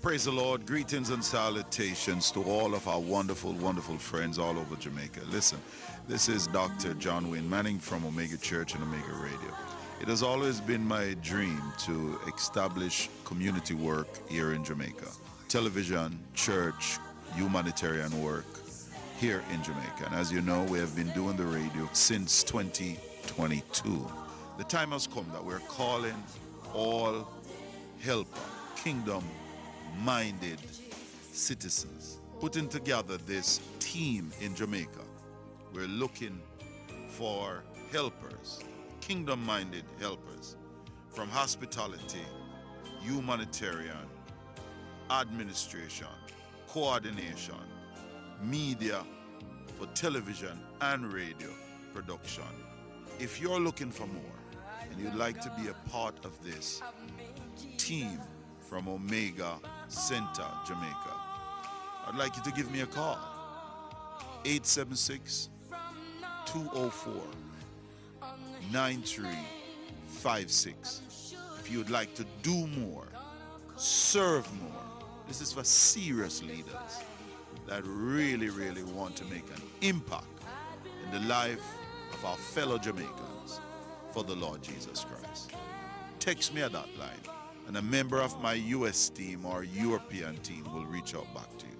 Praise the Lord. Greetings and salutations to all of our wonderful, wonderful friends all over Jamaica. Listen, this is Dr. John Wayne Manning from Omega Church and Omega Radio. It has always been my dream to establish community work here in Jamaica. Television, church, humanitarian work here in Jamaica. And as you know, we have been doing the radio since 2022. The time has come that we're calling all helper, kingdom-minded citizens, putting together this team in Jamaica. We're looking for helpers, kingdom-minded helpers, from hospitality, humanitarian, administration, coordination, media, for television and radio production. If you're looking for more and you'd like to be a part of this team from Omega Center, Jamaica, I'd like you to give me a call. 876-204-9356. If you'd like to do more, serve more. This is for serious leaders that really, really want to make an impact in the life of our fellow Jamaicans for the Lord Jesus Christ. Text me at that line, and a member of my US team or European team will reach out back to you.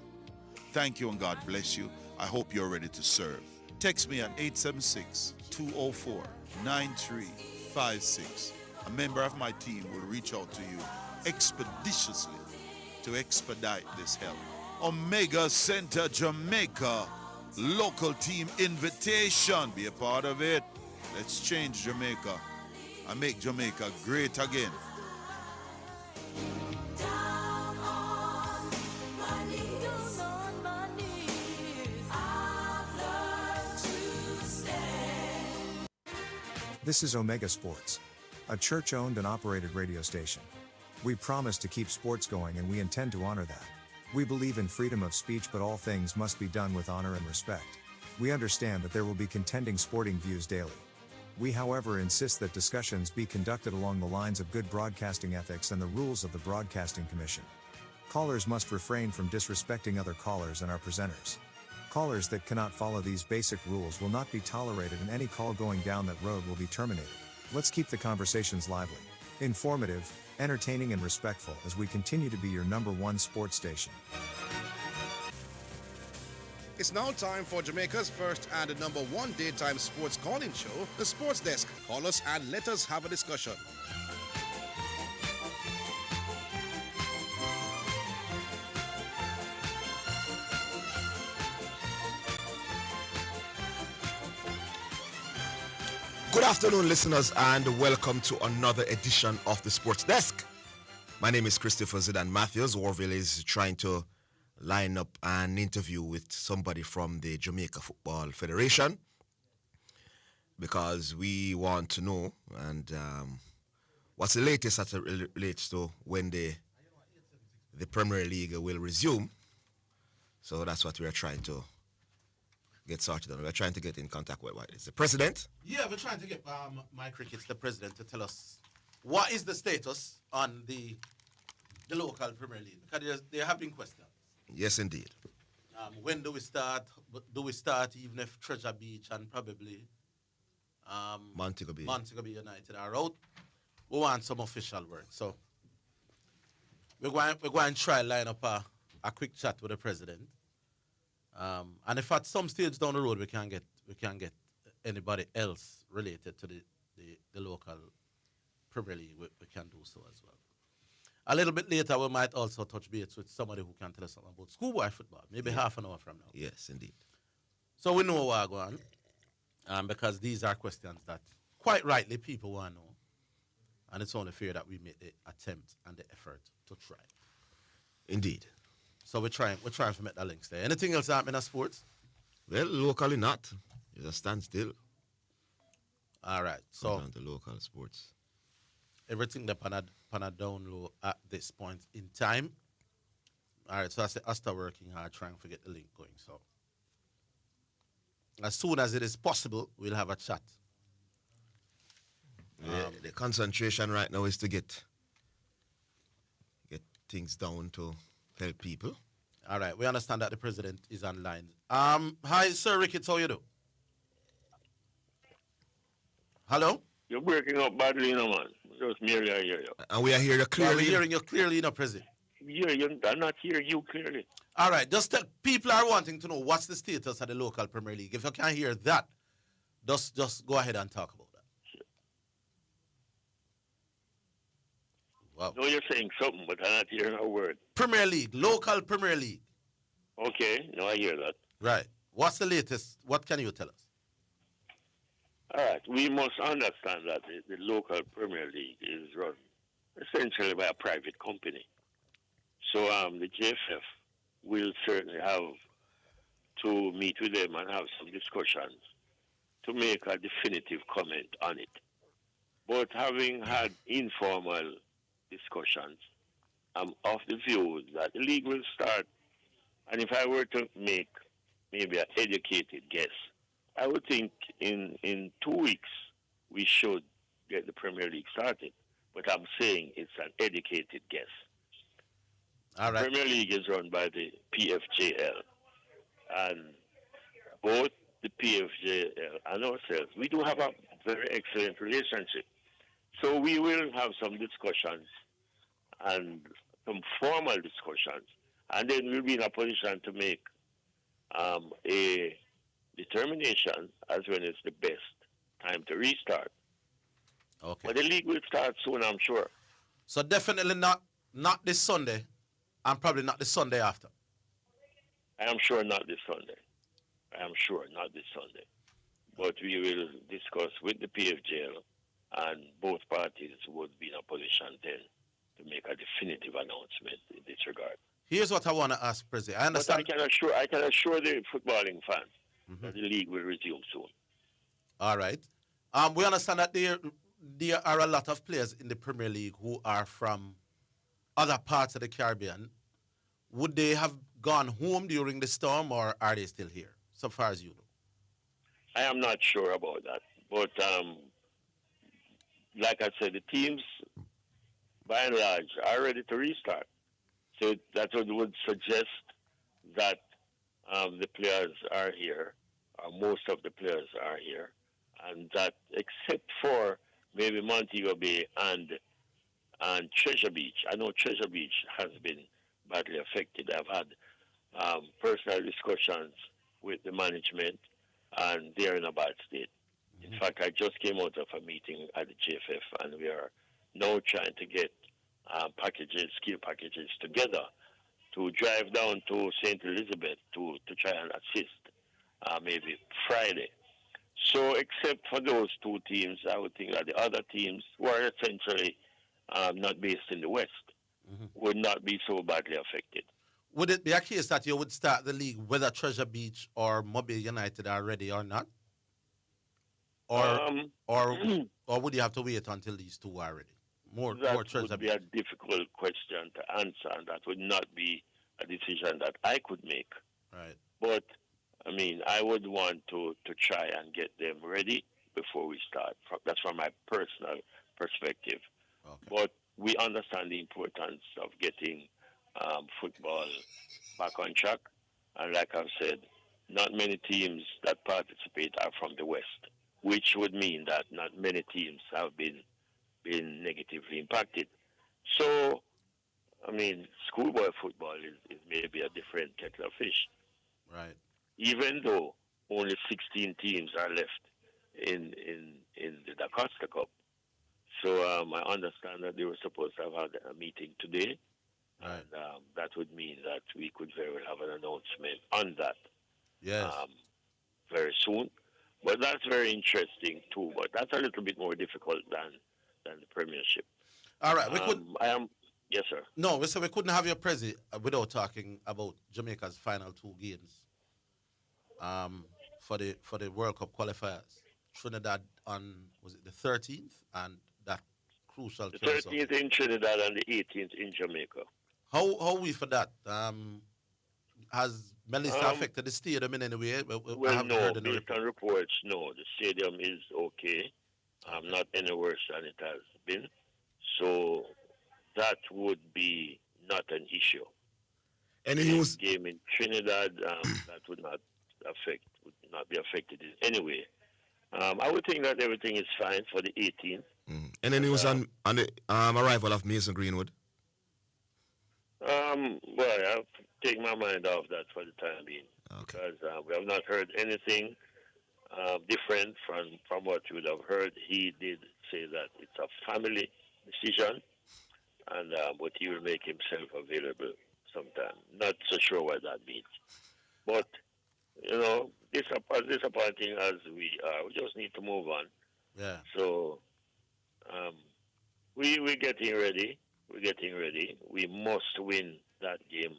Thank you and God bless you. I hope you're ready to serve. Text me at 876-204-9356. A member of my team will reach out to you expeditiously to expedite this help. Omega Center Jamaica, local team invitation. Be a part of it. Let's change Jamaica and make Jamaica great again. This is Omega Sports, a church-owned and operated radio station. We promise to keep sports going, and we intend to honor that. We believe in freedom of speech, but all things must be done with honor and respect. We understand that there will be contending sporting views daily. We, however, insist that discussions be conducted along the lines of good broadcasting ethics and the rules of the Broadcasting Commission. Callers must refrain from disrespecting other callers and our presenters. Callers that cannot follow these basic rules will not be tolerated, and any call going down that road will be terminated. Let's keep the conversations lively, informative, entertaining, and respectful as we continue to be your #1 sports station. It's now time for Jamaica's first and #1 daytime sports calling show, the Sports Desk. Call us and let us have a discussion. Good afternoon, listeners, and welcome to another edition of the Sports Desk. My name is Christopher Zidane Mattews. Orville is trying to line up an interview with somebody from the Jamaica Football Federation because we want to know and what's the latest as it relates to when the Premier League will resume. So that's what we are trying to get sorted on. We're trying to get in contact with what is the president. Yeah, we're trying to get my crickets, the president, to tell us what is the status on the local Premier League, because there have been questions. Yes, indeed. When do we start? Do we start even if Treasure Beach and probably Montego Bay United are out? We want some official word. So we're going to try line up a quick chat with the president. And if at some stage down the road we can get anybody else related to the local Premier League, we can do so as well. A little bit later, we might also touch base with somebody who can tell us something about schoolboy football, maybe half an hour from now. Yes, indeed. So we know what's going on, because these are questions that, quite rightly, people want to know. And it's only fair that we make the attempt and the effort to try. Indeed. So we're trying to make the links there. Anything else happening in sports? Well, locally not. It's a standstill. All right. So on the local sports. Everything that pan a down low at this point in time. All right. So I start working hard trying to get the link going. So as soon as it is possible, we'll have a chat. The concentration right now is to get things down to help people. All right, we understand that the president is online. Hi, Sir Ricketts, how you do? Hello? You're breaking up badly, you know, man. Just merely I hear you. And we are hearing you Well, clearly. we're hearing you clearly, you know, President. I'm not hearing you clearly. All right, just tell people are wanting to know what's the status of the local Premier League. If you can't hear that, just go ahead and talk about that. Wow. No, you're saying something, but I'm not hearing a word. Premier League, local Premier League. Okay, no, I hear that. Right. What's the latest? What can you tell us? All right, we must understand that the local Premier League is run essentially by a private company. So the JFF will certainly have to meet with them and have some discussions to make a definitive comment on it. But having had informal discussions, I'm of the view that the league will start, and if I were to make maybe an educated guess, I would think in 2 weeks we should get the Premier League started. But I'm saying it's an educated guess. All right. The Premier League is run by the PFJL, and both the PFJL and ourselves, we do have a very excellent relationship. So we will have some discussions and some formal discussions, and then we'll be in a position to make a determination as when it's the best time to restart. Okay. But the league will start soon, I'm sure. So definitely not this Sunday, and probably not the Sunday after. I am sure not this Sunday. But we will discuss with the PFJL, and both parties would be in a position then to make a definitive announcement in this regard. Here's what I want to ask, President. I But understand. I can assure the footballing fans that the league will resume soon. All right. We understand that there are a lot of players in the Premier League who are from other parts of the Caribbean. Would they have gone home during the storm, or are they still here, so far as you know? I am not sure about that. But like I said, the teams, by and large, are ready to restart. So that would suggest that the players are here, or most of the players are here, and that except for maybe Montego Bay and Treasure Beach. I know Treasure Beach has been badly affected. I've had personal discussions with the management, and they're in a bad state. In fact, I just came out of a meeting at the JFF, and we are now trying to get skill packages together to drive down to St. Elizabeth to try and assist maybe Friday. So except for those two teams, I would think that the other teams who are essentially not based in the West would not be so badly affected. Would it be a case that you would start the league whether Treasure Beach or Mobile United are ready or not? Or would you have to wait until these two are ready? More Treasure would be Beach. a difficult question to answer, and that would not be a decision that I could make. Right. But, I mean, I would want to try and get them ready before we start. That's from my personal perspective. Okay. But we understand the importance of getting football back on track. And like I've said, not many teams that participate are from the West, which would mean that not many teams have been negatively impacted. So, I mean, schoolboy football is maybe a different kettle of fish. Right. Even though only 16 teams are left in the Da Costa Cup. So I understand that they were supposed to have had a meeting today. Right. And that would mean that we could very well have an announcement on that Yes. very soon. But that's very interesting too. But that's a little bit more difficult than the Premiership. All right. We could. Yes, sir. No, we said we couldn't have your president without talking about Jamaica's final two games for the World Cup qualifiers. Trinidad on, was it the 13th, and that crucial. The 13th in Trinidad and the 18th in Jamaica. How we for that? Has Melissa affected the stadium in any way? Well, no. Based on reports, no. The stadium is okay. Not any worse than it has been. So that would be not an issue. Any news? game in Trinidad, that would not be affected in any way. I would think that everything is fine for the 18th. Any news on the arrival of Mason Greenwood? Well, I'll take my mind off that for the time being. Okay. Because we have not heard anything different from what you would have heard. He did say that it's a family decision, and but he will make himself available sometime. Not so sure what that means. But, disappointing as we are, we just need to move on. Yeah. So we're getting ready. We're getting ready. We must win that game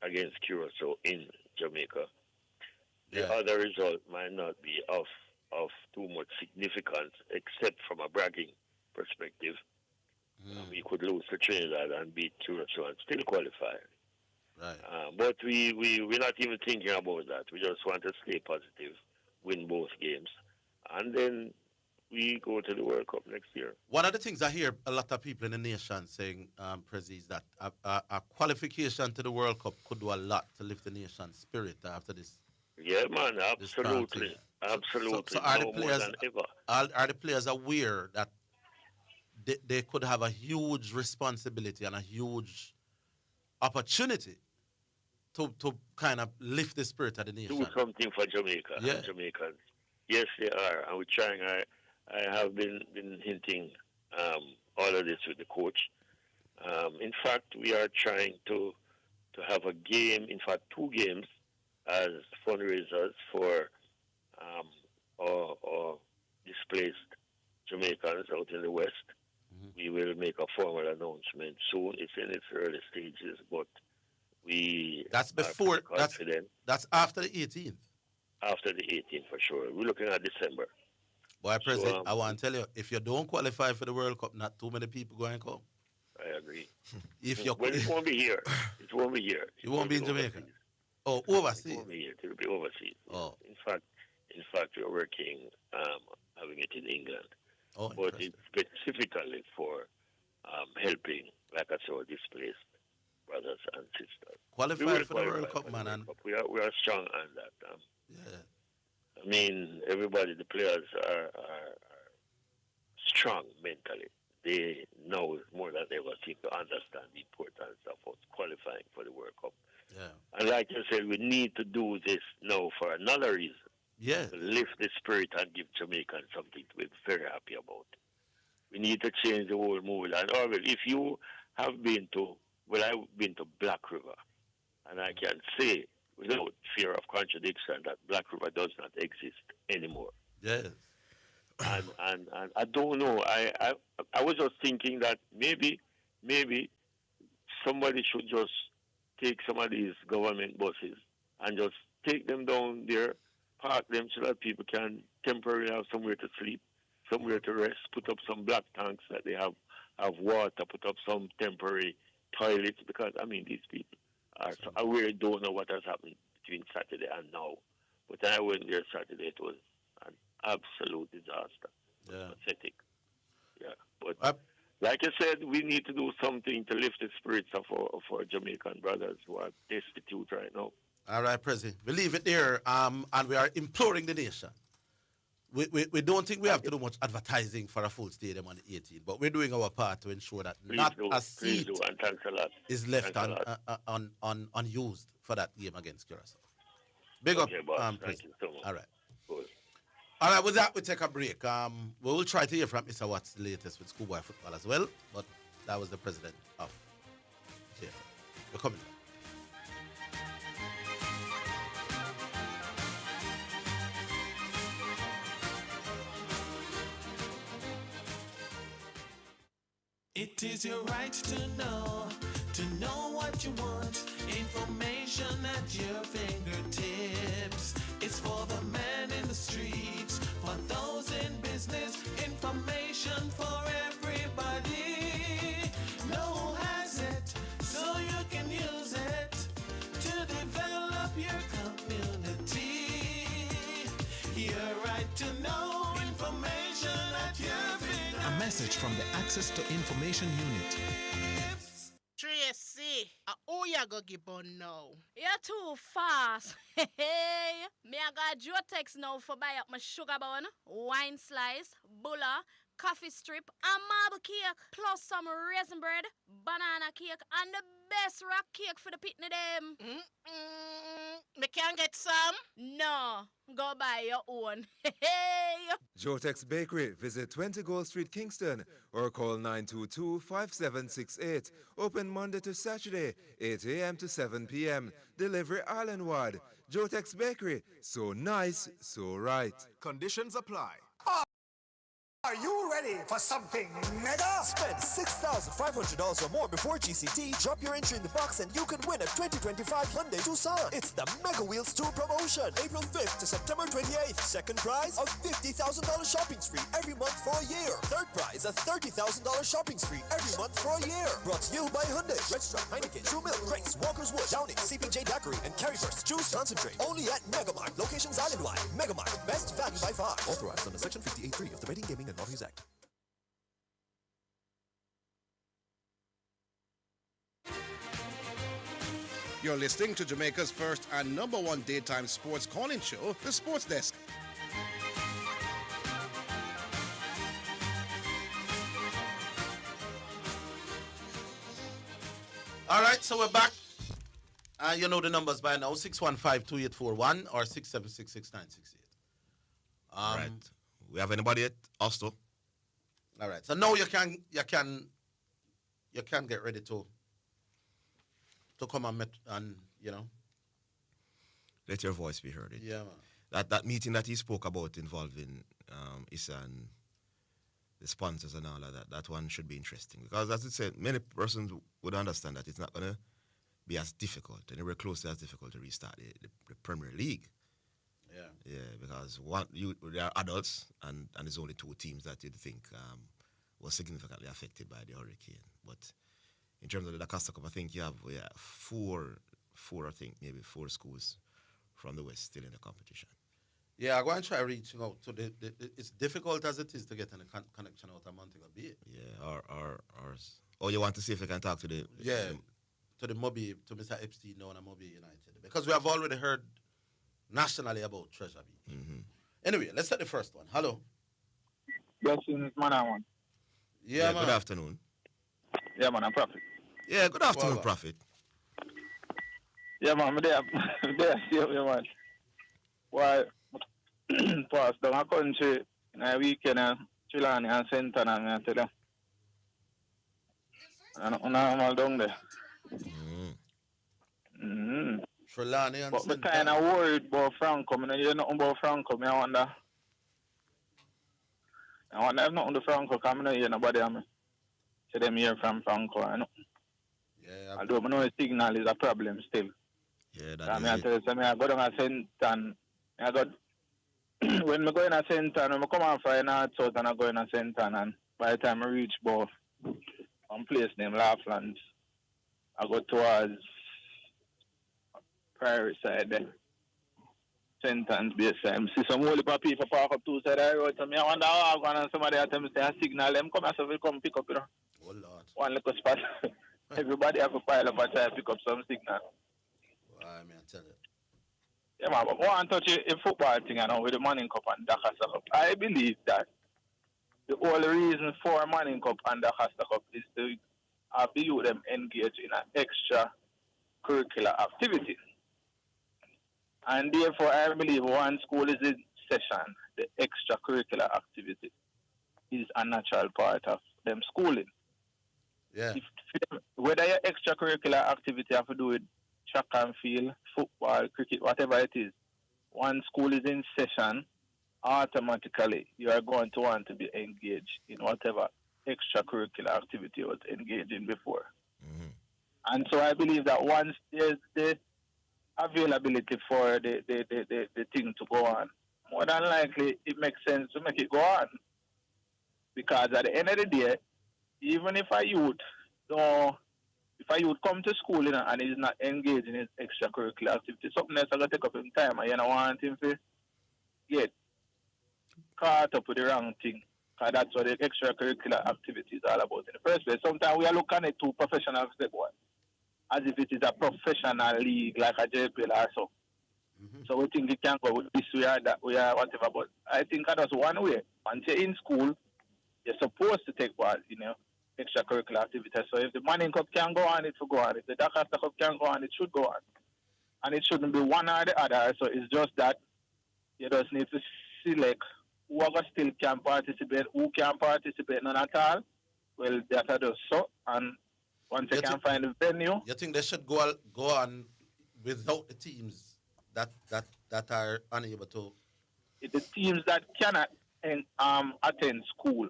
against Curacao in Jamaica. The other result might not be of too much significance, except from a bragging perspective. We could lose to Trinidad and beat Curacao and still qualify. Right. But we're not even thinking about that. We just want to stay positive, win both games, and then we go to the World Cup next year. One of the things I hear a lot of people in the nation saying, Prezi, is that a qualification to the World Cup could do a lot to lift the nation's spirit after this. Yeah, man, absolutely. Absolutely. So are, no the players, more than ever. are the players aware that they could have a huge responsibility and a huge opportunity to kind of lift the spirit of the nation? Do something for Jamaica and Jamaicans. Yes, they are. And we're trying. I have been hinting all of this with the coach. In fact, we are trying to have a game, in fact, 2 games as fundraisers for our displaced Jamaicans out in the West. We will make a formal announcement soon. It's in its early stages, but we that's before are confident. That's after the 18th. After the 18th, for sure. We're looking at December. Boy, President, I want to tell you, if you don't qualify for the World Cup, not too many people going to come. I agree. If you well, it won't be here. It won't be here. It won't be in Jamaica. Oh, overseas. It won't be here. It will be overseas. Oh. In fact, we're working having it in England. Oh, but it's specifically for helping, like I said, displaced brothers and sisters. Qualify for the World Cup, man. And we are strong on that. yeah. I mean, everybody, the players are strong mentally. They know more than ever seem to understand the importance of us qualifying for the World Cup. Yeah. And like you said, we need to do this now for another reason. Yeah. To lift the spirit and give Jamaicans something to be very happy about. We need to change the whole mood. And Orville, if you have been to, I've been to Black River, and I can say without fear of contradiction that Black River does not exist anymore. Yes. And I don't know. I was just thinking that maybe somebody should just take some of these government buses and just take them down there, park them so that people can temporarily have somewhere to sleep, somewhere to rest, put up some black tanks that they have water, put up some temporary toilets, because, I mean, these people I really don't know what has happened between Saturday and now. But I went there Saturday, it was an absolute disaster. Yeah. Pathetic. Yeah. But like I said, we need to do something to lift the spirits of our Jamaican brothers who are destitute right now. All right, President. We leave it there, and we are imploring the nation. We don't think we have to do much advertising for a full stadium on the 18th, but we're doing our part to ensure that a seat and thanks a lot. is left unused for that game against Curacao. Big okay, up, boss. President. Thank you so much. All right. Good. All right, with that, we take a break. We will try to hear from Mr. Watts the latest with schoolboy football as well, but that was the president of JFL. We're coming back. It is your right to know what you want. Information at your fingertips. It's for the man in the streets, for those in business. Information for everybody. No one has it, so you can use it to develop your community. Your right to know information at your fingertips. A message from the Access to Information Unit. Tracy, Who you go give on now? You're too fast. Hey, me I got Jotex now for buy up my sugar bun, wine slice, bulla, coffee strip, and marble cake, plus some raisin bread, banana cake, and the best rock cake for the pitney them. Me can get some? No, go buy your own. Hey. Jotex Bakery, visit 20 Gold Street, Kingston, or call 922-5768. Open Monday to Saturday, 8 a.m. to 7 p.m. Delivery island-wide. Jotex Bakery, so nice, so right. Conditions apply. Are you ready for something mega? Spend $6,500 or more before GCT. Drop your entry in the box and you can win a 2025 Hyundai Tucson. It's the Mega Wheels 2 promotion. April 5th to September 28th. Second prize, a $50,000 shopping spree every month for a year. Third prize, a $30,000 shopping spree every month for a year. Brought to you by Hyundai, Red Stripe, Heineken, True Milk, Grace, Walker's Wood, Downing, CPJ Daiquiri, and Carryburst Juice Concentrate. Only at Megamart. Locations island-wide. Megamart. Best value by far. Authorized under Section 58.3 of the Betting, Gaming, and Lotteries Act. You're listening to Jamaica's first and number one daytime sports calling show, The Sports Desk. All right, so we're back. You know the numbers by now, 615-2841 or 676-6968. Right. We have anybody at Osto? All right. So now you can get ready to come and let your voice be heard. Yeah, man. That meeting that he spoke about involving Issa and the sponsors and all of that, that one should be interesting. Because as it said, many persons would understand that it's not going to be as difficult, anywhere close to as difficult to restart the Premier League. Yeah. Yeah, because there are adults and there's only two teams that you'd think was significantly affected by the hurricane. But in terms of the Costa Cup, I think you have four schools from the West still in the competition. Yeah, I'm going to try reaching out to it's difficult as it is to get any connection out of Montego Bay. Yeah, or you want to see if you can talk to the... To the Moby, to Mr. Epstein now and Moby United. Because we have already heard nationally about Treasure Beach. Mm-hmm. Anyway, let's take the first one. Hello. Blessings, man, I want. Yeah, man. Good afternoon. Yeah, man, I'm Prophet. Yeah, good afternoon, Prophet. Yeah, man, I'm there, yeah, man. Why, pass down a country in a weekend, Chilani and Santana, and I tell them. And I'm down there. Trelawney and but I'm kind of worried about Franco. I know nothing about Franco. I wonder if nothing to Franco, because I don't hear nobody say them hear from Franco. I know. Yeah, although I know the signal is a problem still. Yeah, I tell you, I go down a Sentan. When I go in a Sentan, I come out for North South and I go in a Sentan, and by the time I reach both one place named Laughlands, I go towards Prairie side there. Sentan's base side. I see some holy people park up two sides of the road. So I wonder how I'm going to somebody at them say a signal. Them come and say, come pick up, you know. Oh, Lord. One little spot. Everybody have a pile up and try to pick up some signal. I mean, I tell you. Yeah, man, but I want to touch a football thing, you know, with the Manning Cup and the Costa Cup. I believe that the only reason for Manning Cup and the Costa Cup is to have the youth them engage in an extra curricular activity. And therefore, I believe one school is in session, the extracurricular activity is a natural part of them schooling. Yeah. Whether your extracurricular activity have to do with track and field, football, cricket, whatever it is, one school is in session, automatically you are going to want to be engaged in whatever extracurricular activity you was engaged in before. Mm-hmm. And so I believe that once there's the availability for the thing to go on, more than likely it makes sense to make it go on. Because at the end of the day, even if a youth come to school and he's not engaged in his extracurricular activity, something else is going to take up his time and you don't want him to get caught up with the wrong thing. Because that's what the extracurricular activity is all about in the first place. Sometimes we are looking at two professional step one. as if it is a professional league like a JPL or so. So we think it can go with this way or that way or whatever. But I think that's one way. Once you're in school, you're supposed to take part, extracurricular activities. So if the Manning Cup can go on, it will go on. If the Dakar Cup can go on, it should go on. And it shouldn't be one or the other. So it's just that you just need to select whoever still can participate, who can participate, none at all. Well, that are just so. And once they can find a venue. You think they should go on without the teams that are unable to? The teams that cannot attend school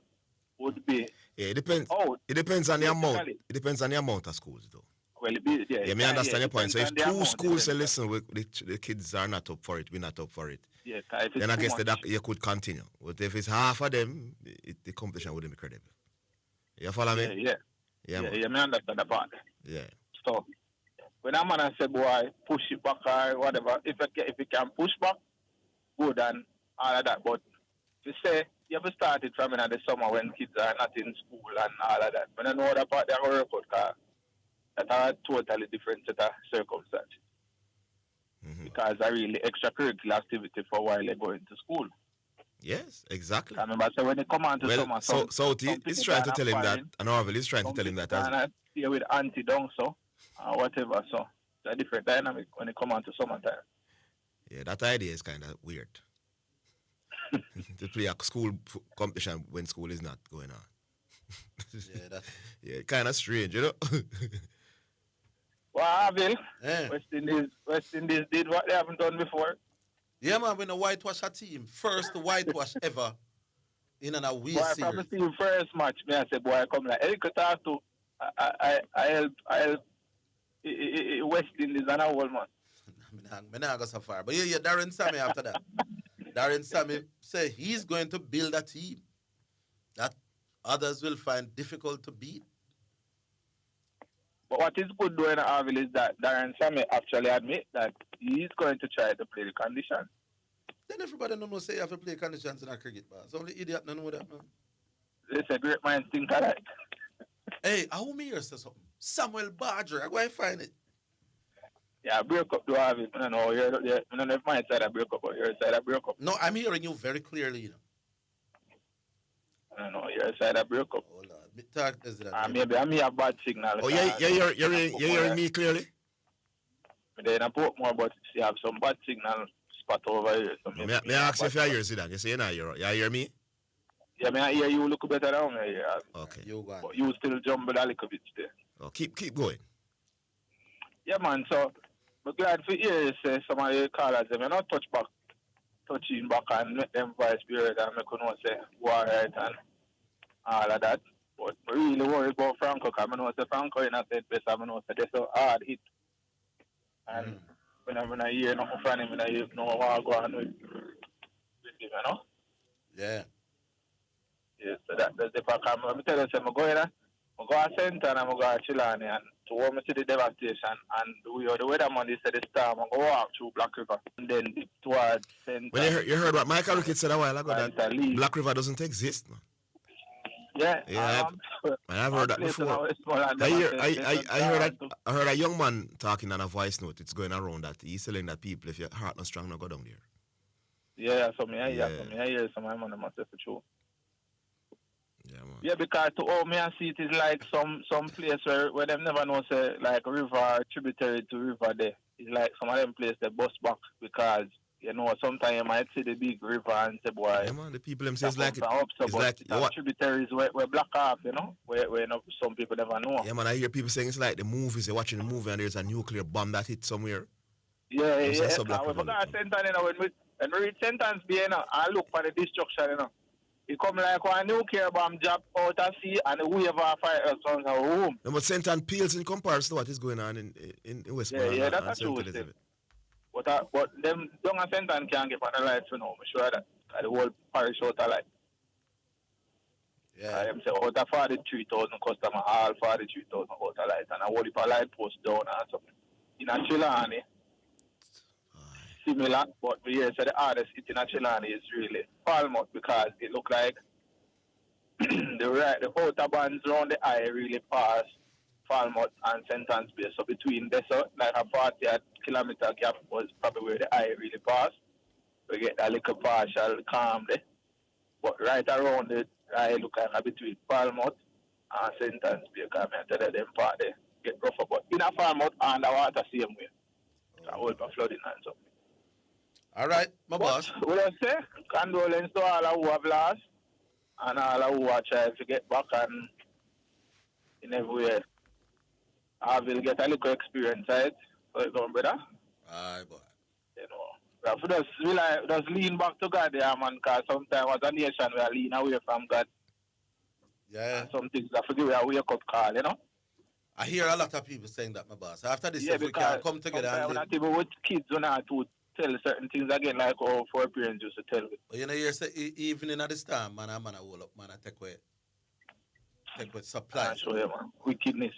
would be. Yeah, it depends. It depends on the amount. It depends on the amount of schools, though. Well, me understand your point. So if two schools say, listen, the kids are not up for it, we're not up for it. Yeah, then I guess that you could continue. But if it's half of them, the competition wouldn't be credible. You follow me? Yeah, me understand the part. Yeah. So when a man say, boy, push it back or whatever, if you can push back, good and all of that. But you say you have to start it from in the summer when kids are not in school and all of that. When I know that part, they are work out that are a totally different set of circumstances. Because I really extracurricular activity for while they go into school. Yes, exactly. I remember when they come on to summer. So he's trying to tell him that, and Orville is trying to tell him that. As here with anti-dunk, so whatever, so it's a different dynamic when they come on to summertime. Yeah, that idea is kind of weird. To play a school competition when school is not going on. Yeah, kind of strange, you know. Well, Orville, West Indies did what they haven't done before. Yeah, man, when a whitewash a team, first whitewash ever in an away series. From the team first match, me I say, boy, I come like, Eric talk to, I help West Indies and a whole man. I'm not go so far. But yeah, Darren Sammy after that. Darren Sammy say he's going to build a team that others will find difficult to beat. But what is good doing at Orville is that Darren Sammy actually admit that he's going to try to play the conditions. Then everybody knows say you have to play conditions in a cricket bar. So only idiot don't know that, man. It's a great mind think alike. Hey, how me hear say something? Samuel Badger, I go and find it. Yeah, break up to Orville. I don't know if my side I break up or your side I break up. No, I'm hearing you very clearly, you know. I don't know, your side I break up. Hold on. Maybe I may have bad signal. Oh, you're hearing me clearly? Then I put more, but you have some bad signal spot over here. So may I ask you if you hear Zidane? You say you hear me? Yeah, I hear you look better now. Okay. But you still jumble a little bit there. Oh, keep going. Yeah, man, so I'm glad for hear you say some of the callers, they may not touching back and make them voice be heard and make them know say, go right and all of that. But I really worry about Franco because I know Franco is not the best. I know that's a hard hit. And when I hear nothing from him, I know what I go on with him, you know? Yeah. Yeah, so that's the fact. I'm tell you, I'm going to center and I'm going to Chilani and to warm me to the devastation. And the weatherman, he said the storm, I'm going to walk through Black River and then dip towards center. Well, you heard what Michael Ricketts said a while ago, that Black River doesn't exist, man. Yeah, I've heard that before. I heard a young man talking on a voice note. It's going around that he's telling that people, if your heart not strong, not go down there. Yeah, so I hear some of them myself for sure. Yeah, man. Yeah, because to all me I see it is like some place where them never know say like river tributary to river there. It's like some of them places they bust back because you know, sometimes you might see the big river and say, boy. Yeah, man, the people them say it's like tributaries where block off, you know, where some people never know. Yeah, man, I hear people saying it's like the movies, you're watching the movie and there's a nuclear bomb that hit somewhere. Yeah. We forgot sentence, you know, when we read sentence, you know, I look for the destruction, you know. It come like one nuclear bomb drop out of sea and the wave of fire comes our home. No, but St. Ann peels in comparison to what is going on in Westmoreland. Yeah, that's a true thing. But them young and St. Ann can't get on the lights, you know. I'm sure that the whole parish out of light. Yeah. I am saying out of 43,000 customers, all 43,000 out of light, and I hold it for light post down and something. In a Chilani, similar, but we hear say the hardest hit in a Chilani is really Falmouth because it look like the outer bands around the eye really pass Falmouth and St. Anne's Bay. So between this, like a 40 kilometer gap was probably where the eye really passed. We get a little partial calm there. But right around it, I look at between Falmouth and St. Anne's Bay. Because I tell them part there get rougher. But in a Falmouth and the water same way. I will be flooding and something. All right, my boss. What I say, condolence to all who have lost and all who are trying to get back and in every way. I will get a little experience, right? So you go, brother. Aye, boy. You know, just lean back to God there, man, because sometimes as a nation we are lean away from God. Yeah. And some things I forgive a wake-up call, you know? I hear a lot of people saying that, my boss. After this, if we can come together and not even with kids when I to tell certain things again, like how four parents used to tell me. But you know, you say even in this time, man, I hold up, man, I take away supplies. Sure, yeah, man. Wickedness.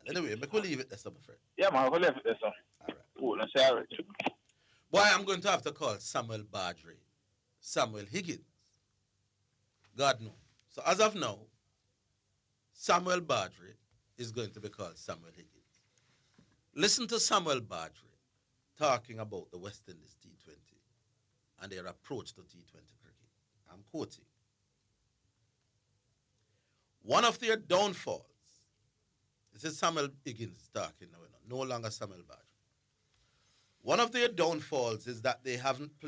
Anyway, make we leave it there, my friend. Yeah, man, we'll leave it there, son. All right. Oh, let's say all right. Boy, I'm going to have to call Samuel Badri, Samuel Higgins. God knows. So as of now, Samuel Badri is going to be called Samuel Higgins. Listen to Samuel Badri talking about the West Indies T20 and their approach to T20 cricket. I'm quoting. One of their downfalls, this is Samuel Higgins talking now, no longer Samuel Badri. One of their downfalls is that they haven't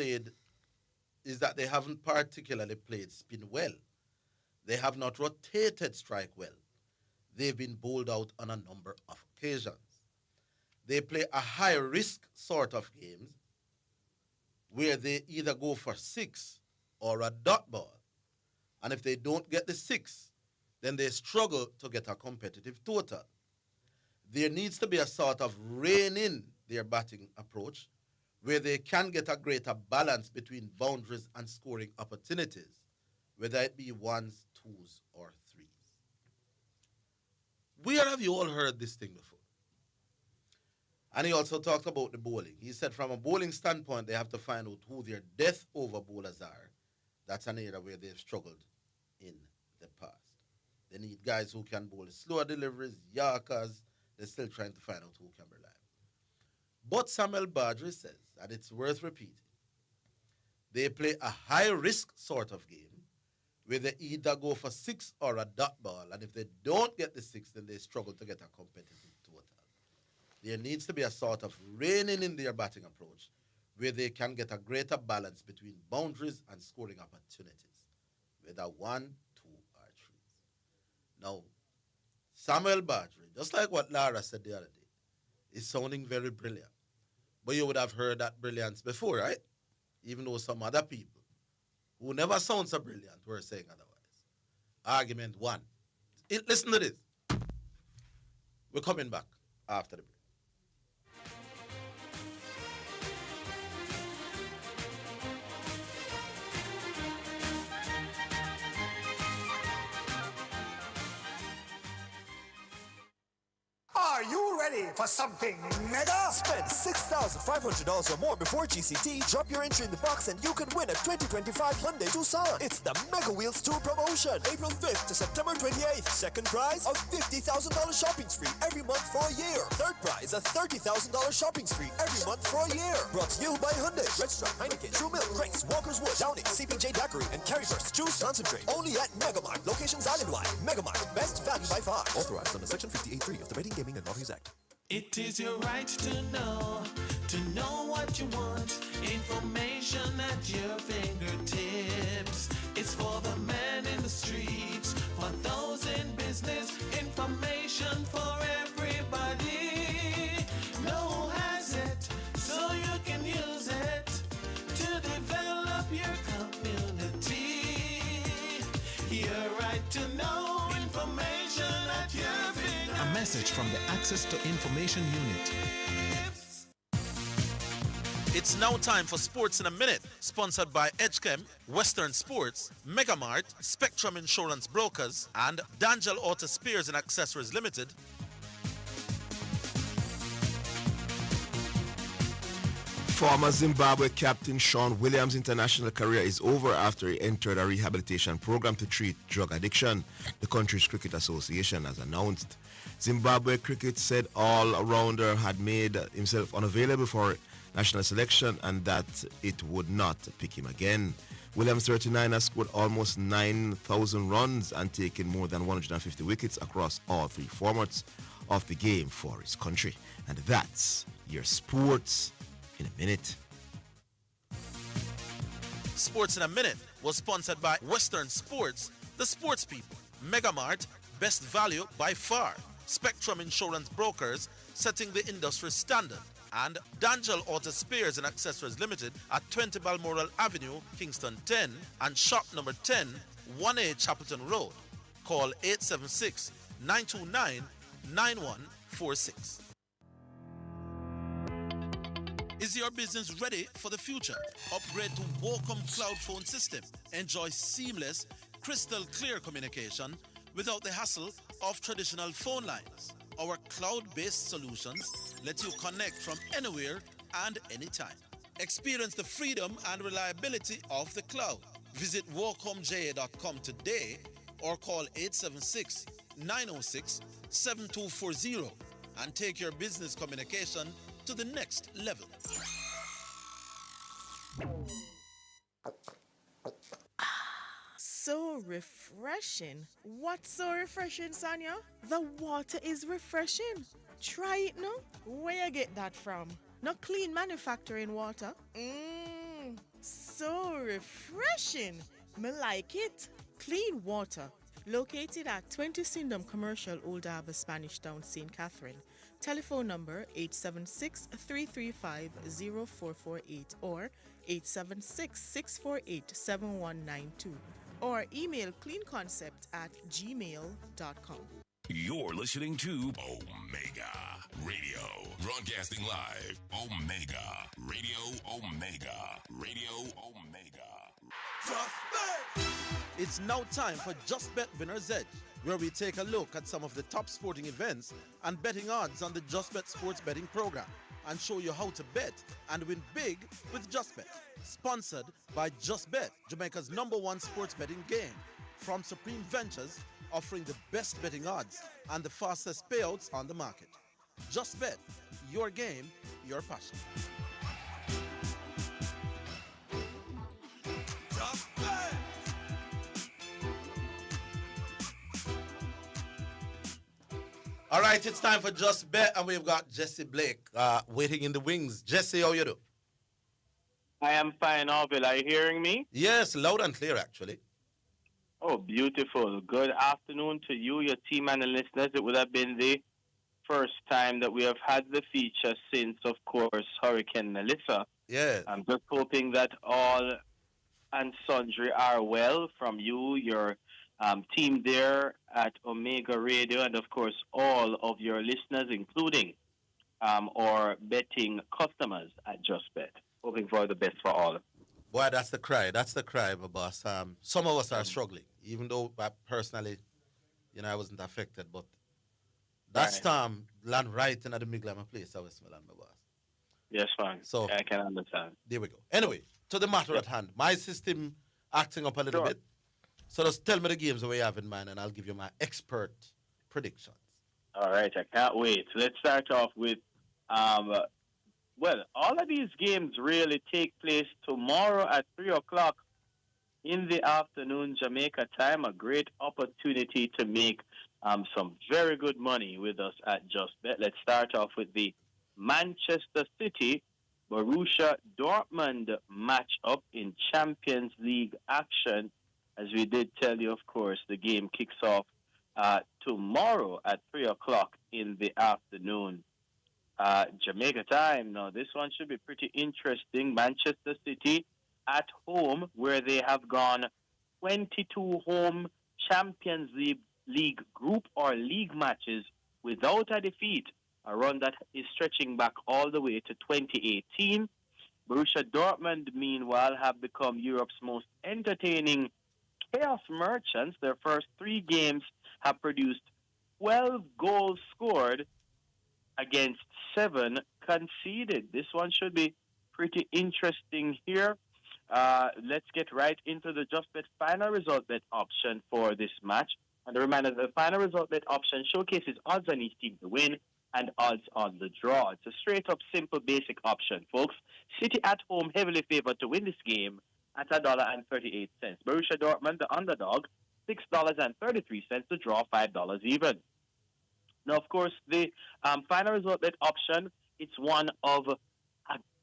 particularly played spin well. They have not rotated strike well. They've been bowled out on a number of occasions. They play a high-risk sort of games where they either go for 6 or a dot ball. And if they don't get the 6, then they struggle to get a competitive total. There needs to be a sort of rein in their batting approach where they can get a greater balance between boundaries and scoring opportunities, whether it be 1s, 2s, or 3s. Where have you all heard this thing before? And he also talked about the bowling. He said from a bowling standpoint, they have to find out who their death over bowlers are. That's an area where they've struggled in the past. They need guys who can bowl slower deliveries, Yorkers. They're still trying to find out who can be reliable. But Samuel Badri says, and it's worth repeating, they play a high-risk sort of game where they either go for 6 or a dot ball, and if they don't get the 6, then they struggle to get a competitive total. There needs to be a sort of reining in their batting approach where they can get a greater balance between boundaries and scoring opportunities, whether 1, 2, or 3s. Now, Samuel Badri, just like what Lara said the other day, is sounding very brilliant. But you would have heard that brilliance before, right? Even though some other people who never sound so brilliant were saying otherwise. Argument 1. Listen to this. We're coming back after the break. Are you ready for something mega? Spend $6,500 or more before GCT. Drop your entry in the box and you can win a 2025 Hyundai Tucson. It's the Mega Wheels 2 promotion. April 5th to September 28th. Second prize, a $50,000 shopping spree every month for a year. Third prize, a $30,000 shopping spree every month for a year. Brought to you by Hyundai, Red Stripe, Heineken, True Milk, Grace, Walker's Wood, Downing, CPJ Daiquiri, and Carry Burst Juice Concentrate. Only at Megamart. Locations island-wide. Megamart. Best value by far. Authorized under Section 58.3 of the Betting, Gaming, and Lotteries Act. It is your right to know what you want. Information at your fingertips. It's for the man in the streets, for those in business. Information for everybody. No one has it, so you can use it to develop your community. Your right to know information at your fingertips. A message from the Access to Information Unit. It's now time for Sports in a Minute, sponsored by Edgechem, Western Sports, Megamart, Spectrum Insurance Brokers, and Dangel Auto Spares and Accessories Limited. Former Zimbabwe captain Sean Williams' international career is over after he entered a rehabilitation program to treat drug addiction, the country's cricket association has announced. Zimbabwe cricket said all-rounder had made himself unavailable for national selection and that it would not pick him again. Williams, 39, has scored almost 9,000 runs and taken more than 150 wickets across all three formats of the game for his country. And that's your sports in a minute. Sports in a Minute was sponsored by Western Sports, the sports people, Megamart, best value by far, Spectrum Insurance Brokers, setting the industry standard, and Danjal Auto Spares and Accessories Limited at 20 Balmoral Avenue, Kingston 10, and shop number 10, 1A Chapelton Road. Call 876-929-9146. Is your business ready for the future? Upgrade to Wacom Cloud Phone System. Enjoy seamless, crystal clear communication without the hassle of traditional phone lines. Our cloud-based solutions let you connect from anywhere and anytime. Experience the freedom and reliability of the cloud. Visit WacomJA.com today or call 876-906-7240 and take your business communication to the next level. So refreshing. What's so refreshing, Sonia? The water is refreshing. Try it now. Where you get that from? No clean manufacturing water. So refreshing. Me like it. Clean water. Located at 20 Syndham Commercial, Old Harbour, Spanish Town, St. Catherine. Telephone number 876-335-0448 or 876-648-7192 or email cleanconcept@gmail.com. You're listening to Omega Radio, broadcasting live. Omega Radio, Omega Radio, Omega. Just Bet! It's now time for Just Bet Winner's Edge, where we take a look at some of the top sporting events and betting odds on the Just Bet sports betting program and show you how to bet and win big with Just Bet. Sponsored by Just Bet, Jamaica's #1 sports betting game. From Supreme Ventures, offering the best betting odds and the fastest payouts on the market. Just Bet, your game, your passion. Just Bet! All right, it's time for Just Bet, and we've got Jesse Blake waiting in the wings. Jesse, how you do? I am fine, Orville. Are you hearing me? Yes, loud and clear, actually. Oh, beautiful. Good afternoon to you, your team, and the listeners. It would have been the first time that we have had the feature since, of course, Hurricane Melissa. Yeah. I'm just hoping that all and sundry are well from you, your team there at Omega Radio, and, of course, all of your listeners, including our betting customers at Just Bet. Hoping for the best for all. Boy, that's the cry. That's the cry, my boss. Some of us are struggling, even though personally, I wasn't affected. But that storm land right in the middle of my place, I was smelling, my boss. Yes, fine. So I can understand. There we go. Anyway, to the matter at hand. My system acting up a little bit. So just tell me the games that we have in mind, and I'll give you my expert predictions. All right, I can't wait. Let's start off with well, all of these games really take place tomorrow at 3 o'clock in the afternoon, Jamaica time. A great opportunity to make some very good money with us at Just Bet. Let's start off with the Manchester City Borussia Dortmund matchup in Champions League action. As we did tell you, of course, the game kicks off tomorrow at 3 o'clock in the afternoon. Jamaica time. Now, this one should be pretty interesting. Manchester City at home, where they have gone 22 home Champions League group or league matches without a defeat, a run that is stretching back all the way to 2018. Borussia Dortmund, meanwhile, have become Europe's most entertaining chaos merchants. Their first 3 games have produced 12 goals scored against 7 conceded. This one should be pretty interesting here. Let's get right into the Just Bet final result bet option for this match. And a reminder, the final result bet option showcases odds on each team to win and odds on the draw. It's a straight up, simple, basic option, folks. City at home, heavily favored to win this game at $1.38. Borussia Dortmund, the underdog, $6.33. The draw, $5 even. Now, of course, the final result bet option, it's one of a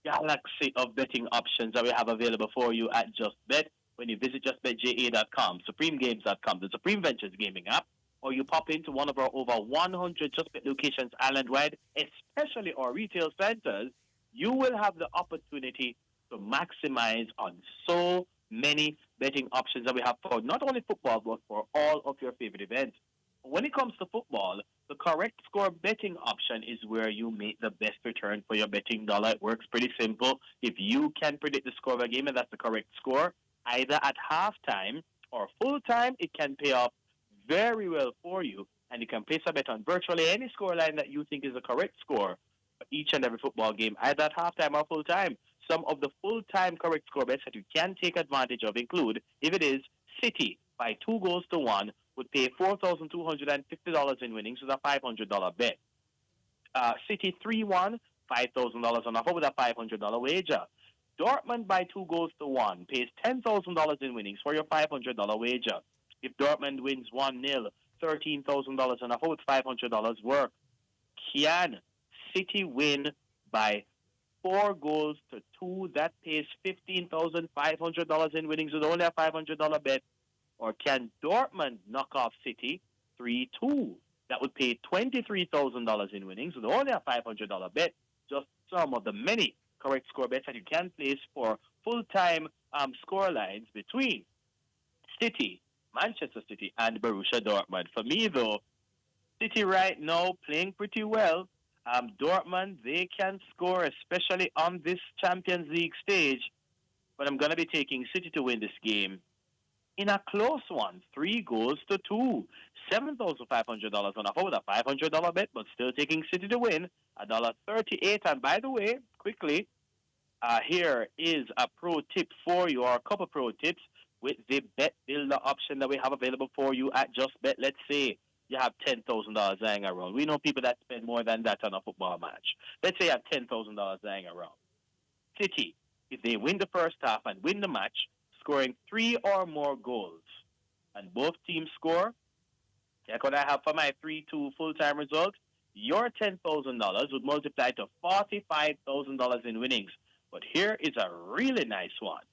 galaxy of betting options that we have available for you at JustBet. When you visit justbetja.com, supremegames.com, the Supreme Ventures gaming app, or you pop into one of our over 100 JustBet locations island-wide, especially our retail centers, you will have the opportunity to maximize on so many betting options that we have for not only football, but for all of your favorite events. When it comes to football, the correct score betting option is where you make the best return for your betting dollar. It works pretty simple. If you can predict the score of a game and that's the correct score, either at halftime or full time, it can pay off very well for you. And you can place a bet on virtually any scoreline that you think is the correct score for each and every football game, either at halftime or full time. Some of the full-time correct score bets that you can take advantage of include, if it is City by 2-1, would pay $4,250 in winnings with a $500 bet. City 3-1, $5,000 on offer with a $500 wager. Dortmund by 2-1 pays $10,000 in winnings for your $500 wager. If Dortmund wins 1-0, $13,000 on offer with $500 work. Can City win by 4-2? That pays $15,500 in winnings with only a $500 bet. Or can Dortmund knock off City 3-2? That would pay $23,000 in winnings with only a $500 bet. Just some of the many correct score bets that you can place for full-time score lines between City, Manchester City, and Borussia Dortmund. For me, though, City right now playing pretty well. Dortmund, they can score, especially on this Champions League stage. But I'm going to be taking City to win this game in a close one, 3-2. $7,500 on offer with a $500 bet, but still taking City to win, $1.38. And by the way, quickly, here is a pro tip for you, or a couple pro tips with the bet builder option that we have available for you at JustBet. Let's say you have $10,000 lying around. We know people that spend more than that on a football match. Let's say you have $10,000 lying around. City, if they win the first half and win the match, scoring 3 or more goals, and both teams score, like what I have for my 3-2 full-time result, your $10,000 would multiply to $45,000 in winnings. But here is a really nice one.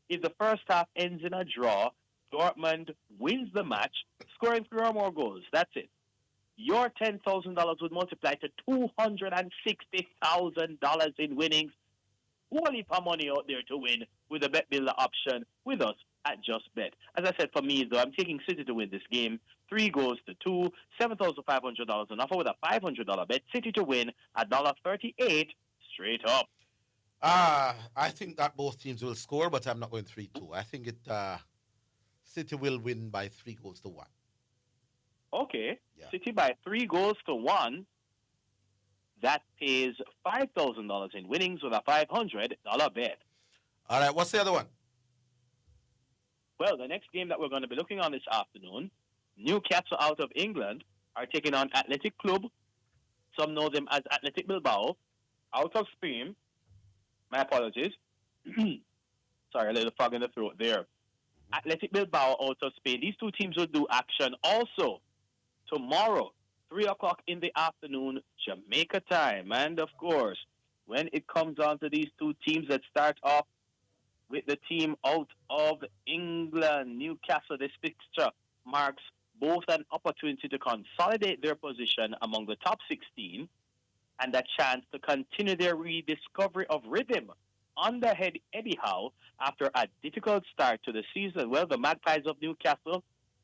If the first half ends in a draw, Dortmund wins the match, scoring 3 or more goals. That's it. Your $10,000 would multiply to $260,000 in winnings. Whole heap of money out there to win with the bet builder option with us at JustBet. As I said, for me, though, I'm taking City to win this game. 3-2, $7,500 on offer with a $500 bet. City to win, $1.38 straight up. I think that both teams will score, but I'm not going 3-2. I think City will win by 3-1. Okay. Yeah. City by 3-1. That pays $5,000 in winnings with a $500 bet. All right, what's the other one? Well, the next game that we're going to be looking on this afternoon, Newcastle out of England are taking on Athletic Club. Some know them as Athletic Bilbao, out of Spain. My apologies. Sorry, a little fog in the throat there. Athletic Bilbao out of Spain. These two teams will do action also tomorrow, 3 o'clock in the afternoon, Jamaica time. And, of course, when it comes on to these two teams that start off with the team out of England, Newcastle, this fixture marks both an opportunity to consolidate their position among the top 16 and a chance to continue their rediscovery of rhythm under Eddie Howe after a difficult start to the season. Well, the Magpies of Newcastle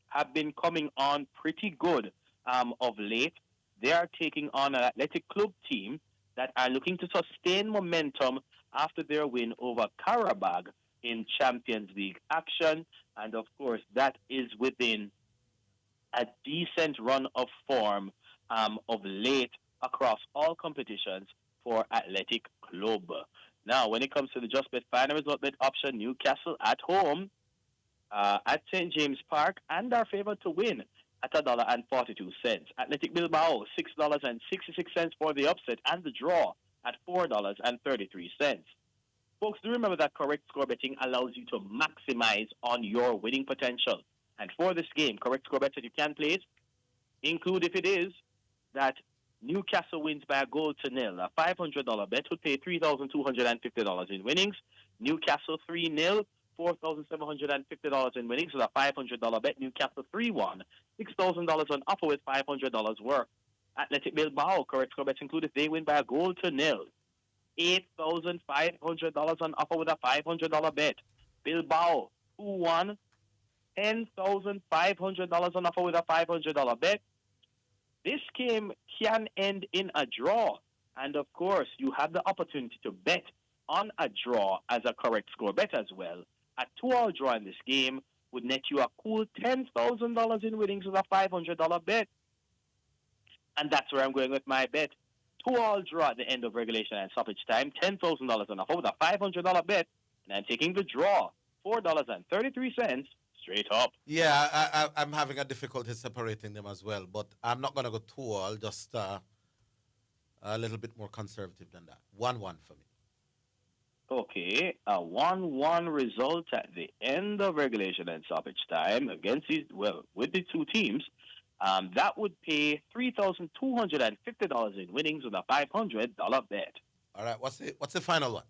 have been coming on pretty good of late. They are taking on an Athletic Club team that are looking to sustain momentum after their win over Karabag in Champions League action. And, of course, that is within a decent run of form of late across all competitions for Athletic Club. Now, when it comes to the Just Bet final result bet option, Newcastle at home at St. James Park and are favored to win at $1.42. Athletic Bilbao, $6.66 for the upset and the draw at $4.33. Folks, do remember that correct score betting allows you to maximize on your winning potential. And for this game, correct score bets that you can place include, if it is, that Newcastle wins by a goal to nil. A $500 bet would pay $3,250 in winnings. Newcastle 3-0, $4,750 in winnings with a $500 bet. Newcastle 3-1, $6,000 on offer with $500 worth. Athletic Bilbao, correct score bets include if they win by a goal to nil. $8,500 on offer with a $500 bet. Bilbao 2-1, $10,500 on offer with a $500 bet. This game can end in a draw. And of course, you have the opportunity to bet on a draw as a correct score bet as well. A 2-all draw in this game would net you a cool $10,000 in winnings with a $500 bet. And that's where I'm going with my bet. 2-all draw at the end of regulation and stoppage time, $10,000 on offer with a $500 bet. And I'm taking the draw, $4.33 straight up. Yeah, I'm having a difficulty separating them as well, but I'm not going to go 2-all, just a little bit more conservative than that. 1-1 for me. Okay, a 1-1 result at the end of regulation and stoppage time against these, well, with the two teams. That would pay $3,250 in winnings with a $500 bet. All right, what's the final one?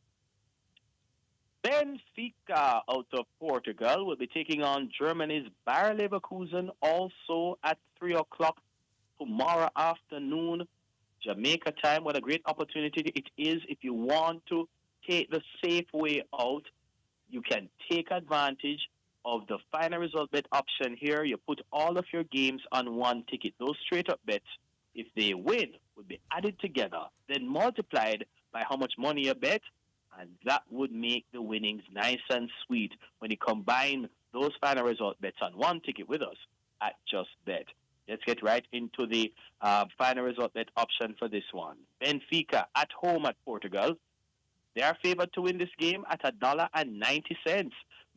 Benfica out of Portugal will be taking on Germany's Bayer Leverkusen also at 3 o'clock tomorrow afternoon, Jamaica time. What a great opportunity it is if you want to take the safe way out. You can take advantage of the final result bet option here. You put all of your games on one ticket. Those straight up bets, if they win, will be added together, then multiplied by how much money you bet, and that would make the winnings nice and sweet when you combine those final result bets on one ticket with us at Just Bet. Let's get right into the final result bet option for this one. Benfica at home at Portugal. They are favored to win this game at $1.90.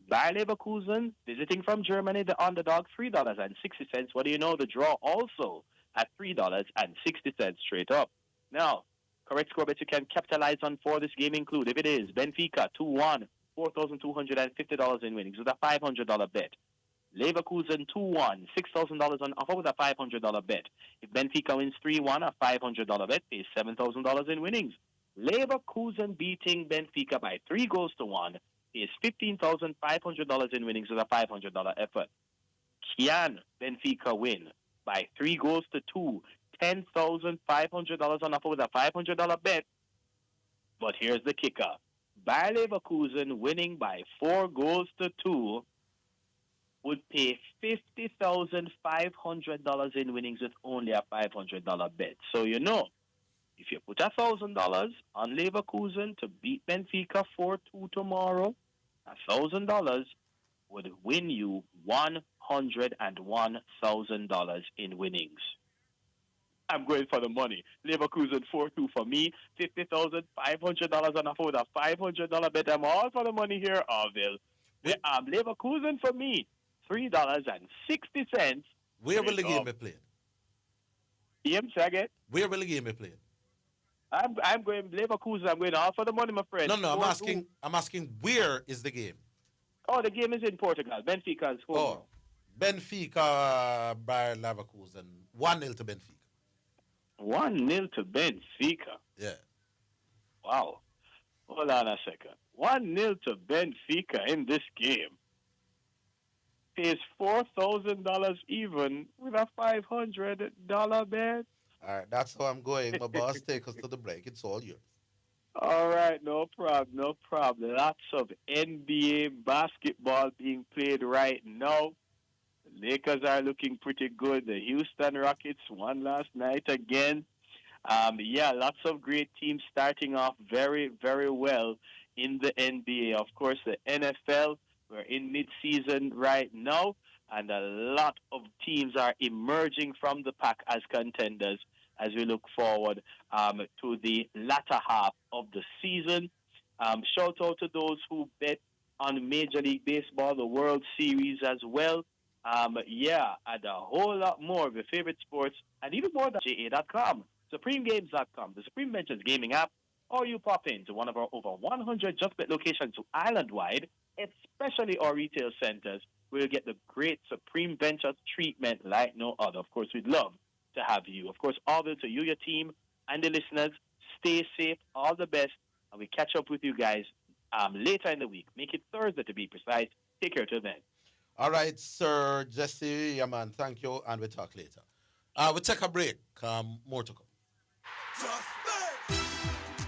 Bayer Leverkusen, visiting from Germany, the underdog, $3.60. What do you know? The draw also at $3.60 straight up. Now, correct score bets you can capitalize on for this game include, if it is, Benfica 2-1, $4,250 in winnings with a $500 bet. Leverkusen 2-1, $6,000 on offer with a $500 bet. If Benfica wins 3-1, a $500 bet pays $7,000 in winnings. Leverkusen beating Benfica by 3-1 is $15,500 in winnings with a $500 effort. Can Benfica win by 3-2, $10,500 on offer with a $500 bet? But here's the kicker. Bayer Leverkusen winning by 4-2 would pay $50,500 in winnings with only a $500 bet. So you know, if you put $1,000 on Leverkusen to beat Benfica 4-2 tomorrow, $1,000 would win you $101,000 in winnings. I'm going for the money. Leverkusen 4-2 for me, $50,500 on offer with a $500 bet. I'm all for the money here, Orville. Leverkusen for me, $3.60. Where will the game be played? Where will the game be played? I'm going Leverkusen. I'm going all for the money, my friend. No, I'm asking where is the game? Oh, the game is in Portugal. Benfica's home. Oh, Benfica by Leverkusen. 1-0 to Benfica. 1-0 to Benfica. Yeah. Wow. Hold on a second. 1-0 to Benfica in this game. Pays $4,000 even with a $500 bet. All right, that's how I'm going. My boss, take us to the break. It's all yours. All right, no problem. Lots of NBA basketball being played right now. The Lakers are looking pretty good. The Houston Rockets won last night again. Lots of great teams starting off very, very well in the NBA. Of course, the NFL, we're in mid-season right now, and a lot of teams are emerging from the pack as contenders as we look forward to the latter half of the season. Shout out to those who bet on Major League Baseball, the World Series as well. And a whole lot more of your favorite sports, and even more than JA.com, SupremeGames.com, the Supreme Ventures gaming app, or you pop into one of our over 100 JustBet locations island-wide, especially our retail centers, where you'll get the great Supreme Ventures treatment like no other. Of course, we'd love to have you. Of course, Orville, to you, your team, and the listeners, stay safe, all the best, and we catch up with you guys later in the week. Make it Thursday to be precise. Take care till then. All right, Sir Jesse, yeah, man, thank you, and we'll talk later. We'll take a break. More to come.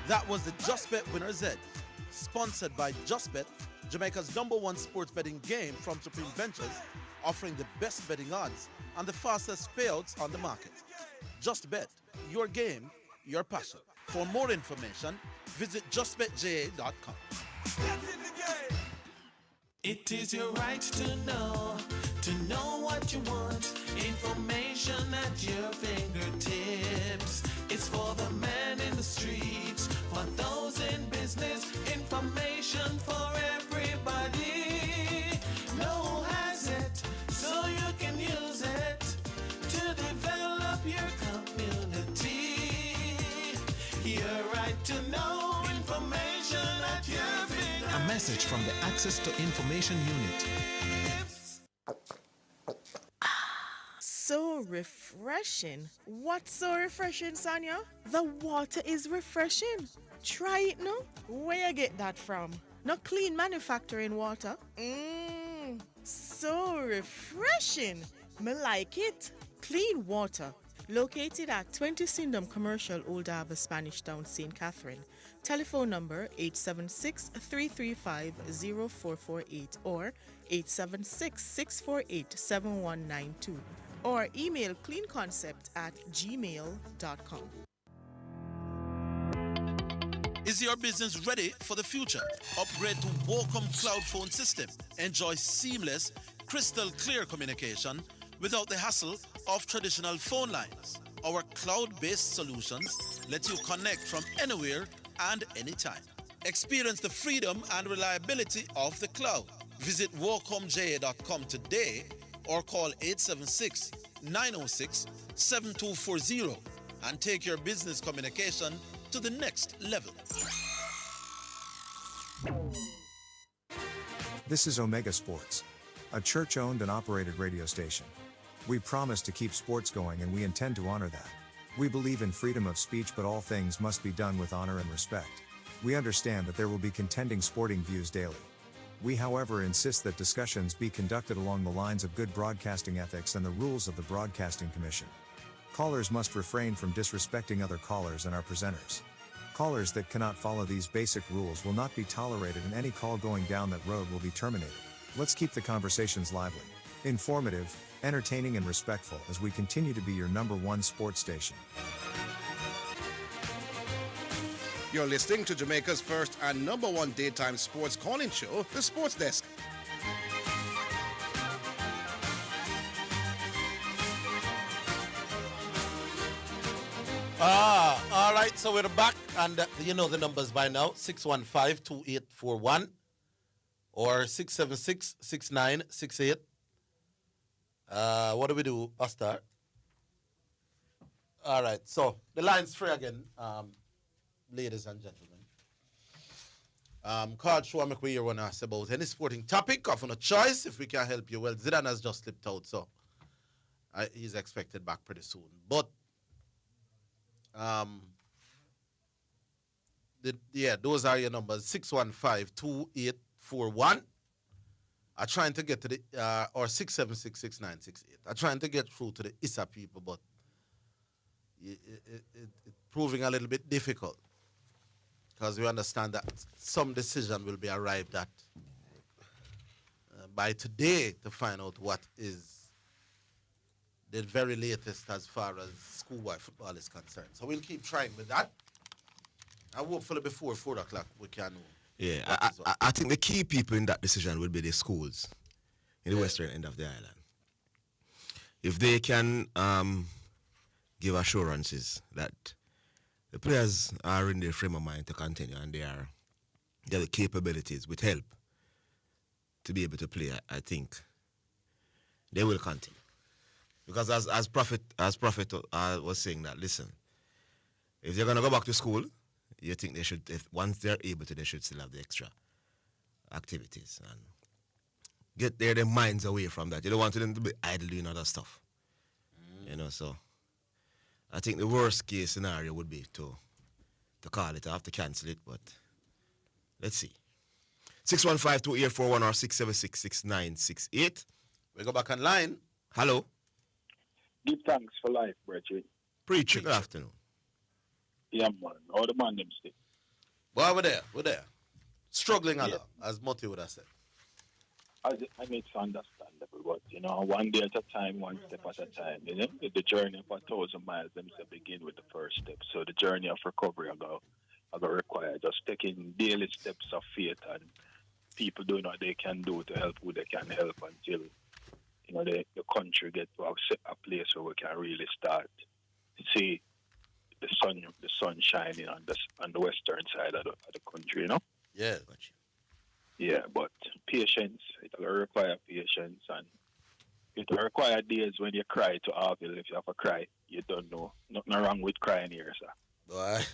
That was the Just Bet Winner's Edge, sponsored by Just Bet, Jamaica's #1 sports betting game from Supreme Ventures, offering the best betting odds and the fastest payouts on the market. Just Bet, your game, your passion. For more information, visit justbetja.com. It is your right to know what you want. Information at your fingertips. It's for the man in the streets, for those in business. Information for everybody. No one has it, so you can use it to develop your community. Your right to know information at your fingertips. A message from the Access to Information Unit. So refreshing. What's so refreshing, Sonia? The water is refreshing. Try it now. Where you get that from? Not clean manufacturing water. So refreshing. Me like it. Clean water. Located at 20 Syndham Commercial, Old Harbour, Spanish Town, St. Catherine. Telephone number 876-335-0448 or 876-648-7192. Or email cleanconcept@gmail.com. Is your business ready for the future? Upgrade to Wacom Cloud Phone System. Enjoy seamless, crystal clear communication without the hassle of traditional phone lines. Our cloud-based solutions let you connect from anywhere and anytime. Experience the freedom and reliability of the cloud. Visit wacomja.com today or call 876-906-7240 and take your business communication to the next level. This is Omega Sports, a church-owned and operated radio station. We promise to keep sports going and we intend to honor that. We believe in freedom of speech, but all things must be done with honor and respect. We understand that there will be contending sporting views daily. We, however, insist that discussions be conducted along the lines of good broadcasting ethics and the rules of the Broadcasting Commission. Callers must refrain from disrespecting other callers and our presenters. Callers that cannot follow these basic rules will not be tolerated, and any call going down that road will be terminated. Let's keep the conversations lively, informative, entertaining, and respectful as we continue to be your #1 sports station. You're listening to Jamaica's first and #1 daytime sports calling show, The Sports Desk. All right, so we're back, and you know the numbers by now, 615-2841 or 676-6968. What do we do, Pastor? All right, so the line's free again, ladies and gentlemen. Card show make we want to ask about any sporting topic of a choice, if we can help you. Well, Zidane has just slipped out, so he's expected back pretty soon. But those are your numbers, 615-2841. I'm trying to get to the or 676-6968. I'm trying to get through to the ISA people, but it's proving a little bit difficult because we understand that some decision will be arrived at by today to find out what is the very latest as far as schoolboy football is concerned. So we'll keep trying with that. And hopefully before 4 o'clock we can know. Yeah, I think the key people in that decision will be the schools in the western end of the island. If they can give assurances that the players are in their frame of mind to continue and they are they have the capabilities with help to be able to play, I think they will continue. Because as Prophet was saying that, listen, if they're gonna go back to school, you think they should, if once they're able to, they should still have the extra activities and get their minds away from that. You don't want them to be idle doing other stuff. You know, so I think the worst case scenario would be to call it off, to cancel it, but let's see. 615-2841 or 676-6968. We go back online. Hello. Give thanks for life, Bridget. Preacher, good afternoon. Yeah, man. All the man them stay. Boy, we're there. Struggling a lot, as Moti would have said. I mean, it's understandable, but, you know, one day at a time, one step at a time, you know. The journey of 1,000 miles, them to begin with the first step. So the journey of recovery I go require just taking daily steps of faith, and people doing what they can do to help who they can help until, you know, the country get to a place where we can really start to see the sun shining on the western side of the country, you know? Yeah. Yeah, but patience, it'll require patience, and it'll require days when you cry to Orville. If you have a cry, you don't know. Nothing wrong with crying here, sir. Boy,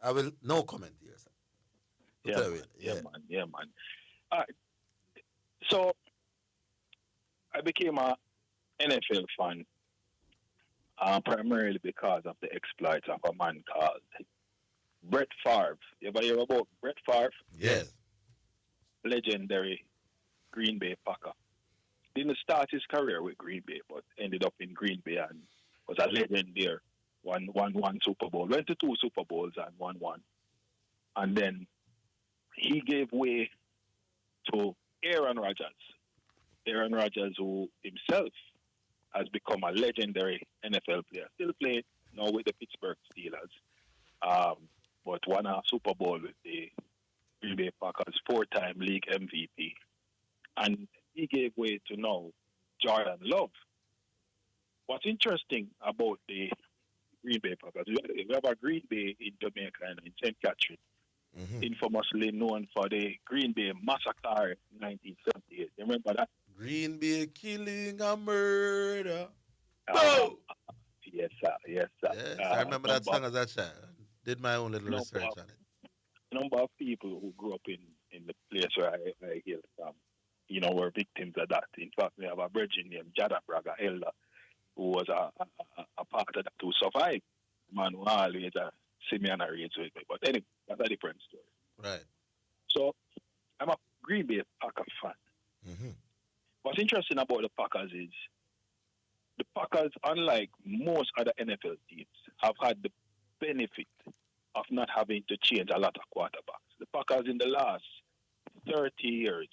I will no comment here, sir. Yeah, man. All right. So, I became a NFL fan primarily because of the exploits of a man called Brett Favre. You ever hear about Brett Favre? Yes. Legendary Green Bay Packer. Didn't start his career with Green Bay, but ended up in Green Bay and was a legend there. Won Super Bowl. Went to 2 Super Bowls and won one. And then he gave way to Aaron Rodgers. Aaron Rodgers, who himself has become a legendary NFL player. Still playing now with the Pittsburgh Steelers. But won a Super Bowl with the Green Bay Packers, 4-time league MVP. And he gave way to now Jordan Love. What's interesting about the Green Bay Packers, we have a Green Bay in Jamaica and in St. Catherine, infamously known for the Green Bay Massacre in 1978. You remember that? Green Bay killing a murder. Yes, sir. Yes, sir. Yes, I remember that song as a child. Did my own little research on it. A number of people who grew up in the place where I hail from, you know, were victims of that. In fact, we have a brethren named Jada Braga Elder, who was a part of that, who survived. Man who always see me and arrange with me. But anyway, that's a different story. Right. So, I'm a Green Bay Packer fan. What's interesting about the Packers is the Packers, unlike most other NFL teams, have had the benefit of not having to change a lot of quarterbacks. The Packers in the last 30 years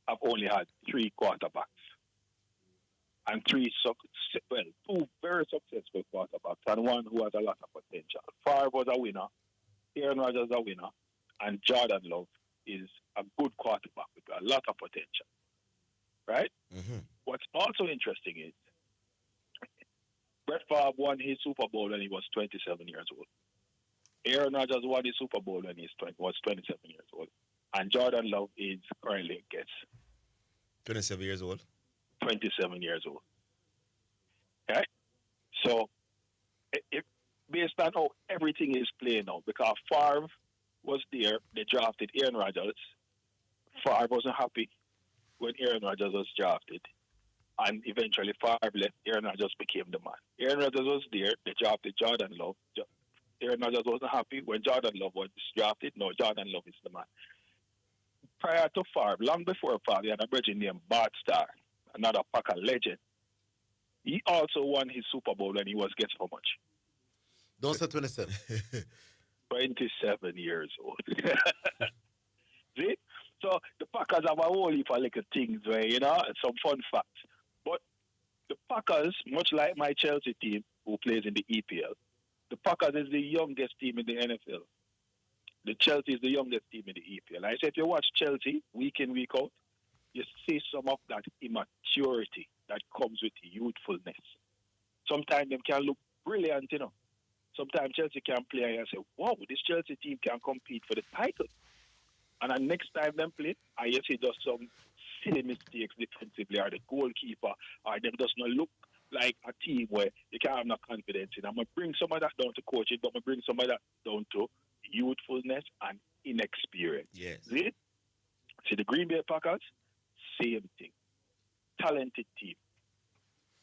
have only had 3 quarterbacks. And 2 very successful quarterbacks, and one who has a lot of potential. Favre was a winner, Aaron Rodgers a winner, and Jordan Love is a good quarterback with a lot of potential. Right? What's also interesting is Brett Favre won his Super Bowl when he was 27 years old. Aaron Rodgers won his Super Bowl when he was 27 years old. And Jordan Love is currently, 27 years old? 27 years old. Okay? So, based on how everything is playing now, because Favre was there, they drafted Aaron Rodgers. Favre wasn't happy when Aaron Rodgers was drafted. And eventually Favre left, Aaron Rodgers became the man. Aaron Rodgers was there, they drafted Jordan Love. Aaron Rodgers wasn't happy when Jordan Love was drafted. No, Jordan Love is the man. Prior to Favre, long before Favre, he had a brother named Bart Starr, another Packer legend. He also won his Super Bowl when he was, guess how much? Don't say 27. 27 years old. See? So the Packers have a whole heap of little things where, you know, some fun facts. But the Packers, much like my Chelsea team, who plays in the EPL, the Packers is the youngest team in the NFL. The Chelsea is the youngest team in the EPL. I say if you watch Chelsea week in, week out, you see some of that immaturity that comes with youthfulness. Sometimes them can look brilliant, you know. Sometimes Chelsea can play and say, wow, this Chelsea team can compete for the title. And the next time them play, I see just some silly mistakes defensively, or the goalkeeper, or them does not look like a team where you can't have no confidence in. I'm going to bring some of that down to coaching, but I'm going to bring some of that down to youthfulness and inexperience. Yes. See the Green Bay Packers, same thing. Talented team.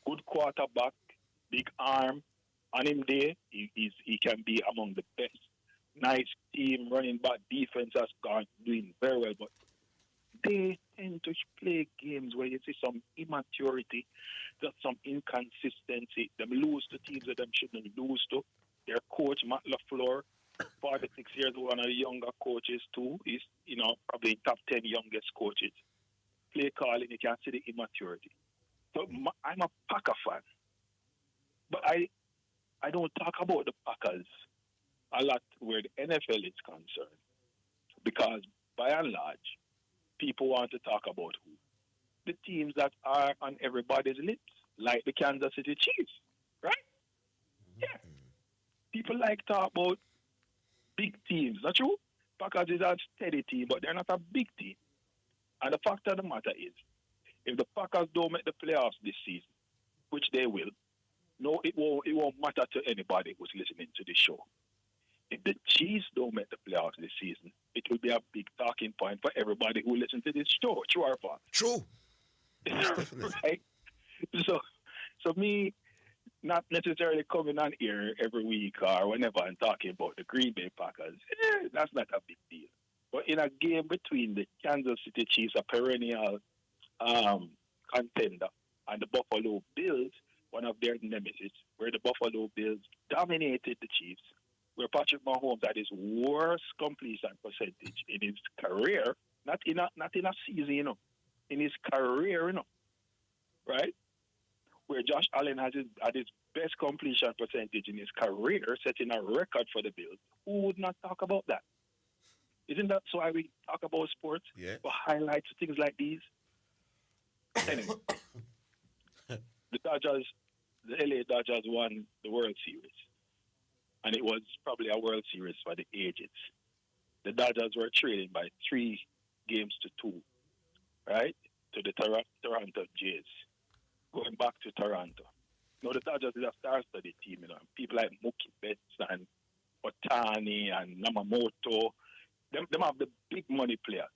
Good quarterback, big arm. On him there, he can be among the best. Nice team, running back, defense has gone doing very well, but they tend to play games where you see some immaturity, just some inconsistency. Them lose to teams that them shouldn't lose to. Their coach, Matt LaFleur, 46 years old, one of the younger coaches too. He's, probably top 10 youngest coaches. Play calling, you can see the immaturity. So I'm a Packer fan. But I don't talk about the Packers a lot where the NFL is concerned. Because by and large, people want to talk about who? The teams that are on everybody's lips, like the Kansas City Chiefs, right? Yeah. People like to talk about big teams, not true? Packers is a steady team, but they're not a big team. And the fact of the matter is, if the Packers don't make the playoffs this season, which they will, no, it won't matter to anybody who's listening to this show. If the Chiefs don't make the playoffs this season, it will be a big talking point for everybody who listens to this show. True or false? True. Right? So me not necessarily coming on here every week or whenever and talking about the Green Bay Packers, that's not a big deal. But in a game between the Kansas City Chiefs, a perennial contender, and the Buffalo Bills, one of their nemesis, where the Buffalo Bills dominated the Chiefs, where Patrick Mahomes had his worst completion percentage in his career, not in a season, in his career, right? Where Josh Allen had his best completion percentage in his career, setting a record for the Bills. Who would not talk about that? Isn't that why we talk about sports? Yeah. For highlights, things like these. Anyway, the LA Dodgers won the World Series. And it was probably a World Series for the ages. The Dodgers were trailing by 3-2, right, to the Toronto Jays. Going back to Toronto. Now, the Dodgers is a star-studded team, People like Mookie Betts and Otani and Namamoto. Them have the big money players.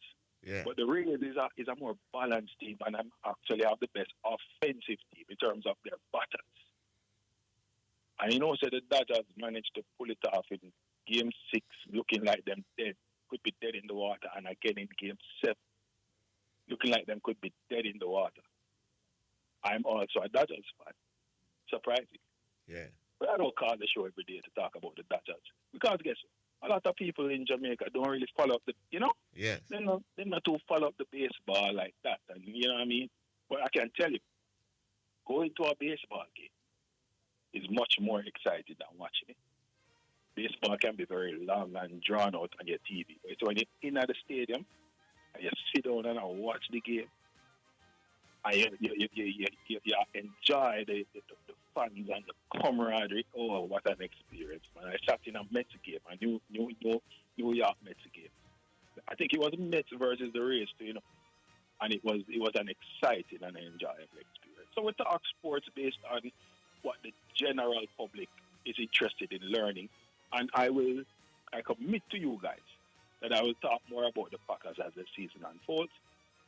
Yeah. But the Rays is a more balanced team, and I'm actually have the best offensive team in terms of their batters. And so the Dodgers managed to pull it off in Game 6, looking like them could be dead in the water, and again in Game 7, looking like them could be dead in the water. I'm also a Dodgers fan. Surprising. Yeah. But I don't call the show every day to talk about the Dodgers. Because guess what? A lot of people in Jamaica don't really follow up Yes. They're not too follow up the baseball like that. And you know what I mean? But I can tell you, going to a baseball game is much more exciting than watching it. Baseball can be very long and drawn out on your TV. But when you're in at the stadium and you sit down and watch the game, and you enjoy the fans and the camaraderie. Oh, what an experience, man. I sat in a Mets game, a New York Mets game. I think it was Mets versus the Rays, and it was an exciting and enjoyable experience. So we talk sports based on what the general public is interested in learning, and I commit to you guys that I will talk more about the Packers as the season unfolds,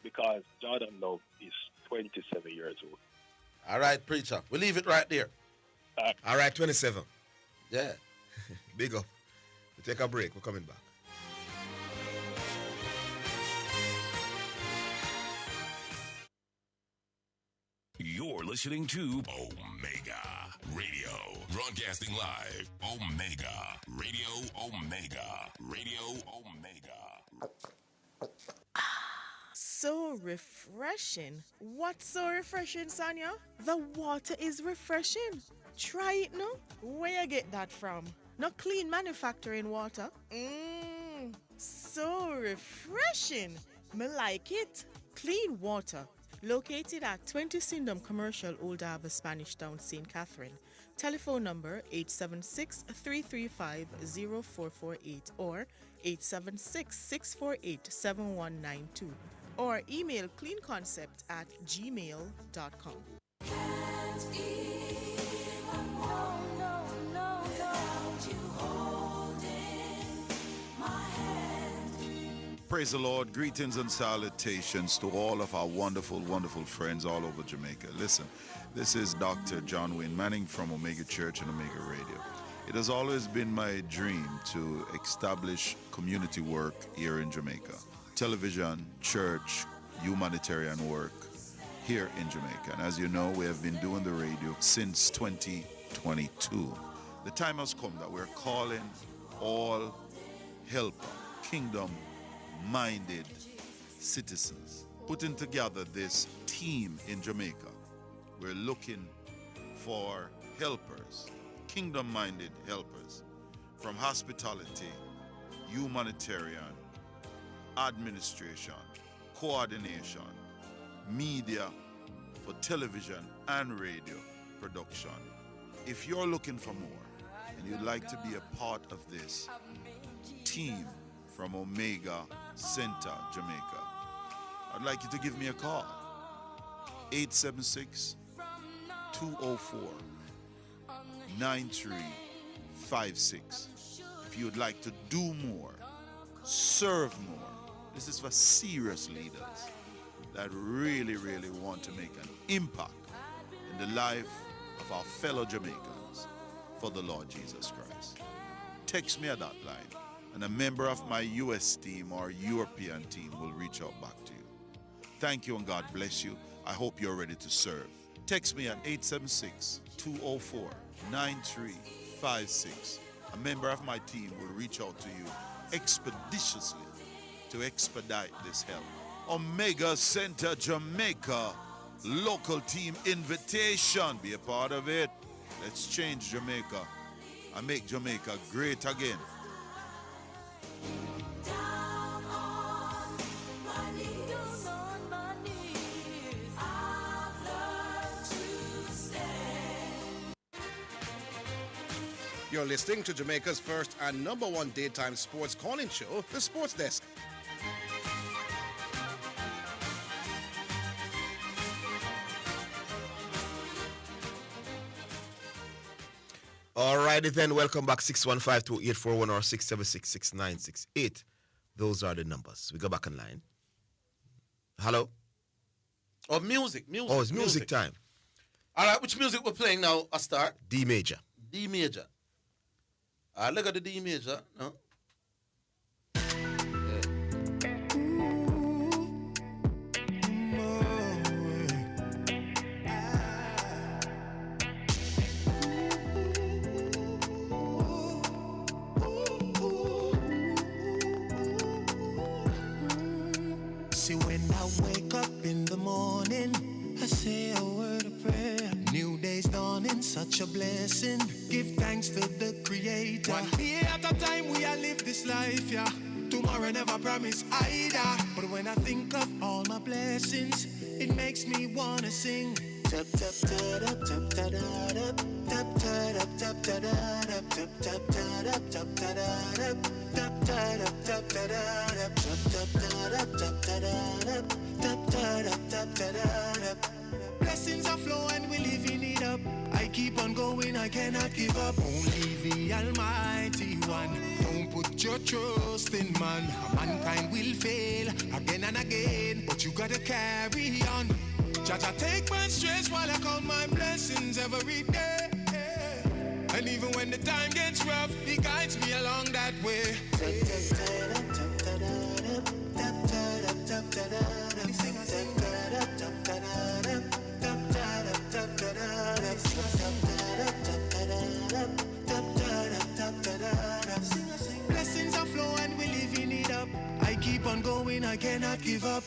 because Jordan Love is 27 years old. All right, preacher. We'll leave it right there. All right, 27. Yeah. Big up. We take a break. We're coming back. You're listening to Omega Radio. Broadcasting live. Omega Radio. Omega Radio. Omega. So refreshing. What's so refreshing, Sanya? The water is refreshing. Try it now. Where you get that from? No clean manufacturing water. So refreshing. Me like it. Clean water. Located at 20 Syndham Commercial, Old Harbour, Spanish Town, St. Catherine. Telephone number 876-335-0448 or 876-648-7192 or email cleanconcept@gmail.com. Praise the Lord. Greetings and salutations to all of our wonderful, wonderful friends all over Jamaica. Listen, this is Dr. John Wayne Manning from Omega Church and Omega Radio. It has always been my dream to establish community work here in Jamaica. Television, church, humanitarian work here in Jamaica. And as you know, we have been doing the radio since 2022. The time has come that we're calling all helper, kingdom-minded citizens, putting together this team in Jamaica. We're looking for helpers, kingdom-minded helpers, from hospitality, humanitarian, administration, coordination, media for television and radio production. If you're looking for more and you'd like to be a part of this team from Omega Center, Jamaica, I'd like you to give me a call. 876-204-9356. If you'd like to do more, serve more. This is for serious leaders that really, really want to make an impact in the life of our fellow Jamaicans for the Lord Jesus Christ. Text me at that line, and a member of my US team or European team will reach out back to you. Thank you and God bless you. I hope you're ready to serve. Text me at 876-204-9356. A member of my team will reach out to you expeditiously to expedite this help. Omega Center Jamaica, local team invitation. Be a part of it. Let's change Jamaica and make Jamaica great again. You're listening to Jamaica's first and number one daytime sports calling show, The Sports Desk. Alrighty then, welcome back. 615-2841 or 676-6968. Those are the numbers. We go back online. Hello? Oh, music. Oh, it's music time. All right, which music we're playing now? A start. D major. D major. Look at the D major. No? See, when I wake up in the morning, I say a word of prayer. New day's dawning, such a blessing. Give thanks to the Creator. One day at a time we are live this life, yeah. Tomorrow never promise either. But when I think of all my blessings, it makes me wanna sing. Tap tap tap tap tap tap tap tap tap tap tap tap tap tap. Blessings are flowing, we living it up. I keep on going, I cannot give up. Only the Almighty One. Don't put your trust in man. Mankind will fail again and again, but you gotta carry on. Jaja, take my stress while I count my blessings every day. And even when the time gets rough, He guides me along that way. Blessings are flowing, we living it up. I keep on going, I cannot give up.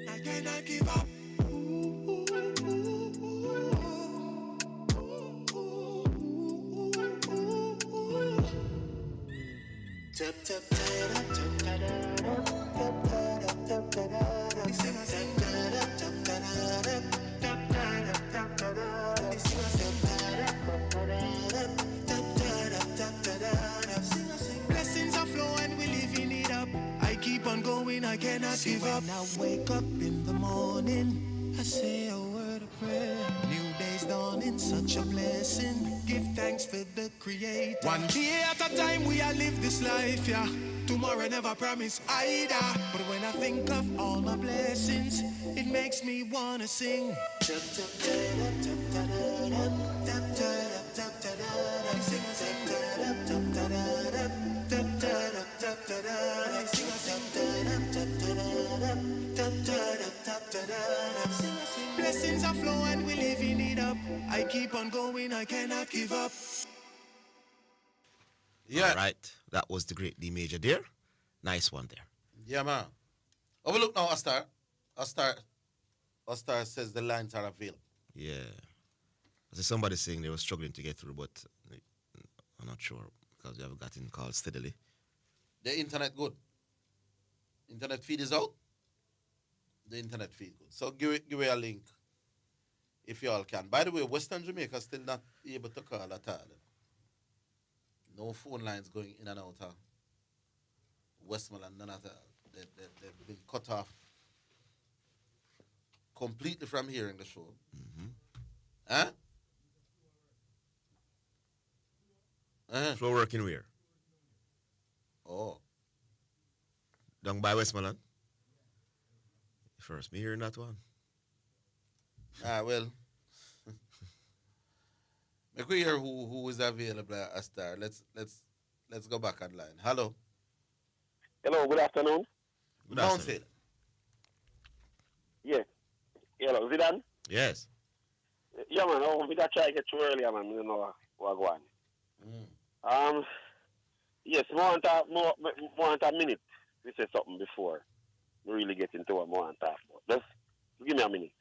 I cannot give up. cannot give up. When I wake up in the morning, I say a word of prayer. New day's dawning, such a blessing. Give thanks for the Creator. One day at a time we are live this life, yeah. Tomorrow never promise either. But when I think of all my blessings, it makes me wanna sing. Blessings are flow and we living it up. I keep on going, I cannot give up. Yeah. All right. That was the great D major there. Nice one there. Yeah, man. Overlook now, Astar. Astar says the lines are available. Yeah. I see somebody saying they were struggling to get through, but I'm not sure because we haven't gotten calls steadily. The internet good. Internet feed is out. The internet feed good. So give me a link if you all can. By the way, Western Jamaica still not able to call at all. No phone lines going in and out of Westmoreland, none at all. They've been cut off completely from hearing the show. Mm-hmm. Huh? Flow working where? Oh. Down by Westmoreland? First, me hearing that one. Well. Make we hear who is available at Star. Let's go back online. Hello. Hello, good afternoon. Good afternoon. Yeah. Hello, Zidane? Yes. Yeah, man, we got try to get you earlier, man. You know what go on. Yes, more want a minute. We said something before we really get into what more want to talk about. Just give me a minute.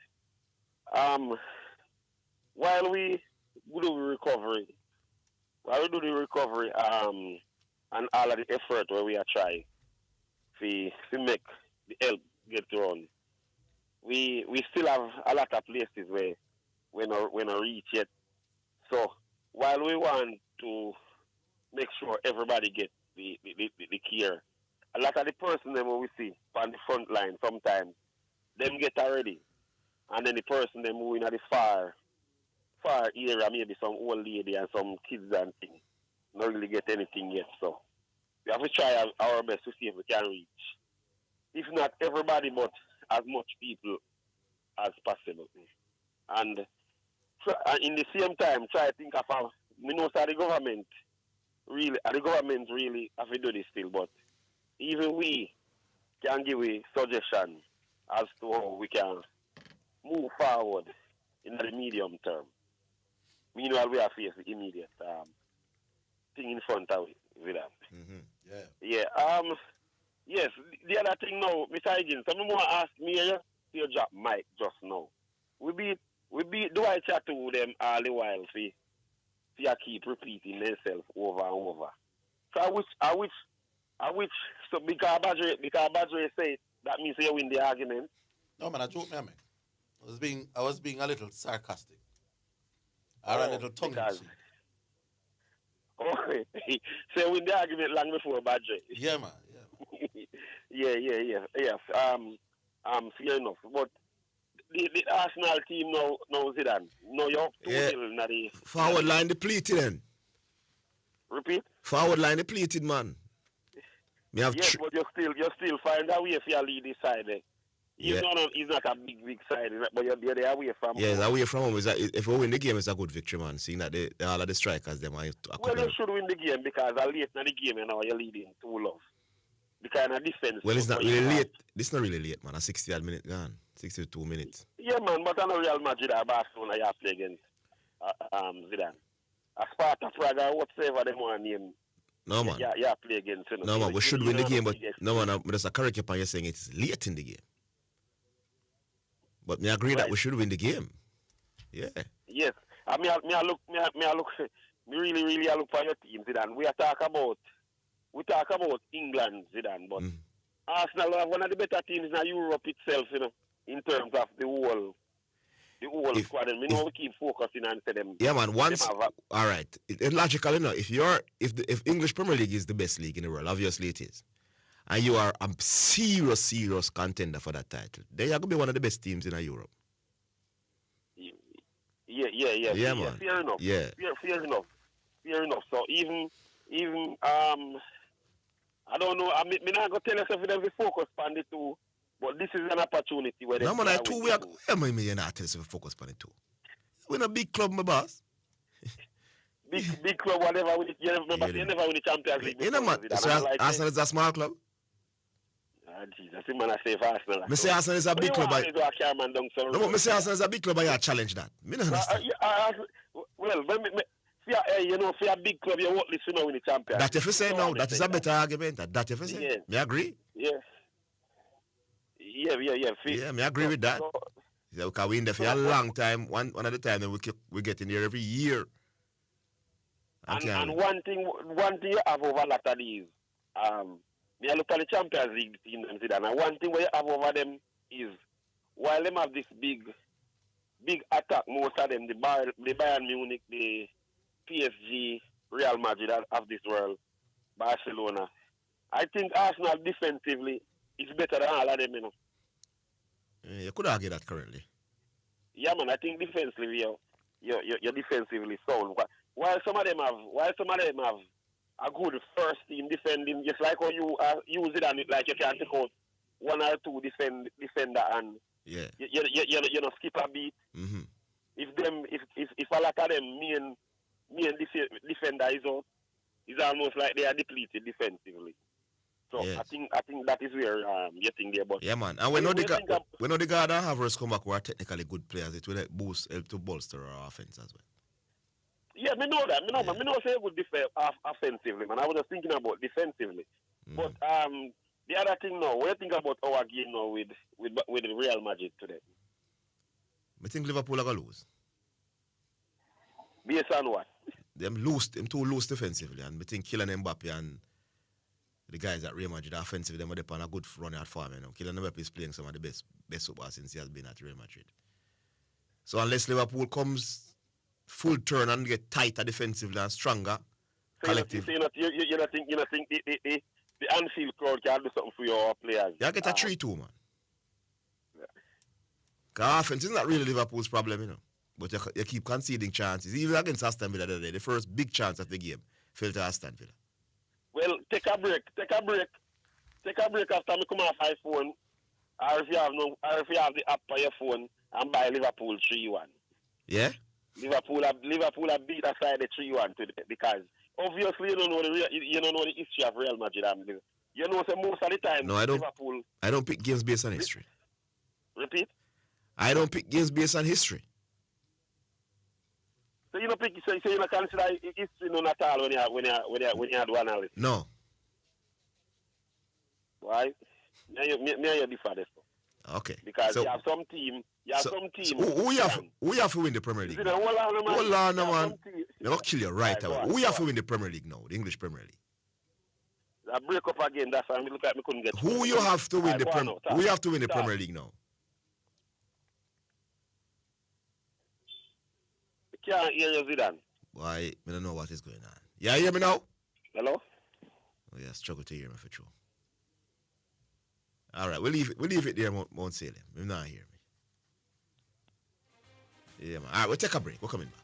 While we do the recovery, and all of the effort where we are trying to make the help get run, we still have a lot of places where we're not reach yet. So while we want to make sure everybody gets the care, a lot of the person them we see on the front line sometimes them get already, and then the person them moving at the far area, maybe some old lady and some kids and things, not really get anything yet. So we have to try our best to see if we can reach, if not everybody, but as much people as possible. And in the same time, try to think of how, we know that the government really have to do this still, but even we can give a suggestion as to how we can move forward in the medium term. Meanwhile, we have faced the immediate thing in front of with that. Mm-hmm. Yeah. Yes. The other thing now, Mr. Higgins, someone want to ask me your job, Mike, just now. We be do I chat to them all the while? See, I keep repeating themselves over and over. So I wish. So because Badre say that means you win the argument. No man, I joke, man. I was being a little sarcastic. Or a little tongue in cheek. Okay. So you win the argument long before Badre. Yeah, man. Yeah. Fair enough. But the Arsenal team now Zidane. No, you're up to the forward line depleted then. Repeat? Forward line depleted, man. But you still find a way if you lead this side. He's not a big side, but you're away from home. Yeah, away from home. If we win the game, it's a good victory, man. Seeing that all of the strikers, them are. Well, you should win the game because late in the game, you're leading 2-0. The kind of defense. Well, it's not really late. This is not really late, man. A 60-odd minute gone. 62 minutes. Yeah, man, but I know Real Madrid or Barcelona you have to play against Zidane. A Sparta Prague or whatever they want to name. No, man. Yeah, play against him. No, man, we should win the game, but no, man, there's a correct point you're saying it's late in the game. But me agree that we should win the game. Yeah. Yes. I look, me really look for your team, Zidane. We talk about England, Zidane, but Arsenal are one of the better teams in Europe itself, in terms of the whole squad. And we know we keep focusing on them. Yeah, man. All right. It's logical enough. If English Premier League is the best league in the world, obviously it is. and you are a serious contender for that title, then you're going to be one of the best teams in Europe. Yeah, man. Fair enough. Yeah. Fair enough. So even I don't know. I mean, not going to tell yourself if we focus on the two, but this is an opportunity where No, man, I two we are. You're not telling yourself focus on the two. We're in a big club, my boss. Big club, whatever. You never win the Champions League. You know, man. So Arsenal is a small club. Jesus, man, I say for Arsenal. I say Arsenal is a big club. No, but I say Arsenal is a big club, but you challenge that. Me not understand. Well, you know, for a big club, you won't listen to win the Champions. That if you say no, that is a better argument. That if you say, me agree. Yeah. Yeah, me agree with that. So, we can win there for a long time. One at a time, then we get in there every year. And one thing you have over a lot of these, me look at the Champions League team and Zidane. And one thing where you have over them is while them have this big attack, most of them, the Bayern Munich, the PSG, Real Madrid of this world, Barcelona. I think Arsenal defensively is better than all of them, you know. You could argue that currently. Yeah, man. I think defensively, you're defensively sound. While some of them have a good first team defending, just like how you use it and like you can take out one or two defender and you know skip a beat. Mm-hmm. If a lot of them main defender is out, it's almost like they are depleted defensively. So yes. I think that is where you think they're about. Yeah, man. And we know the guard and Havertz come back who are technically good players. It will help to bolster our offense as well. Yeah, me know that. Man. Me know say good offensively, man. I was just thinking about defensively. But the other thing now, what do you think about our game now with Real Madrid today? I think Liverpool are going to lose. Based on what? Them too loose defensively, and I think Kylian Mbappe and the guys at Real Madrid offensively, them are on a good run out form. You know, Kylian Mbappe is playing some of the best football since he has been at Real Madrid. So unless Liverpool comes full turn and get tighter defensively and stronger, collective. So you don't think the Anfield crowd can do something for your players? You get a 3-2, man. Because offense is not really Liverpool's problem, you know. But you keep conceding chances. Even against Aston Villa the other day, the first big chance of the game fell to Aston Villa. Well, take a break after me come off iPhone, or if you have the app on your phone and buy Liverpool 3-1. Yeah? Liverpool have beat aside the 3-1 today because obviously you don't know the history of Real Madrid. You know, so most of the time Liverpool. I don't pick games based on history. Repeat. I don't pick games based on history. So you don't pick. So you don't consider history none at all when you do analysis. No. Why? Me you differ this. Okay. Because you have some team. So who you have to win the Premier League? Hold on, man. They're going to kill you right away. Who you have to win the Premier League now? The English Premier League. I break up again. That's why I look like me couldn't get. Who you have to win the Premier? Who you have to win the Premier League now? I can't hear you, Zidane. Why? I don't know what is going on. You hear me now? Hello? Oh yeah, struggle to hear me for sure. All right, we'll leave it there, Mount Salem. You not hear me. Yeah, man. All right, we'll take a break. We're coming back.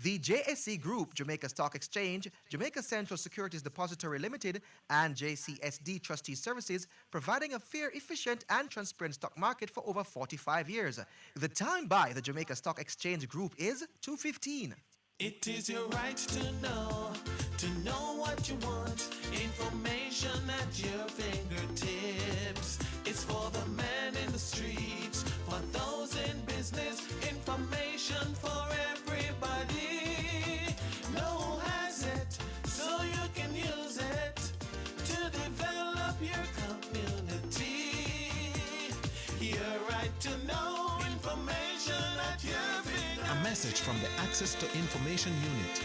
The JSC Group, Jamaica Stock Exchange, Jamaica Central Securities Depository Limited, and JCSD Trustee Services, providing a fair, efficient, and transparent stock market for over 45 years. The time by the Jamaica Stock Exchange Group is 2:15. It is your right to know what you want. Information at your fingertips. It's for the man in the streets, for those in business. Information for everybody. No one has it, so you can use it to develop your community. Your right to know information at your fingertips. A message from the Access to Information Unit.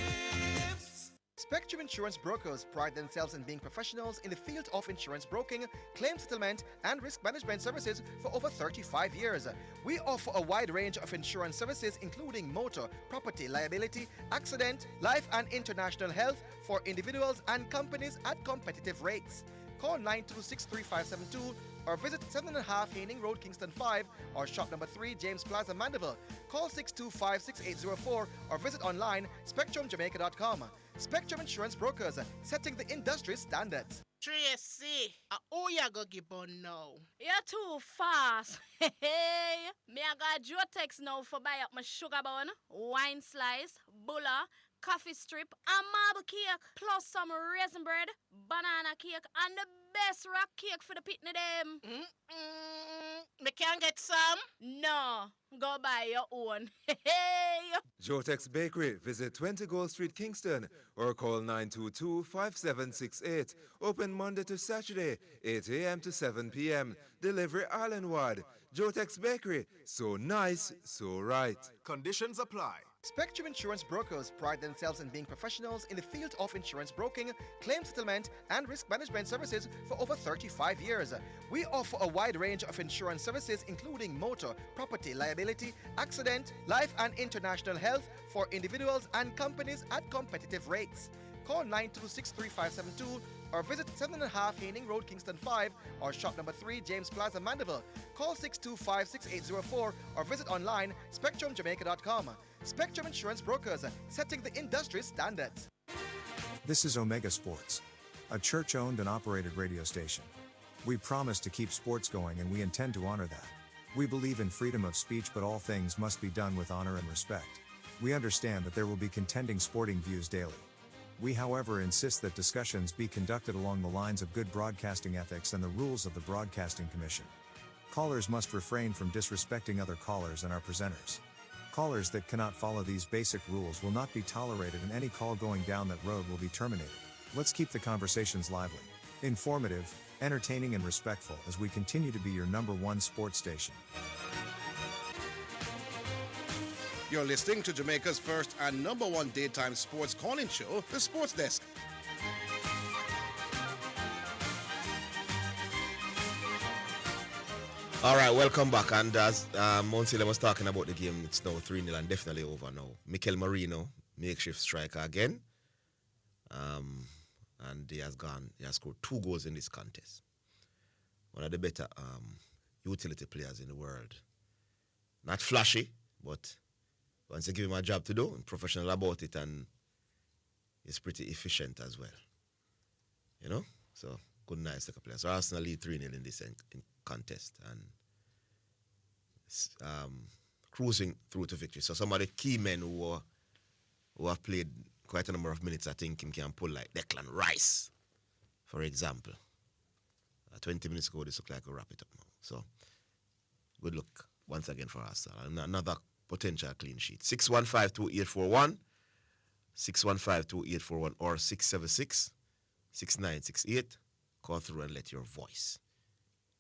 Spectrum Spectrum Insurance Brokers pride themselves in being professionals in the field of insurance broking, claim settlement, and risk management services for over 35 years. We offer a wide range of insurance services including motor, property, liability, accident, life and international health for individuals and companies at competitive rates. Call 926-3572 or visit 7.5 Haining Road, Kingston 5 or shop number 3 James Plaza, Mandeville. Call 625-6804 or visit online spectrumjamaica.com. Spectrum Insurance Brokers, setting the industry standards. Tracy, who you go give on now? You're too fast. Hey, me I got your text now for buy up my sugar bun, wine slice, bulla, coffee strip, and marble cake, plus some raisin bread, banana cake, and the best rock cake for the pitney them. Me can get some? No, go buy your own. Hey. Jotex Bakery, visit 20 Gold Street, Kingston, or call 922-5768. Open Monday to Saturday, 8 a.m. to 7 p.m. Delivery island-wide. Jotex Bakery, so nice, so right. Conditions apply. Spectrum Insurance Brokers pride themselves in being professionals in the field of insurance broking, claim settlement, and risk management services for over 35 years. We offer a wide range of insurance services including motor, property, liability, accident, life and international health for individuals and companies at competitive rates. Call 926-3572 or visit 7.5 Haining Road, Kingston 5 or shop number 3 James Plaza, Mandeville. Call 625-6804 or visit online spectrumjamaica.com. Spectrum Insurance Brokers, setting the industry standards. This is Omega Sports, a church-owned and operated radio station. We promise to keep sports going and we intend to honor that. We believe in freedom of speech, but all things must be done with honor and respect. We understand that there will be contending sporting views daily. We, however, insist that discussions be conducted along the lines of good broadcasting ethics and the rules of the Broadcasting Commission. Callers must refrain from disrespecting other callers and our presenters. Callers that cannot follow these basic rules will not be tolerated, and any call going down that road will be terminated. Let's keep the conversations lively, informative, entertaining, and respectful as we continue to be your #1 sports station. You're listening to Jamaica's first and #1 daytime sports calling show, The Sports Desk. All right, welcome back. And as Monsila was talking about the game, it's now 3-0 and definitely over now. Mikel Marino, makeshift striker again. And he has scored 2 goals in this contest. One of the better utility players in the world. Not flashy, but once you give him a job to do, and professional about it, and he's pretty efficient as well. You know? So, good, nice like a player. So, Arsenal lead 3-0 in this contest and cruising through to victory. So, some of the key men who have played quite a number of minutes, I think him can pull like Declan Rice, for example. 20 minutes ago, this looked like a wrap it up now. So, good luck once again for Arsenal. Another potential clean sheet. 615-2841, 615-2841, or 676-6968. Call through and let your voice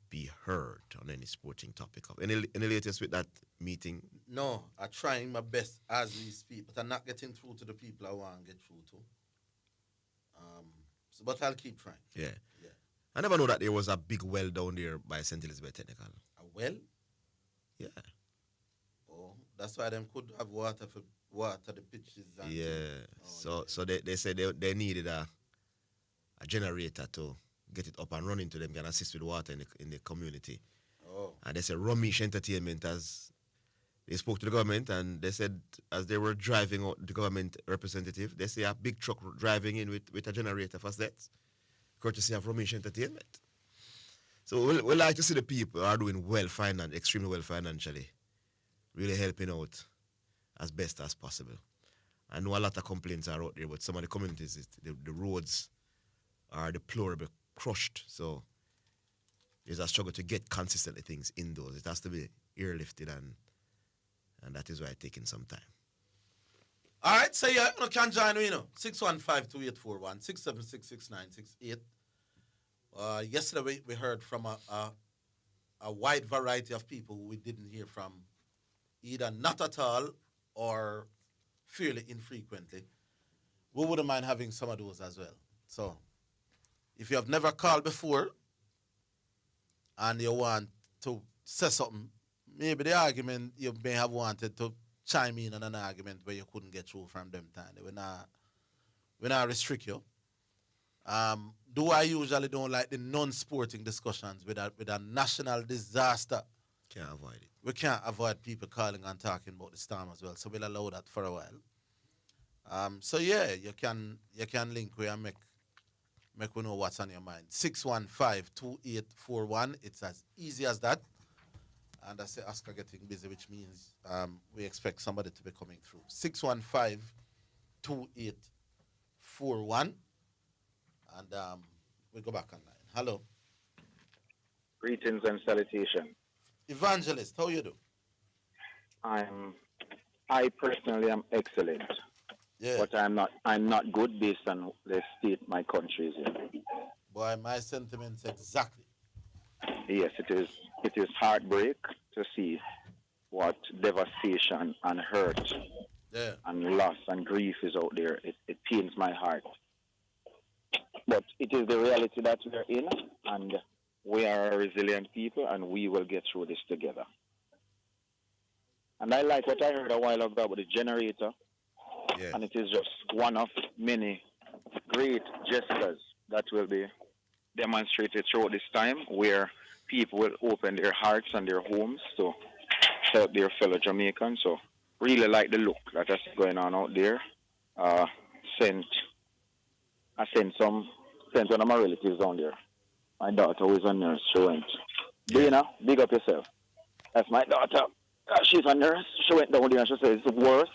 be heard on any sporting topic. Any latest with that meeting? No, I'm trying my best as we speak, but I'm not getting through to the people I want to get through to. But I'll keep trying. Yeah. I never know that there was a big well down there by St. Elizabeth Technical. A well? Yeah. Oh, that's why them could have water for water the pitches. And so they said they needed a generator to get it up and running to them, can assist with water in the community. Oh. And they said Romish Entertainment, as they spoke to the government, and they said as they were driving out the government representative, they see a big truck driving in with a generator for that, courtesy of Romish Entertainment. So we like to see the people are doing well, extremely well financially, really helping out as best as possible. I know a lot of complaints are out there, but some of the communities, the roads are deplorably crushed. So there's a struggle to get consistently things indoors. It has to be airlifted, and that is why it's taking some time. All right, so yeah, you can join me, 615-2841, 676-6968. Yesterday we heard from a wide variety of people who we didn't hear from either not at all or fairly infrequently. we wouldn't mind having some of those as well. So, if you have never called before and you want to say something, maybe the argument you may have wanted to chime in on an argument where you couldn't get through from them time. We not restrict you. Do I usually don't like the non-sporting discussions with a national disaster? Can't avoid it. We can't avoid people calling and talking about the storm as well, so we'll allow that for a while. So yeah, you can link with and make we know what's on your mind. 615-2841. It's as easy as that. And I say Oscar getting busy, which means we expect somebody to be coming through. 615-2841. And we go back online. Hello. Greetings and salutations. Evangelist, how you do? I personally am excellent. Yeah. But I'm not good based on the state my country is in. Boy, my sentiments exactly. Yes, it is heartbreak to see what devastation and hurt and loss and grief is out there. It pains my heart. But it is the reality that we are in, and we are a resilient people, and we will get through this together. And I like what I heard a while ago about the generator, and it is just one of many great gestures that will be demonstrated throughout this time, where people will open their hearts and their homes to help their fellow Jamaicans. So really like the look that is going on out there. I sent one of my relatives down there. My daughter was a nurse. She went. Dana, big up yourself. That's my daughter. She's a nurse. She went down there and she said it's worse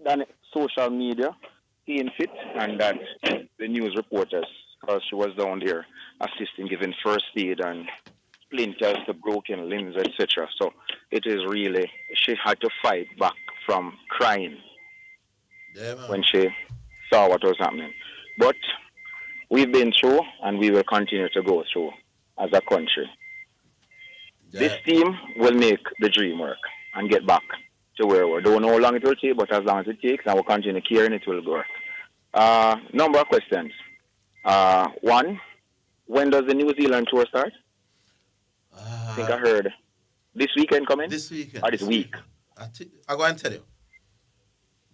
than social media seeing fit, and that the news reporters, because she was down there assisting, giving first aid and splinters to broken limbs, etc. So it is really, she had to fight back from crying when she saw what was happening. But we've been through, and we will continue to go through as a country. This team will make the dream work and get back to where we are. Don't know how long it will take, but as long as it takes, and we'll continue caring, it will work. Number of questions. One, when does the New Zealand tour start? I think I heard this weekend coming? This weekend. Or this week? I'm going to tell you.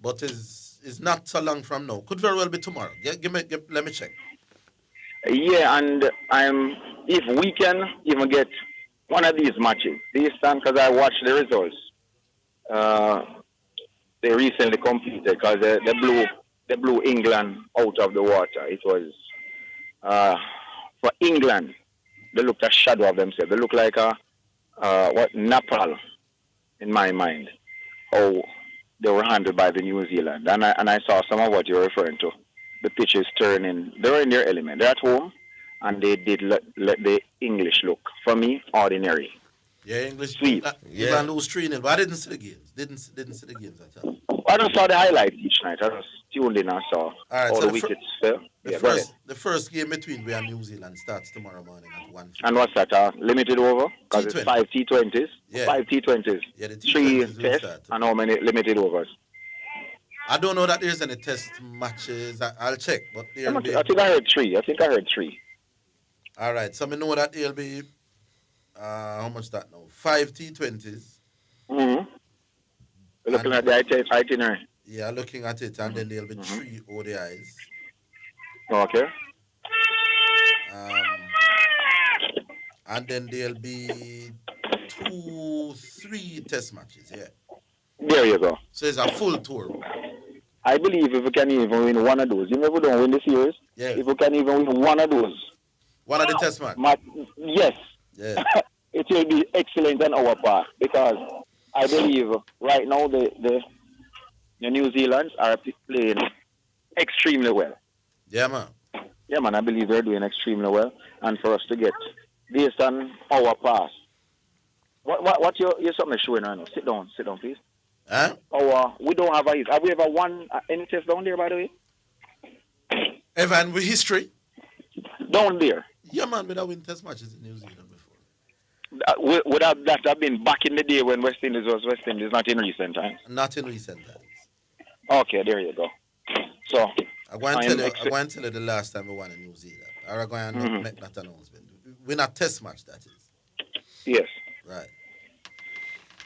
But it's not so long from now. Could very well be tomorrow. Let me check. Yeah, and if we can even get one of these matches, this time, because I watched the results, they recently completed, because they blew England out of the water. It was for England. They looked a shadow of themselves. They looked like Nepal, in my mind, how they were handled by the New Zealand. And I saw some of what you're referring to. The pitch is turning. They were in their element. They're at home, and they did let the English look, for me, ordinary. Yeah, English. Sweet. Even lose 3-0, but I didn't see the games. Didn't see the games at all. I just saw the highlights each night. I just tuned in and saw all the wickets fell. The first game between we and New Zealand starts tomorrow morning at 1:00. And what's that? Limited over? Because it's 5 T20s. Yeah. 5 T20s. Yeah, the Three T20s will tests start. and how many limited overs? I don't know that there's any test matches. I'll check. But I think I heard 3. All right. So I know that there'll be, how much that now? 5 T20s. Mm-hmm. Looking at the itinerary. Yeah, looking at it. And then there'll be 3 ODIs. Okay. And then there'll be 3 test matches, yeah. There you go. So it's a full tour. I believe if we can even win one of those, even if we don't win the series, if we can even win one of those. One of the test matches? Yes. Yeah. It will be excellent on our part, because I believe right now the New Zealanders are playing extremely well. Yeah, man. Yeah, man, I believe they're doing extremely well. And for us to get, based on our past, what you're something showing right now? Sit down, please. Huh? We don't have have we ever won any test down there, by the way? Evan, with history? Down there? Yeah, man, we don't win test matches in New Zealand before. Would that have been back in the day when West Indies was West Indies, not in recent times? Not in recent times. Okay, there you go. So, I'm going to tell you the last time we won in New Zealand. I'm going to make that announcement. We're not test match, that is. Yes. Right.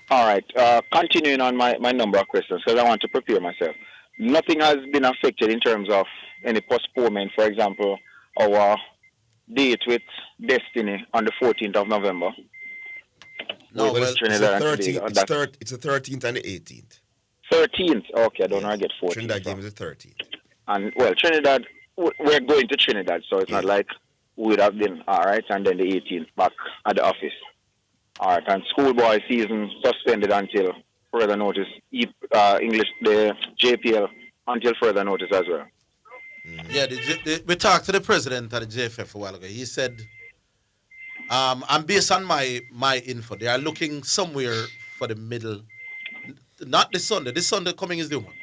All right. Continuing on my number of questions, because I want to prepare myself. Nothing has been affected in terms of any postponement. For example, our date with Destiny on the 14th of November. No, well, it's the 13th. It's the 13th and the 18th. 13th. Okay, I don't know. I get 14th. Trinidad game is the 13th. And well, Trinidad, we're going to Trinidad, so it's not like we would have been all right. And then the 18th back at the office. All right, and schoolboy season suspended until further notice. English, the JPL until further notice as well. Yeah, we talked to the president of the JFF a while ago. He said, and based on my info, they are looking somewhere for the middle. Not this Sunday. This Sunday coming is the one.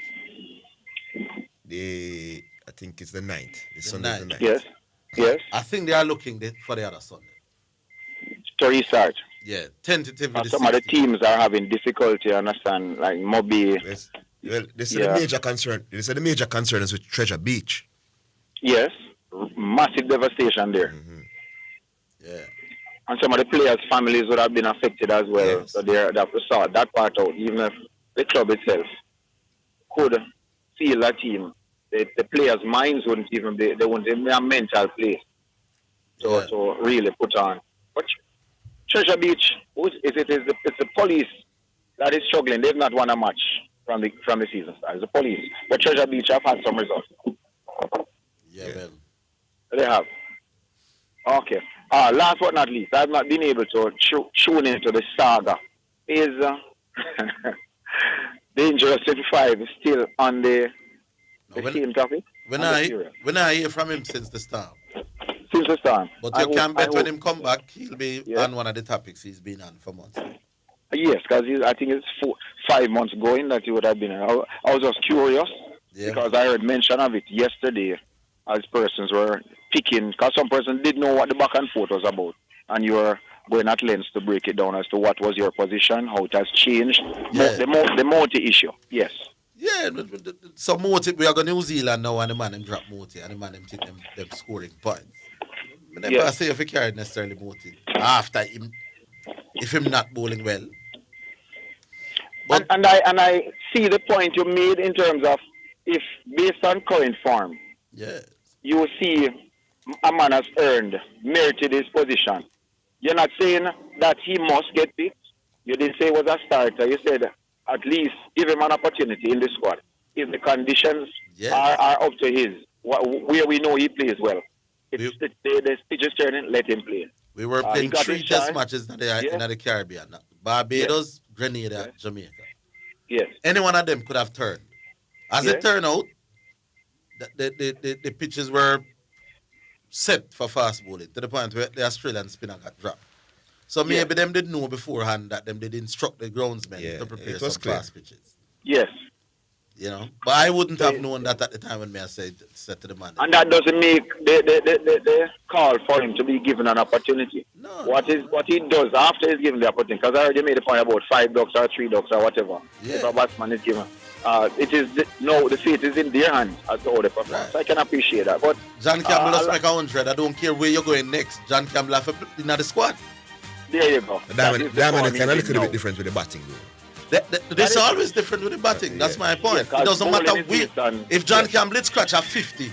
I think it's the 9th. This Sunday is the 9th. Yes. Yes. I think they are looking for the other Sunday. To restart. Yeah, tentatively. Some of the teams are having difficulty, understand, like Moby. Yes. Well, the major concern. They said the major concern is with Treasure Beach. Yes, massive devastation there. Yeah. And some of the players' families would have been affected as well. Yes. So they have to sort that part out. Even if the club itself could feel that team, the players' minds wouldn't even be, they wouldn't even be a mental place. So really put on. But Treasure Beach, it's the police that is struggling. They've not won a match from the season start. It's the police. But Treasure Beach have had some results. Yeah, well. They have. Okay. Last but not least, I've not been able to tune into the saga. Is Dangerous 25 still on the same topic? When I hear from him since the start. Since the start. But you can bet when him come back, he'll be on one of the topics he's been on for months. Yes, because I think it's 5 months going that he would have been. I was just curious because I heard mention of it yesterday as persons were picking, because some person did know what the back and forth was about, and you were going at lengths to break it down as to what was your position, how it has changed, the Moti issue. Yes. Yeah, so Moti, we are going to New Zealand now, and the man him drop Moti, and the man him take them scoring points. I never say if he carried necessarily Moti after him, if him not bowling well. But, and I see the point you made in terms of if based on current form, you see a man has merited his position. You're not saying that he must get picked. You didn't say he was a starter. You said at least give him an opportunity in the squad. If the conditions are up to his, where we know he plays well. If the pitch is turning, let him play. We were playing 3 test matches in the Caribbean. Barbados, Grenada, Jamaica. Yes. Any one of them could have turned. As it turned out, the pitches were set for fast bowling to the point where the Australian spinner got dropped. So maybe them didn't know beforehand that them did instruct the groundsmen to prepare some fast pitches. Yes. You know, but I wouldn't have known that at the time when I said to the man. And that doesn't make the call for him to be given an opportunity. No. What he does after he's given the opportunity, because I already made a point about 5 ducks or 3 ducks or whatever. Yeah. If a batsman is given, the fate is in their hands as to how they perform. Right. So I can appreciate that. But John Campbell just make 100. I don't care where you're going next. John Campbell have in the squad. There you go. Diamond is kind of a little bit different with the batting, though. It's always different with the batting. That's my point. It doesn't matter if John Campbell scratch at 50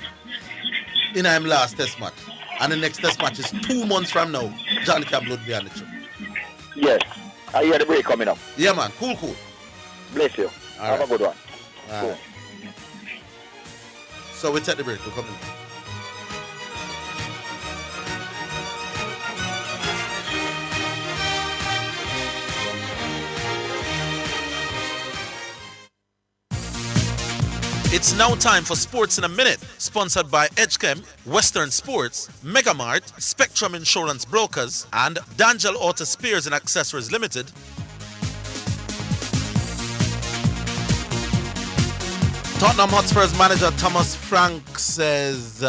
in him last test match, and the next test match is 2 months from now, John Campbell would be on the trip. Yes. I hear the break coming up. Yeah, man. Cool. Bless you. Have a good one. Cool. Right. So we take the break. We're coming. It's now time for Sports in a Minute, sponsored by Edgechem, Western Sports, Megamart, Spectrum Insurance Brokers, and Dangel Auto Spares and Accessories Limited. Tottenham Hotspur's manager Thomas Frank says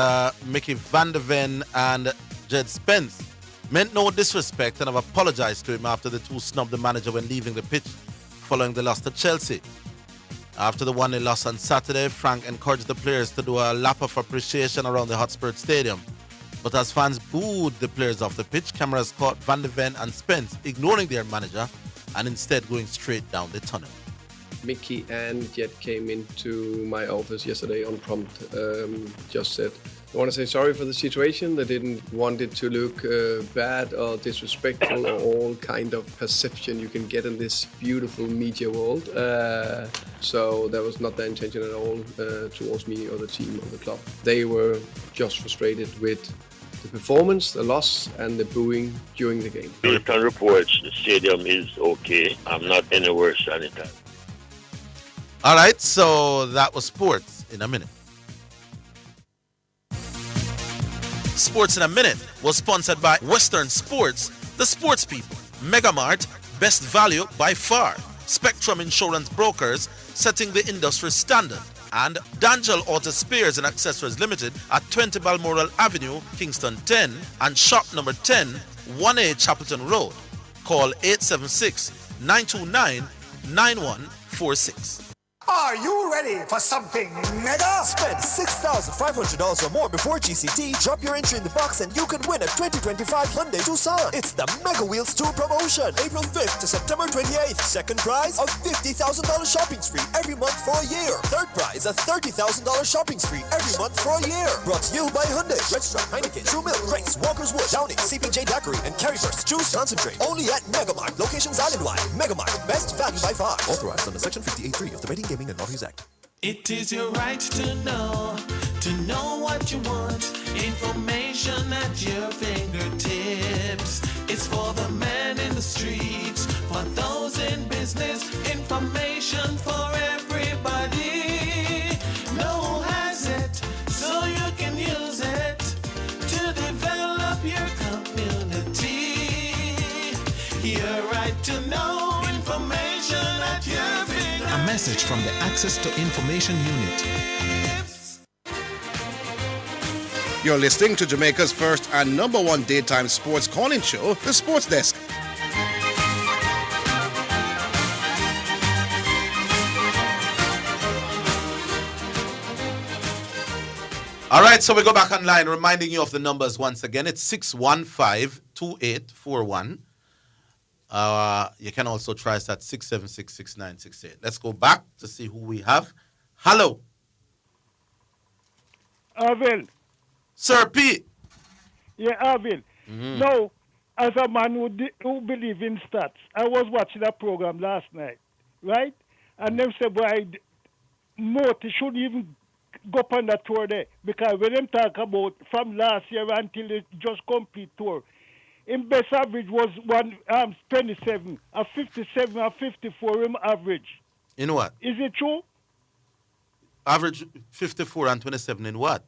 Mickey van der Ven and Jed Spence meant no disrespect and have apologized to him after the two snubbed the manager when leaving the pitch following the loss to Chelsea. After the 1-0 loss on Saturday, Frank encouraged the players to do a lap of appreciation around the Hotspur Stadium. But as fans booed the players off the pitch, cameras caught Van de Ven and Spence ignoring their manager and instead going straight down the tunnel. Mickey and Jet came into my office yesterday on prompt. Just said, I want to say sorry for the situation. They didn't want it to look bad or disrespectful or all kind of perception you can get in this beautiful media world. So that was not the intention at all towards me or the team or the club. They were just frustrated with the performance, the loss, and the booing during the game. Bulletin reports the stadium is okay. I'm not any worse than it. All right, so that was sports in a minute. Sports in a Minute was sponsored by Western Sports, the sports people, Megamart, best value by far, Spectrum Insurance Brokers, setting the industry standard, and Danjel Auto Spares and Accessories Limited at 20 Balmoral Avenue, Kingston 10, and shop number 10, 1A Chapelton Road. Call 876-929-9146. Are you ready for something mega? Spend $6,500 or more before GCT, drop your entry in the box, and you can win a 2025 Hyundai Tucson. It's the Mega Wheels 2 promotion, April 5th to September 28th. Second prize, a $50,000 shopping spree every month for a year. Third prize, a $30,000 shopping spree every month for a year. Brought to you by Hyundai, Redstrom, Heineken, True Milk, Grace, Walker's Wood, Downing, CPJ Daiquiri, and Carryburst. Choose concentrate. Only at Megamart. Locations island-wide. Megamart, best value by far. Authorized under Section 58.3 of the Rating Gaming and Lotteries Act. It is your right to know what you want. Information at your fingertips. It's for the man in the streets, for those in business. Information for everybody. No one has it, so you can use it to develop your community. Your right to know information at your fingertips. A message from the Access to Information Unit. You're listening to Jamaica's first and number one daytime sports calling show, The Sports Desk. All right, so we go back online, reminding you of the numbers once again. It's 615-2841. You can also try us at 676-6968. Let's go back to see who we have. Hello. Orville. Sir P. Yeah, Orville. Mm-hmm. Now, as a man who believes in stats, I was watching a program last night, right? And them said, boy, Morty should even go on that tour there. Because when them talk about from last year until the just complete tour, in best average was 27, a 57, a 54 in average. In what? Is it true? Average 54 and 27 in what?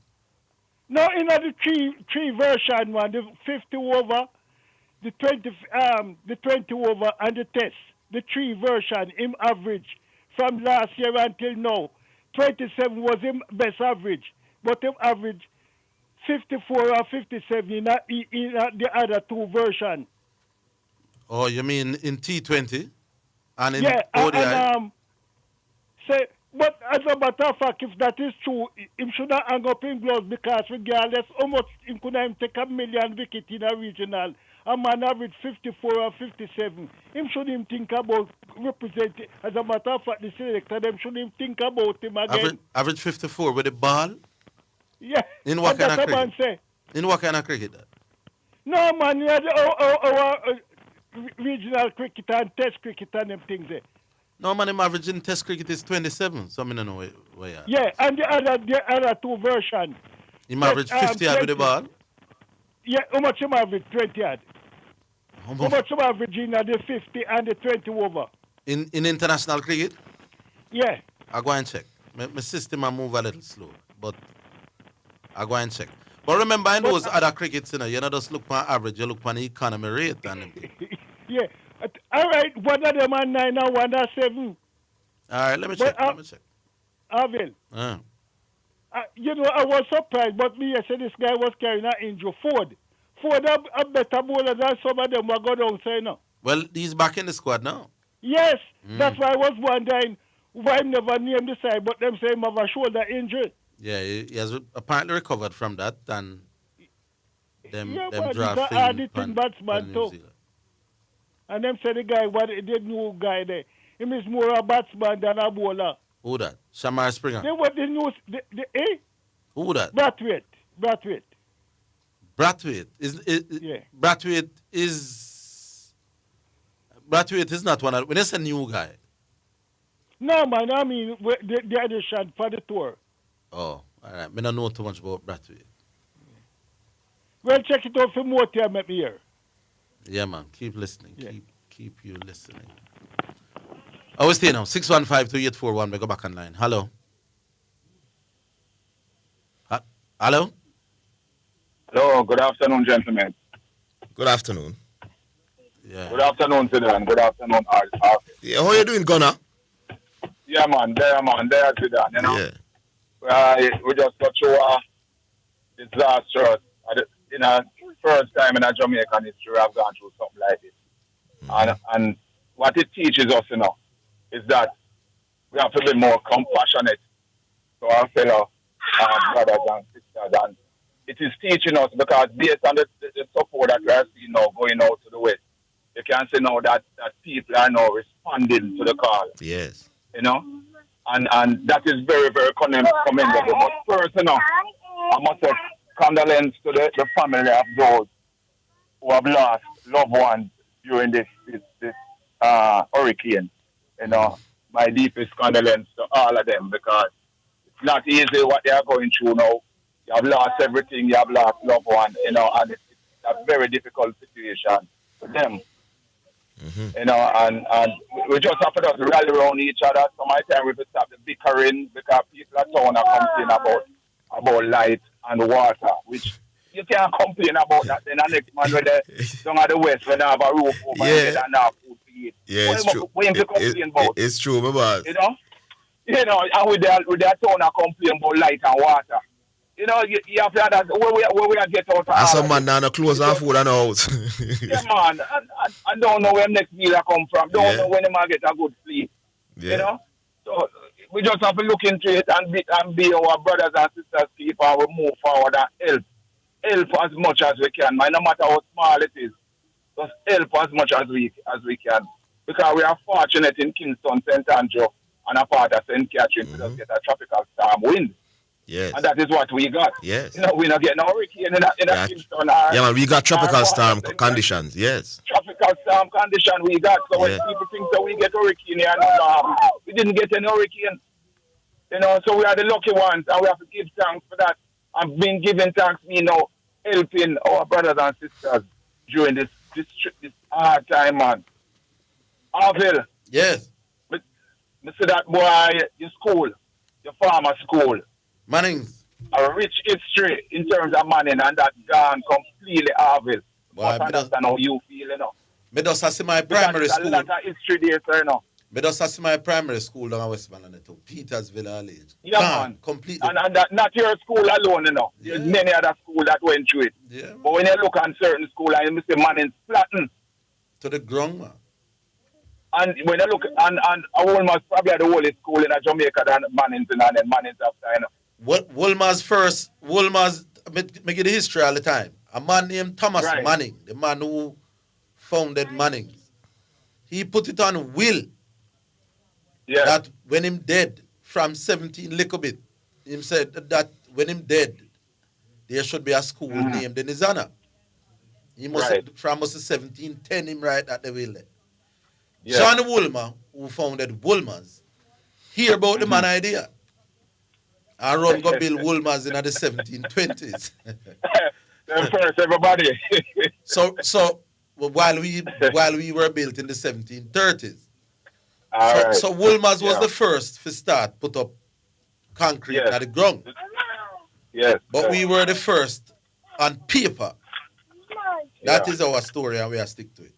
No, in the three version one, the 50 over, the 20 over, and the test. The three version in average from last year until now. 27 was in best average, but the average 54 or 57 in the other two version. Oh, you mean in T20 and in yeah, ODI? But as a matter of fact, if that is true, him should not hang up in gloves because regardless how much him could have take a million wicket in a regional, a man average 54 or 57. Him should him think about representing. As a matter of fact, the selector them should him think about him again. Average 54 with the ball? Yeah. In what kind of cricket? Say. In what kind of cricket? No, man, you had our regional cricket and test cricket and them things there. No, man, him average in test cricket is 27, so I don't know where you are. Yeah, and the other two versions. Him average 50 yard with the ball? Yeah, how much him average? 20 yard. How much him average in the 50 and the 20 over? In international cricket? Yeah. I'll go and check. My system I move a little slow, but I'll go and check. But remember, in those other crickets, you know, just look for average, you look for the economy rate and everything. Yeah. All right, one of them are 9 and one are 7. All right, let me check. Orville. You know, I was surprised, but me, I said this guy was carrying an injury. Ford a better bowler than some of them will go down, say no. Well, he's back in the squad now. Yes, that's why I was wondering Why him never name the side, but them say him have a shoulder injury. Yeah, he has apparently recovered from that, and them Yeah, them but he's draft a hard-hitting batsman New too. Zealand. And them say the guy, the new guy there, him is more a batsman than a bowler. Who that? Shamar Springer. They what the news, Who that? Brathwaite. Brathwaite Brathwaite is not one of, when it's a new guy. No man, I mean the addition for the tour. Oh, all right. I don't know too much about Brathwaite. Well, check it out for more time at me here. Yeah, man. Keep listening. Yeah. Keep you listening. I was staying now. 615-2841. We go back online. Hello. Hello. Hello. Good afternoon, gentlemen. Good afternoon. Yeah. Good afternoon, Zidane. Good afternoon, Arville. Yeah, how you doing, Gunnar? Yeah, man. There, Zidane. You know. Yeah. We just got through a disastrous. First time in a Jamaican history I've gone through something like this. And what it teaches us, is that we have to be more compassionate to our fellow brothers and sisters. And it is teaching us because based on the support that we are seeing now going out to the West, you can see now that people are now responding to the call. Yes. And that is very, very commendable. But first, I must say condolence to the family of those who have lost loved ones during this hurricane. My deepest condolence to all of them because it's not easy what they are going through now. You have lost everything, you have lost loved ones, and it's a very difficult situation for them. And we just have to rally around each other. Sometimes we have to stop the bickering because people at town are complaining about light and water, which you can't complain about that. Then the next man down at the west when they have a roof over their head and have food to eat. Yeah, it's true. It's true, my boss. And with their town are complaining about light and water. You have to that where we are get out of as some man now close and food and house. Yeah, man. I don't know where next meal come from. Don't know when the man get a good sleep. Yeah. So we just have to look into it and be our brothers and sisters keeper and we move forward and help as much as we can, man, no matter how small it is. Just help as much as we can. Because we are fortunate in Kingston, St. Andrew, and a part of St. Catherine to just get a tropical storm wind. Yes. And that is what we got. Yes. We're not getting a hurricane in Kingston. Yeah, man, we got tropical storm conditions, yes. Tropical storm condition we got. So when people think that we get hurricane here, we didn't get any hurricane. So we are the lucky ones, and we have to give thanks for that. I've been giving thanks, helping our brothers and sisters during this hard time, man. Orville. Yes. I see that boy, your school, your farmer school. Mannings. A rich history in terms of Manning, and that gone completely Orville. But I understand how you feel, Me just see my primary school. A lot of history there, sir, Me just see my primary school down in Westmoreland too. Petersville College. Yeah, man. Completely. And that, not your school alone, There's many other schools that went through it. Yeah. But when you look at certain schools and you see Manning flatten. To the ground, man. And when you look, and Wolmer's probably the oldest school in Jamaica than Manning's, and then Manning's after, Wolmer's first, me give the history all the time. A man named Thomas Manning, the man who founded Manning's. He put it on will that when him dead from 17 little bit, him said that when him dead, there should be a school named in his honor. He must have, from 1710 him right at the will there. John Woolmer, who founded Woolmer's, hear about the man idea. And run go build Woolmer's in the 1720s. First, everybody. so while we were built in the 1730s. So Woolmer's was the first to start put up concrete at the ground. Yes. But we were the first on paper. That is our story, and we are stick to it.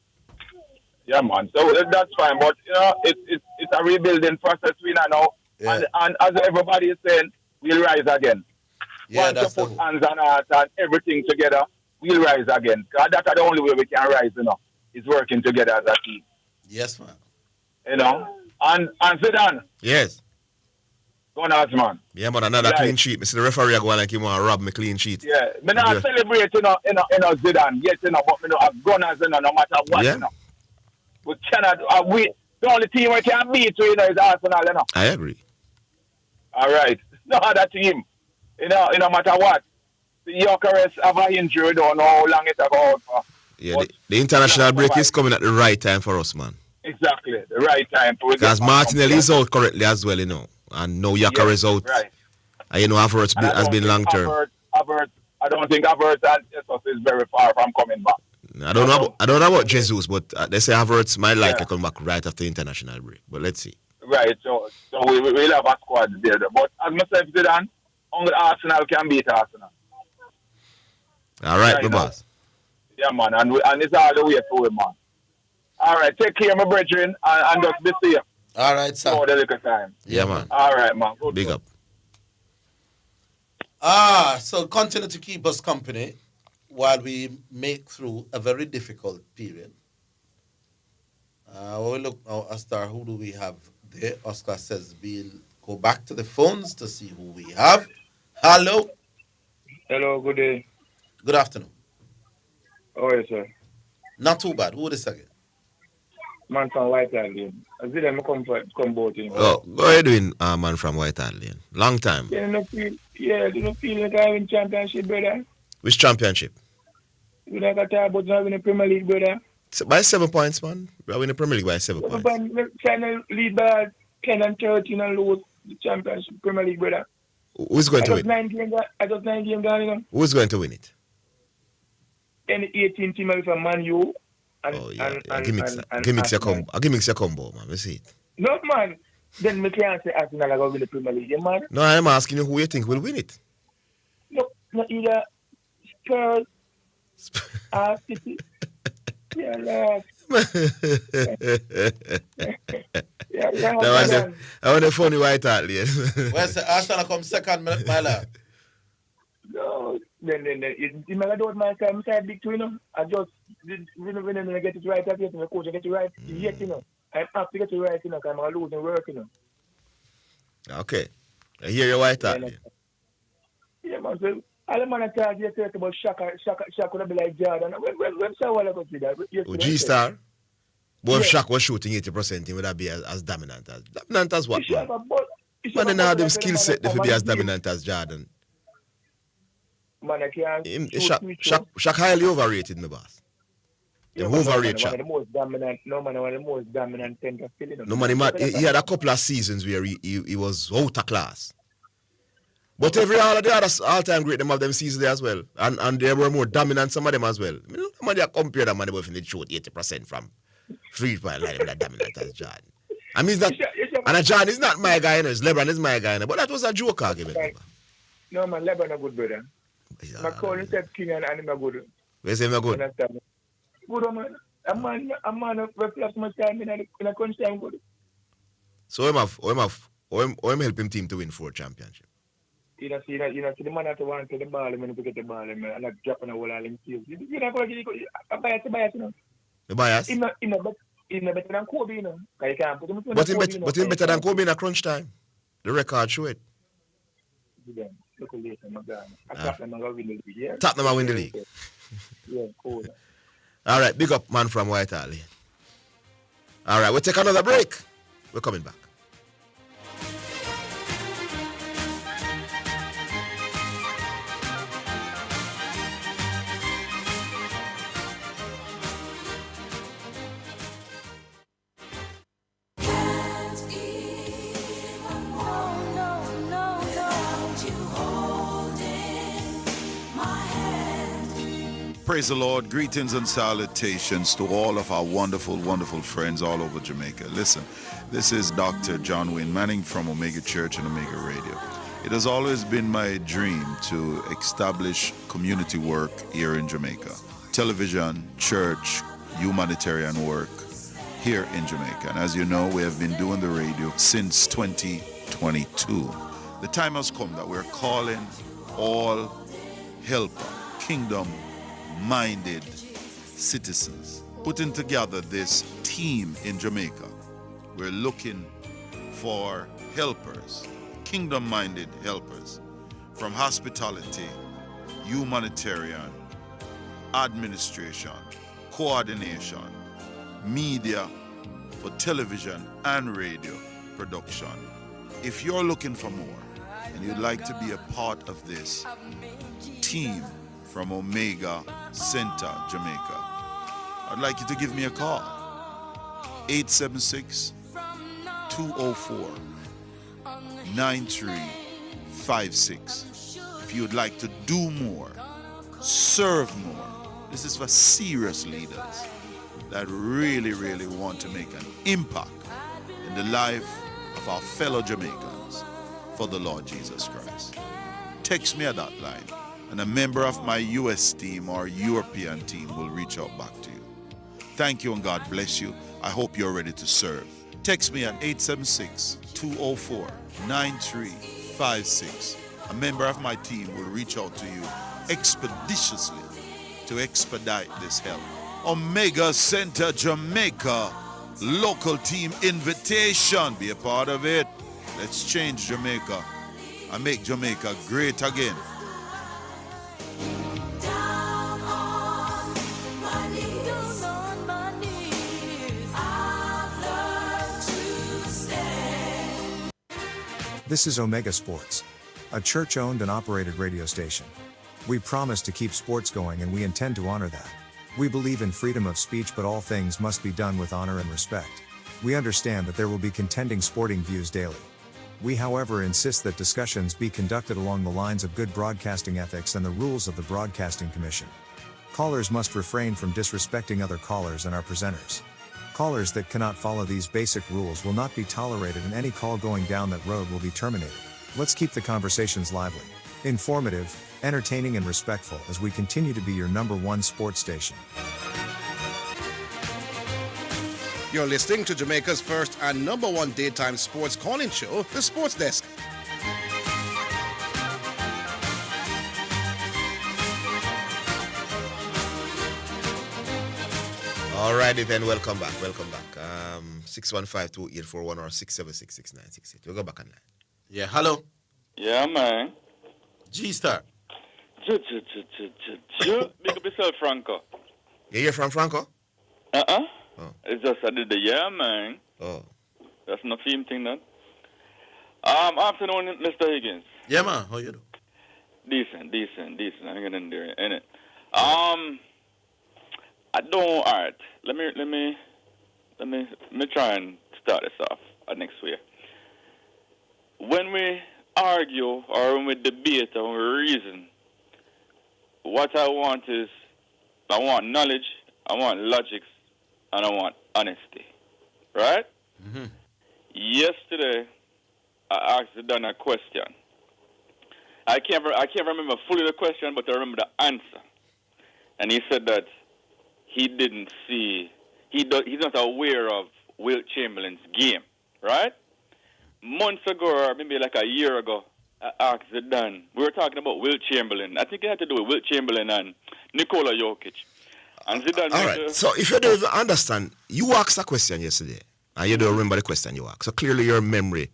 Yeah, man. So that's fine, but it's a rebuilding process we know. Yeah. And as everybody is saying, we'll rise again. Yeah, once you put hands on heart and everything together, we'll rise again. Because that's the only way we can rise, is working together as a team. Yes, man. And Zidane, Yes. Gunners, man. Yeah, man, another Right. clean sheet. Mr. The referee go like he want to rob me clean sheet. Yeah, me not celebrate, Zidane, yes, but me know have Gunners, no matter what, Yeah. We cannot, the only team we can beat, is Arsenal, I agree. All right. No other team, no matter what. The Yorkers have an injury, don't know how long it's about for. Yeah, the international break is coming at the right time for us, man. Exactly, the right time. Because Martinelli is out currently as well, and no Yaka is out. Right. And Havertz has been long term. Havertz, I don't think Havertz and Jesus is very far from coming back. I don't know about Jesus, but they say Havertz might likely come back right after the international break. But let's see. Right, so we'll have a squad there. But as myself Zidane, only Arsenal can beat Arsenal. All right, my boss. Yeah, man, and it's all the way through, man. All right, take care, my brethren, and just be safe. All right, sir. For the little time. Yeah, man. All right, man. Good. Big up. So continue to keep us company while we make through a very difficult period. We look now, Astar, who do we have there? Oscar says we'll go back to the phones to see who we have. Hello. Hello, good day. Good afternoon. How are you, sir? Not too bad. Who is this again? Man from White Lane. I see them come both in. Oh, how are you doing, man from White Lane? Long time. You don't feel like I win championship, brother? Which championship? You don't got to talk about not winning the Premier League, brother? By 7 points, man. We win the Premier League by 7 points. We're trying to lead by 10 and 13 and lose the championship Premier League, brother. Who's going to win? I got 9 games down, Who's going to win it? Any 18 team from Man U. Give me your combo, man. Let's see it. No, man. Then we can't say Arsenal are going to win the Premier League, man. No, I'm asking you who you think will win it. No, not either Spurs or City. Yeah, lad. I want a funny White Hart Lane. Where's the Arsenal come second, my lad? No, then you might do it my time. I'm big too, I just when I get it right, I get the coach, I get it right. Yet, I have to get it right, because I'm losing work, Okay. I hear your White Hart Lane. Yeah, man. So, all the man talk yesterday about Shaka would be like Jordan. When Shaq will see that? Oh, G-Star? But if Shaq was shooting 80%, he would that be as dominant as? Dominant as what, man? Man, they have them skill set to be as dominant as Jordan. Man, I can't Shaq highly overrated, my boss. They overrate Shaq. One of the most dominant center still. No, man, he had a couple of seasons where he was out of class. But all of the other all-time great, them have them seasons there as well. And they were more dominant, some of them as well. I mean, man, they compare them, man, they both shoot 80% from 3-point line, that dominant as Jordan. I mean, Jordan is not my guy, it's LeBron is my guy, but that was a joke argument. No, man, LeBron is a good brother. My calling said King and him are good. Where's him good? Good, man. A man of reflect much time in a crunch time good. So him help him team to win 4 championships. You know, the man that want to the ball, man, to get the ball, man, and not dropping a whole all in field. You know, a bias, you know. The bias? He's not better than Kobe, you know. You can't put him but he's better than Kobe in a crunch time. The record show it. Look later, my God. I tap them and win the league, yeah? Tap them and win the league. Yeah, cool. All right, big up, man from White Hart Lane. All right, we'll take another break. We're coming back. Praise the Lord. Greetings and salutations to all of our wonderful, wonderful friends all over Jamaica. Listen, this is Dr. John Wayne Manning from Omega Church and Omega Radio. It has always been my dream to establish community work here in Jamaica. Television, church, humanitarian work here in Jamaica. And as you know, we have been doing the radio since 2022. The time has come that we're calling all helper, kingdom-minded citizens, putting together this team in Jamaica we're looking for helpers, kingdom-minded helpers, from hospitality, humanitarian, administration, coordination, media for television and radio production. If you're looking for more and you'd like to be a part of this team from Omega Center, Jamaica, I'd like you to give me a call. 876-204-9356. If you'd like to do more, serve more. This is for serious leaders that really, really want to make an impact in the life of our fellow Jamaicans for the Lord Jesus Christ. Text me at that line, and a member of my US team or European team will reach out back to you. Thank you and God bless you. I hope you're ready to serve. Text me at 876-204-9356. A member of my team will reach out to you expeditiously to expedite this help. Omega Center Jamaica, local team invitation. Be a part of it. Let's change Jamaica and make Jamaica great again. This is Omega Sports, a church-owned and operated radio station. We promise to keep sports going and we intend to honor that. We believe in freedom of speech, but all things must be done with honor and respect. We understand that there will be contending sporting views daily. We, however, insist that discussions be conducted along the lines of good broadcasting ethics and the rules of the Broadcasting Commission. Callers must refrain from disrespecting other callers and our presenters. Callers that cannot follow these basic rules will not be tolerated, and any call going down that road will be terminated. Let's keep the conversations lively, informative, entertaining, and respectful as we continue to be your #1 sports station. You're listening to Jamaica's first and #1 daytime sports calling show, The Sports Desk. Alrighty then, welcome back. 615-2841 or 676-6968. We'll go back online. Yeah, hello. Yeah, man. G-Star. Big up yourself, Franco. Yeah, you're from Franco? Uh-uh. Oh. It's just I did the yeah, man. Oh. That's no theme thing, that. Afternoon, Mr. Higgins. Yeah, man. How you do? Decent. I'm getting in there, innit? All right. Let me try and start this off next way. When we argue or when we debate or when we reason, what I want knowledge, I want logic, and I want honesty. Right? Mm-hmm. Yesterday, I asked Zidane a question. I can't remember fully the question, but I remember the answer. And he said that he didn't see, he's not aware of Wilt Chamberlain's game, right? Months ago, or maybe like a year ago, I asked Zidane. We were talking about Wilt Chamberlain. I think it had to do with Wilt Chamberlain and Nikola Jokic. And Zidane. All right. So if you don't even understand, you asked a question yesterday, and you don't remember the question you asked. So clearly your memory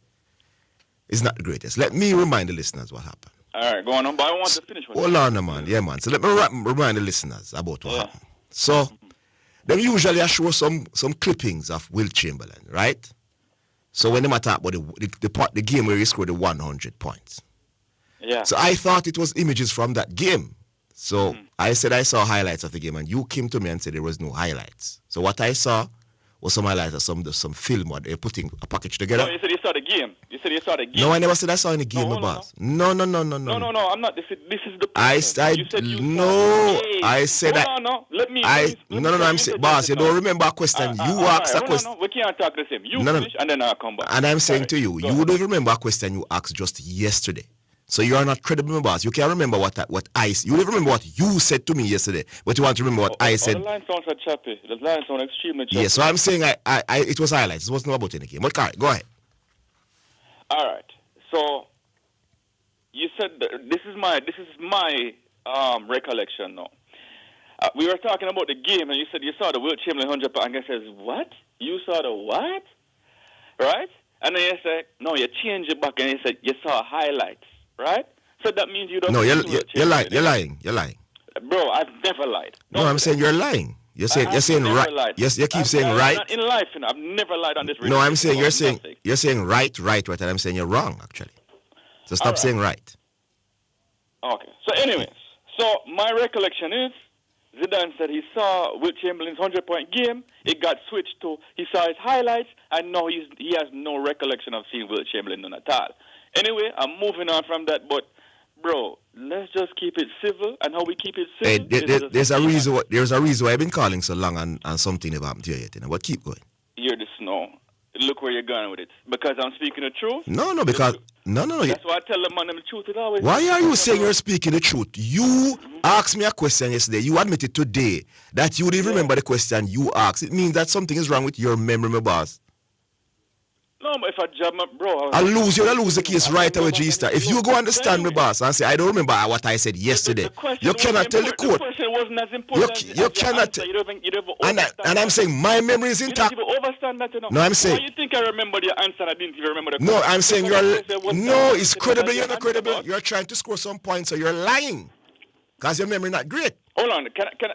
is not the greatest. Let me remind the listeners what happened. All right, go on. But I want to finish. Hold on, man. Yeah, man. So let me remind the listeners about what happened. So, they usually show some clippings of Wilt Chamberlain, right? So when they talk about the game where he scored the 100 points. Yeah. So I thought it was images from that game. So I said I saw highlights of the game, and you came to me and said there was no highlights. So what I saw was some highlights of some film where they're putting a package together. No, you said you saw the game. No, I never said I saw any game, boss. No. No, I'm not. This is the problem. I said I'm saying, boss, you don't remember a question. You asked a question. We can't talk the same. You finish and then I'll come back. And I'm saying to you, you don't remember a question you asked just yesterday. So you are not credible, boss. You can't remember you don't remember what you said to me yesterday, but you want to remember what I said. The line sounds choppy. The line sounds extremely choppy. Yeah, so I'm saying it was highlights. It wasn't about any game. But go ahead. All right. So you said this is my recollection now. We were talking about the game, and you said you saw the Wilt Chamberlain 100 points. And I says, what? You saw the what? right? And then you say, no, you change it back and you said you saw highlights, right? So that means you don't. No, you're lying. You're lying. Bro, I've never lied. No, I'm saying you're lying. You're saying right. Lied. Yes, you keep saying right. Not in life, I've never lied on this radio. No, I'm saying you're saying right, and I'm saying you're wrong actually. So stop saying right. Okay. So anyways, so my recollection is Zidane said he saw Will Chamberlain's 100-point game. It got switched to he saw his highlights, and now he has no recollection of seeing Will Chamberlain none at all. Anyway, I'm moving on from that, but bro, let's just keep it civil, and how we keep it civil. Hey, there's a reason. There's a reason why I've been calling so long, and something never happened to you yet. You know, but keep going. You're the snow. Look where you're going with it. Because I'm speaking the truth. No. That's why I tell the man the truth is always. Why are you saying you're speaking the truth? You asked me a question yesterday. You admitted today that you didn't remember the question you asked. It means that something is wrong with your memory, my boss. No, but if I jab my bro, I lose the case right away, G-Star. If you go understand me, boss, and say, I don't remember what I said yesterday, you cannot tell the court. The question wasn't as important you cannot. And I'm saying my memory is intact. You don't even understand that, you know. No, I'm saying. Why you think I remember the answer and I didn't even remember the question? No, I'm saying it's credible. You're not credible. You're trying to score some points, so you're lying. Because your memory not great. Hold on,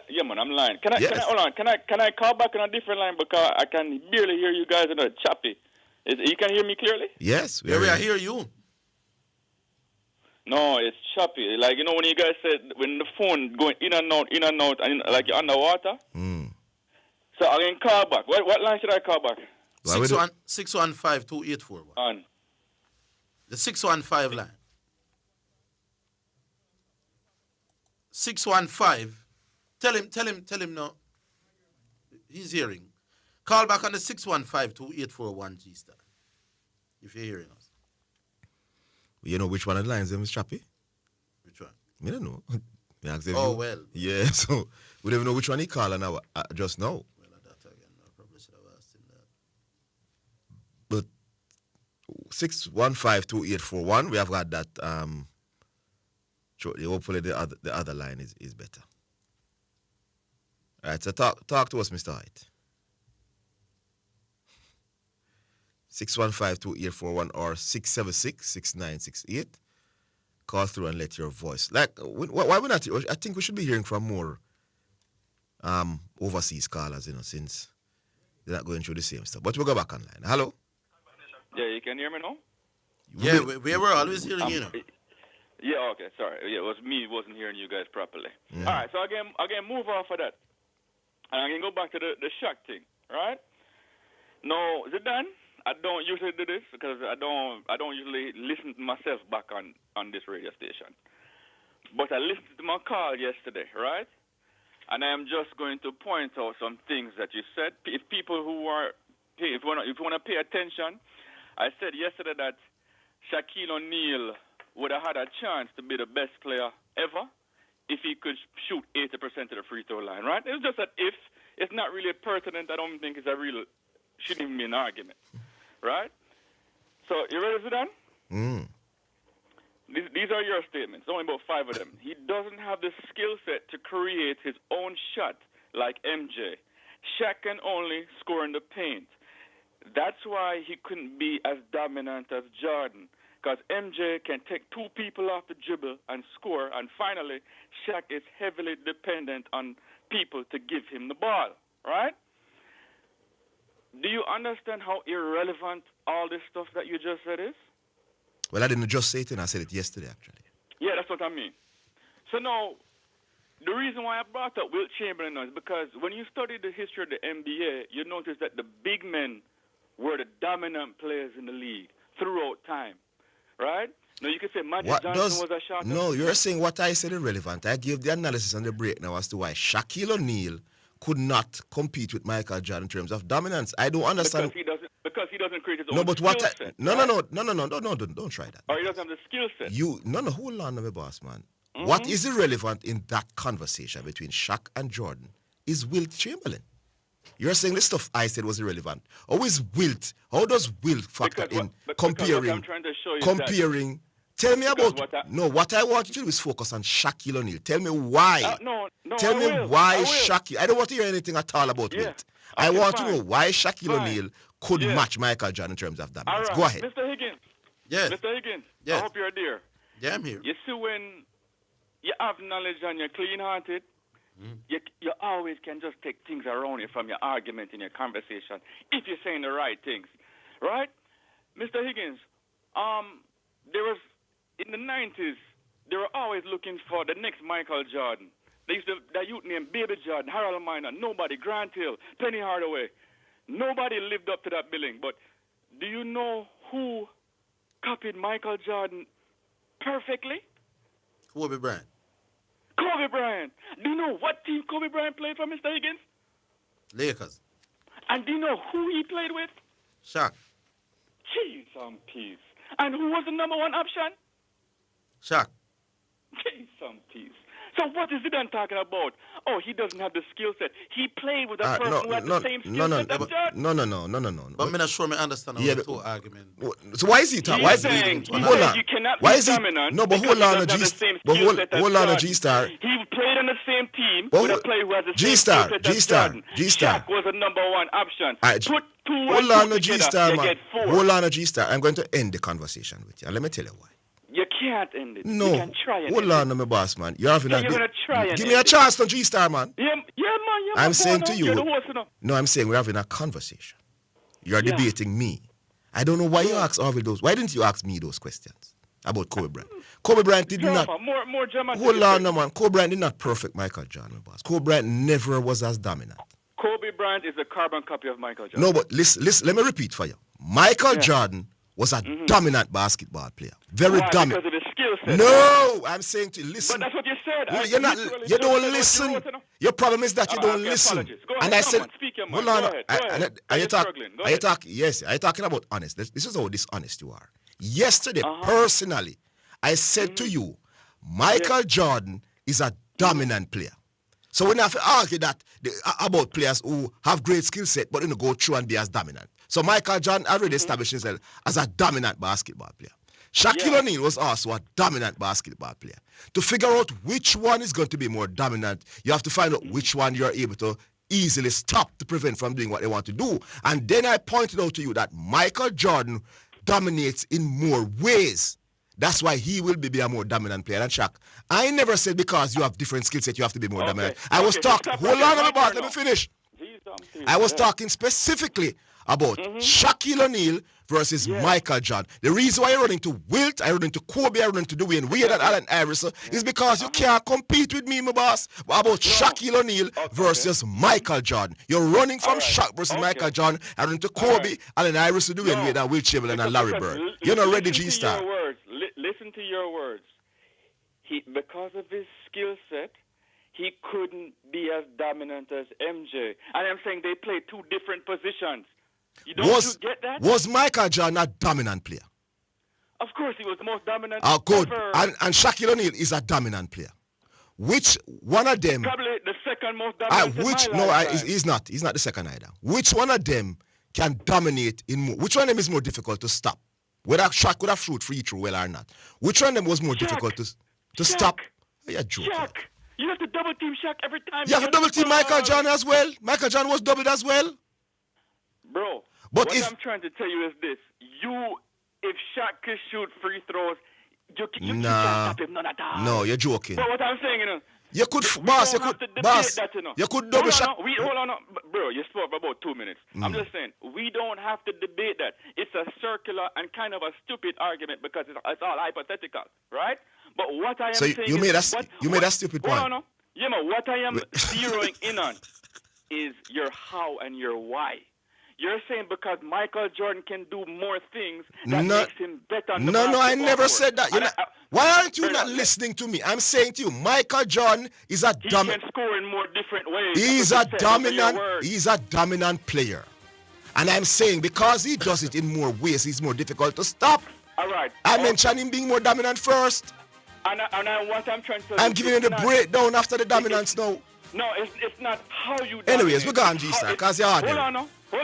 yeah, man, I'm lying. Can I call back on a different line because I can barely hear you guys in a choppy. You can hear me clearly? Yes. We hear you. No, it's choppy. Like, you know, when you guys said, when the phone going in and out, and like you're underwater. So I can call back. What line should I call back? 615-2841. On. The 615 line. 615. Tell him now. He's hearing. Call back on the 615-2841 G-Star. If you're hearing us. You know which one of the lines is choppy? Which one? I don't know. Well. Yeah, so we don't even know which one he called now. Just now. Well, that again. I probably should have asked him that. But 615-2841, we have got that. Hopefully the other line is better. All right, so talk to us, Mr. Height. 615-2841 or 676-6968. Call through and let your voice. Like, why we not? I think we should be hearing from more overseas callers, you know, since they're not going through the same stuff. But we'll go back online. Hello? Yeah, you can hear me now? Yeah, we were always hearing you. Yeah, okay, sorry. Yeah, it was me wasn't hearing you guys properly. Yeah. All right, so again, move off of that. And I can go back to the shock thing, right? No, Zidane, I don't usually do this because I don't usually listen to myself back on this radio station. But I listened to my call yesterday, right? And I am just going to point out some things that you said. If people who are, if you want to pay attention, I said yesterday that Shaquille O'Neal would have had a chance to be the best player ever if he could shoot 80% of the free throw line, right? It's just that if. It's not really pertinent. I don't think it's a real, shouldn't even be an argument, right? So, you ready, Zidane? These are your statements, only about 5 of them. He doesn't have the skill set to create his own shot like MJ. Shaq can only score in the paint. That's why he couldn't be as dominant as Jordan, because MJ can take 2 people off the dribble and score, and finally, Shaq is heavily dependent on people to give him the ball, right? Do you understand how irrelevant all this stuff that you just said is? Well, I didn't just say it, and I said it yesterday, actually. Yeah, that's what I mean. So now, the reason why I brought up Wilt Chamberlain is because when you study the history of the NBA, you notice that the big men were the dominant players in the league throughout time, right? Now, you could say Magic Johnson was a shot. No, you're saying what I said irrelevant. I gave the analysis and the break now as to why Shaquille O'Neal could not compete with Michael Jordan in terms of dominance. I don't understand. Because he doesn't create his own skill set. Don't try that. Or he doesn't have the skill set. Hold on, my boss, man. Mm-hmm. What is irrelevant in that conversation between Shaq and Jordan is Wilt Chamberlain. You're saying the stuff I said was irrelevant. How does Wilt factor in comparing? What I'm trying to show you Tell me about. What I want you to do is focus on Shaquille O'Neal. Tell me why. Tell me why Shaquille. I don't want to hear anything at all about Wilt. I want to know why Shaquille O'Neal could match Michael Jordan in terms of dominance. All right. Go ahead. Mr. Higgins. Yes. Mr. Higgins. Yes. I hope you're there. Yeah, I'm here. You see, when you have knowledge and you're clean-hearted, you always can just take things around you from your argument in your conversation if you're saying the right things, right? Mr. Higgins, there was, in the 90s, they were always looking for the next Michael Jordan. They used to, that youth named Baby Jordan, Harold Miner, nobody, Grant Hill, Penny Hardaway. Nobody lived up to that billing. But do you know who copied Michael Jordan perfectly? Kobe Bryant. Kobe Bryant. Do you know what team Kobe Bryant played for, Mr. Higgins? Lakers. And do you know who he played with? Shaq. Jeez on peace. And who was the number one option? Shaq. Jeez on peace. So what is Zidane talking about? Oh, he doesn't have the skill set. He played with a person who had the same skill set as Jordan. No. But I'm not sure I understand Yeah, the two argument. So why is he talking? Why is saying he? Hold on. you cannot Why be is he? dominant No, but because hold on, he a doesn't G. have the same But skill set as hold on, a Jordan. G star. He played on the same team But with a player who has the same G-Star, skill set as G-Star, Jordan. G-Star. Shaq was a number one option. Alright, Put two and hold two on, a together, G-Star, you man. get four. Hold on, a G-Star. I'm going to end the conversation with you. And let me tell you why. You can't end it. No. You can try and Hold end on, my boss, man. You're having So a you're gonna try and Give me a end it. chance to G-Star, man. Yeah, man. I'm saying to you. You're the host, you know. No, I'm saying we're having a conversation. You're Yeah. debating me. I don't know why you asked Orville those. Why didn't you ask me those questions about Kobe Bryant? Kobe Bryant did not. More German. Hold on, no, man. Kobe Bryant did not perfect Michael Jordan, my boss. Kobe Bryant never was as dominant. Kobe Bryant is a carbon copy of Michael Jordan. No, but listen, let me repeat for you. Michael Yeah. Jordan was a dominant basketball player. Very Why? dominant. Because of his skill set. No, I'm saying to you, listen. But that's what you said. Well, I you're not. literally You just don't said what listen. you wrote, you know. Your problem is that you don't Okay, listen. apologies. Go And ahead, I said, come on, speak your hold mind. on. Go ahead. Are you You're talking? struggling. Go Are you ahead. talking? Yes. Are you talking about honest? This is how dishonest you are. Yesterday, Uh-huh. personally, I said to you, Michael Jordan is a dominant player. So we have to argue that about players who have great skill set, but go through and be as dominant. So Michael Jordan already established himself as a dominant basketball player. Shaquille O'Neal was also a dominant basketball player. To figure out which one is going to be more dominant, you have to find out which one you're able to easily stop to prevent from doing what they want to do. And then I pointed out to you that Michael Jordan dominates in more ways. That's why he will be a more dominant player than Shaq. I never said because you have different skill set you have to be more dominant. I was talking. Hold on, let me finish. I was talking specifically about Shaquille O'Neal versus Michael Jordan. The reason why I run into Wilt, I run into Kobe, I run into Dwayne Wade and Allen Iverson is because you can't compete with me, my boss. About Shaquille O'Neal versus Michael Jordan. You're running from Shaq versus Michael Jordan. I run into Kobe, Allen Iverson, Dwayne Wade, and Will Chamberlain and Larry Bird. You're not ready, G-Star. Listen to your words. Because of his skill set, he couldn't be as dominant as MJ. And I'm saying they play two different positions. You get that? Was Michael Jordan a dominant player? Of course, he was the most dominant. Oh, good. ever. And Shaquille O'Neal is a dominant player. Which one of them? Probably the second most dominant. He's not. He's not the second either. Which one of them can dominate in more? Which one of them is more difficult to stop? Whether Shaq could have shoot free throw well or not. Which one of them was more difficult to stop? You're joking. Shaq. You have to double team Shaq every time. You have to double team Michael Jordan as well. Michael Jordan was doubled as well. Bro, but what I'm trying to tell you is this. If Shaq could shoot free throws, you can't stop him none at all. No, you're joking. But what I'm saying, you could, you could double Shaq. Hold on, bro, you spoke for about 2 minutes. I'm just saying, we don't have to debate that. It's a circular and kind of a stupid argument because it's all hypothetical, right? But what I am saying you made a stupid point. Hold on, what I am zeroing in on is your how and your why. You're saying because Michael Jordan can do more things that makes him better on the No, I never court. said that. Why aren't you not listening to me? I'm saying to you, Michael Jordan is a dominant. He can score in more different ways. He's a dominant player. And I'm saying because he does it in more ways, he's more difficult to stop. All right. I mentioned him being more dominant first. And what I'm trying to say I'm giving you the breakdown after the dominance now. No, it's not how you dominate. Anyways, we're going G-Star, because you're hard. Hold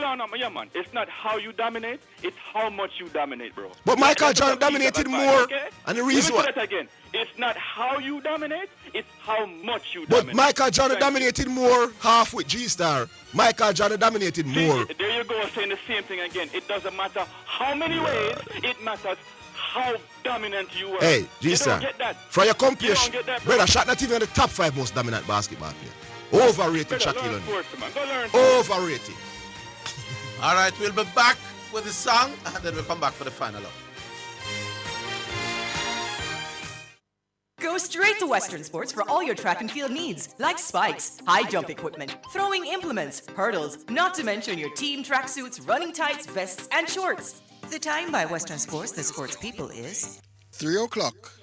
on now, yeah, man. It's not how you dominate, it's how much you dominate, bro. But Michael Jordan dominated more, okay? and the reason why... Let me say that again. It's not how you dominate, it's how much you But dominate. Michael Jordan dominated more half with G-Star. Michael Jordan dominated more. There you go, saying the same thing again. It doesn't matter how many ways, it matters how dominant you are. Hey, G-Star, you don't get that. from your competition, You don't get that, brother, Shaq not even in the top 5 most dominant basketball player. Overrated, Shaquille O'Neal. Overrated. All right, we'll be back with the song, and then we'll come back for the final up. Go straight to Western Sports for all your track and field needs, like spikes, high jump equipment, throwing implements, hurdles, not to mention your team tracksuits, running tights, vests, and shorts. The time by Western Sports, the sports people, is 3 o'clock.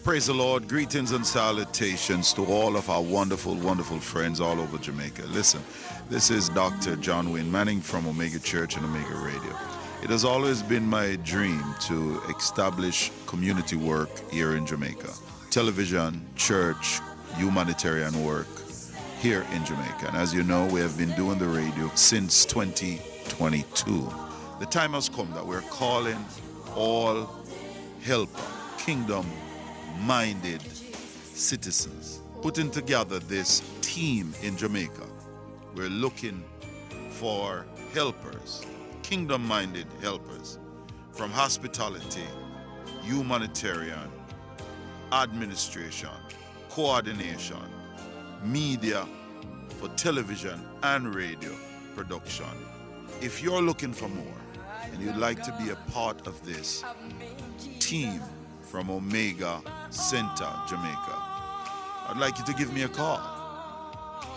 Praise the Lord. Greetings and salutations to all of our wonderful, wonderful friends all over Jamaica. Listen, this is Dr. John Wayne Manning from Omega Church and Omega Radio. It has always been my dream to establish community work here in Jamaica. Television, church, humanitarian work here in Jamaica. And as you know, we have been doing the radio since 2022. The time has come that we're calling all helper, kingdom-minded citizens, putting together this team in Jamaica. We're looking for helpers, kingdom-minded helpers, from hospitality, humanitarian, administration, coordination, media for television and radio production. If you're looking for more and you'd like to be a part of this team from Omega Center, Jamaica, I'd like you to give me a call.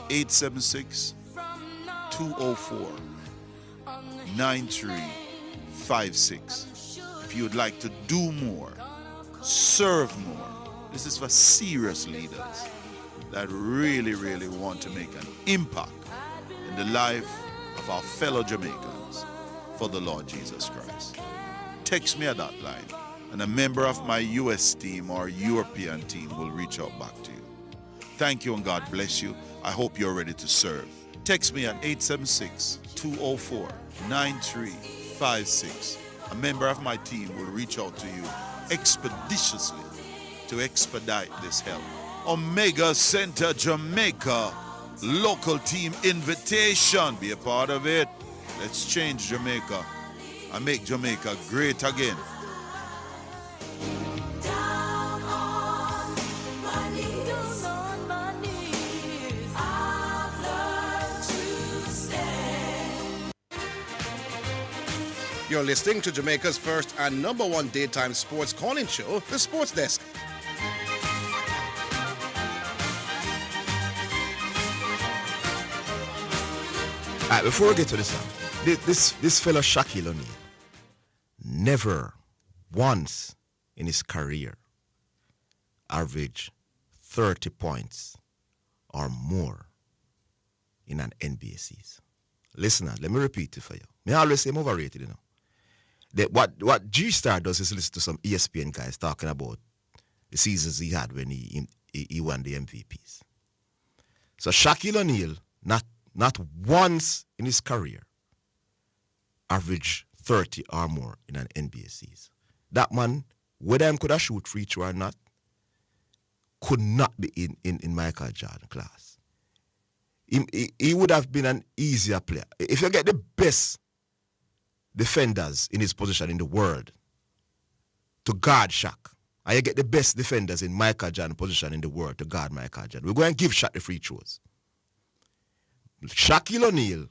876-204-9356. If you'd like to do more, serve more. This is for serious leaders that really, really want to make an impact in the life of our fellow Jamaicans for the Lord Jesus Christ. Text me at that line, and a member of my US team or European team will reach out back to you. Thank you, and God bless you. I hope you're ready to serve. Text me at 876-204-9356. A member of my team will reach out to you expeditiously to expedite this help. Omega Center Jamaica, local team invitation. Be a part of it. Let's change Jamaica and make Jamaica great again. You're listening to Jamaica's first and number one daytime sports calling show, The Sports Desk. All right, before we get to this song, this fellow Shaquille O'Neal never once in his career averaged 30 points or more in an NBA season. Listen, let me repeat it for you. Me always say I'm overrated, you know. What G-Star does is listen to some ESPN guys talking about the seasons he had when he won the MVPs. So Shaquille O'Neal, not once in his career, averaged 30 or more in an NBA season. That man, whether he could have shoot free throw or not, could not be in Michael Jordan class. He would have been an easier player. If you get the best defenders in his position in the world to guard Shaq, and you get the best defenders in Michael Jordan's position in the world to guard Michael Jordan, we're going to give Shaq the free throws. Shaquille O'Neal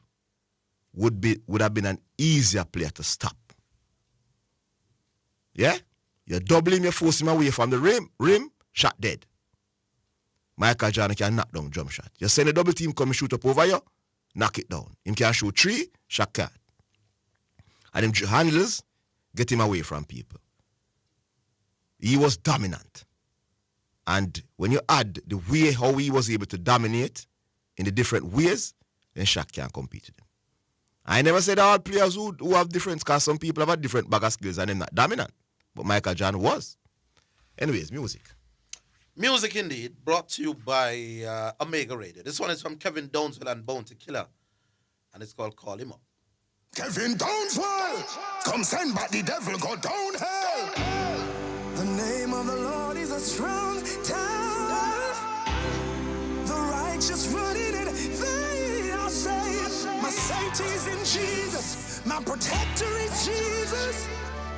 would have been an easier player to stop. Yeah? You double him, you force him away from the rim, shot dead. Michael Jordan can knock down jump shot. You send a double team come and shoot up over you, knock it down. Him can shoot 3, Shaq can't. And them handlers get him away from people. He was dominant. And when you add the way how he was able to dominate in the different ways, then Shaq can't compete with him. I never said all players who have different, because some people have a different bag of skills and they're not dominant. But Michael John was. Anyways, music. Music indeed, brought to you by Omega Radio. This one is from Kevin Downswell and Bounty Killer, and it's called Call Him Up. Kevin Downswell, come send back the devil, go down hell. The name of the Lord is a strong tower. The righteous run in it, they are safe. My safety is in Jesus. My protector is Jesus.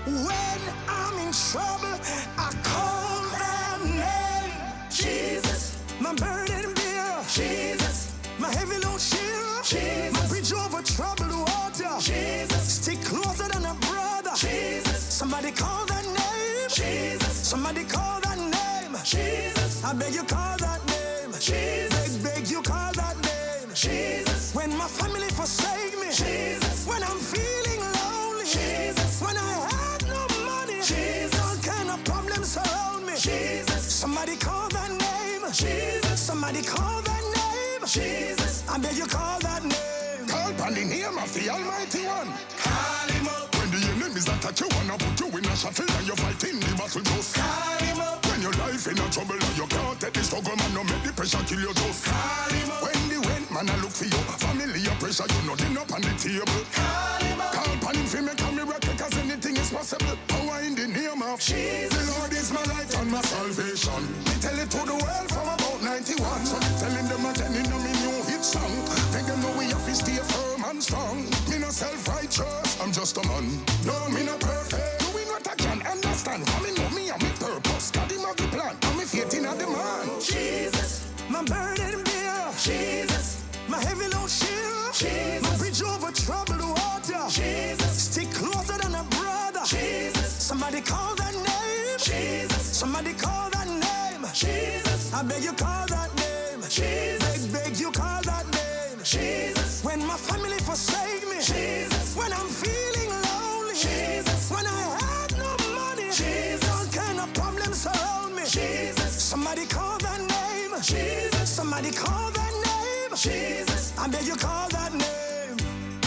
When I'm in trouble, I call that name. Jesus. My burden bearer. Jesus. My heavy load sharer. Jesus. My bridge over troubled water. Jesus. Stick closer than a brother. Jesus. Somebody call that name. Jesus. Somebody call that name. Jesus. I beg you call that name. Jesus. Beg you call that name. Jesus. When my family forsake me. Jesus. When I'm feeling lonely. Jesus. When I have no money. Jesus. All kind of problems surround me. Jesus. Somebody call that name. Jesus. Somebody call that name. Jesus. I beg you call that name. Call upon the name of the Almighty One. Call him up. When the enemies attack you, wanna put you in a shuttle and you're fighting the battle just. Call him up. When your life in a trouble and you can't take the struggle, man, no make the pressure kill you just. Call him up. When the rent man I look for you, family your pressure, you nothing up on the table. Call him up. Call upon him for make a miracle, cause anything is possible. Power in the name of Jesus. The Lord is my light and my salvation. Me tell it to the world from about 91. So me telling them again in me new hit song. Make them know we have to stay firm and strong. Me no self-righteous, I'm just a man. No, me not perfect. Doing what I can understand. Coming know me and me purpose. God him have the plan. And me faith in the man. Jesus. My burden bearer. Jesus. My heavy load sharer. Jesus. My bridge over troubled water. Jesus. Stick closer than a brother. Jesus. Somebody call that name. Jesus. Somebody call that name. Jesus. I beg you call that name. Jesus. Beg you call that name. Jesus. When my family forsake me. Jesus. When I'm feeling lonely. Jesus. When I have no money. Jesus. All kind of problems surround me. Jesus. Somebody call that name. Jesus. Somebody call that name. Jesus. I beg you call that name.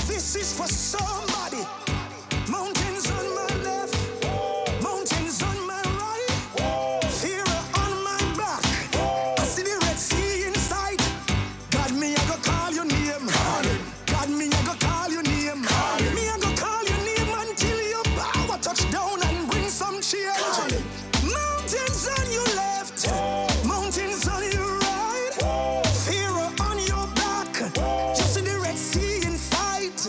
This is for somebody. Mountains on my left. Mountains on my right. Fear on my back. I see the Red Sea in sight. God, me, I go call your name. God, me, I go call your name. Me, I go call your name until your power touch down and bring some change. Mountains on your left. Mountains on your right. Fear on your back. You see the Red Sea in sight.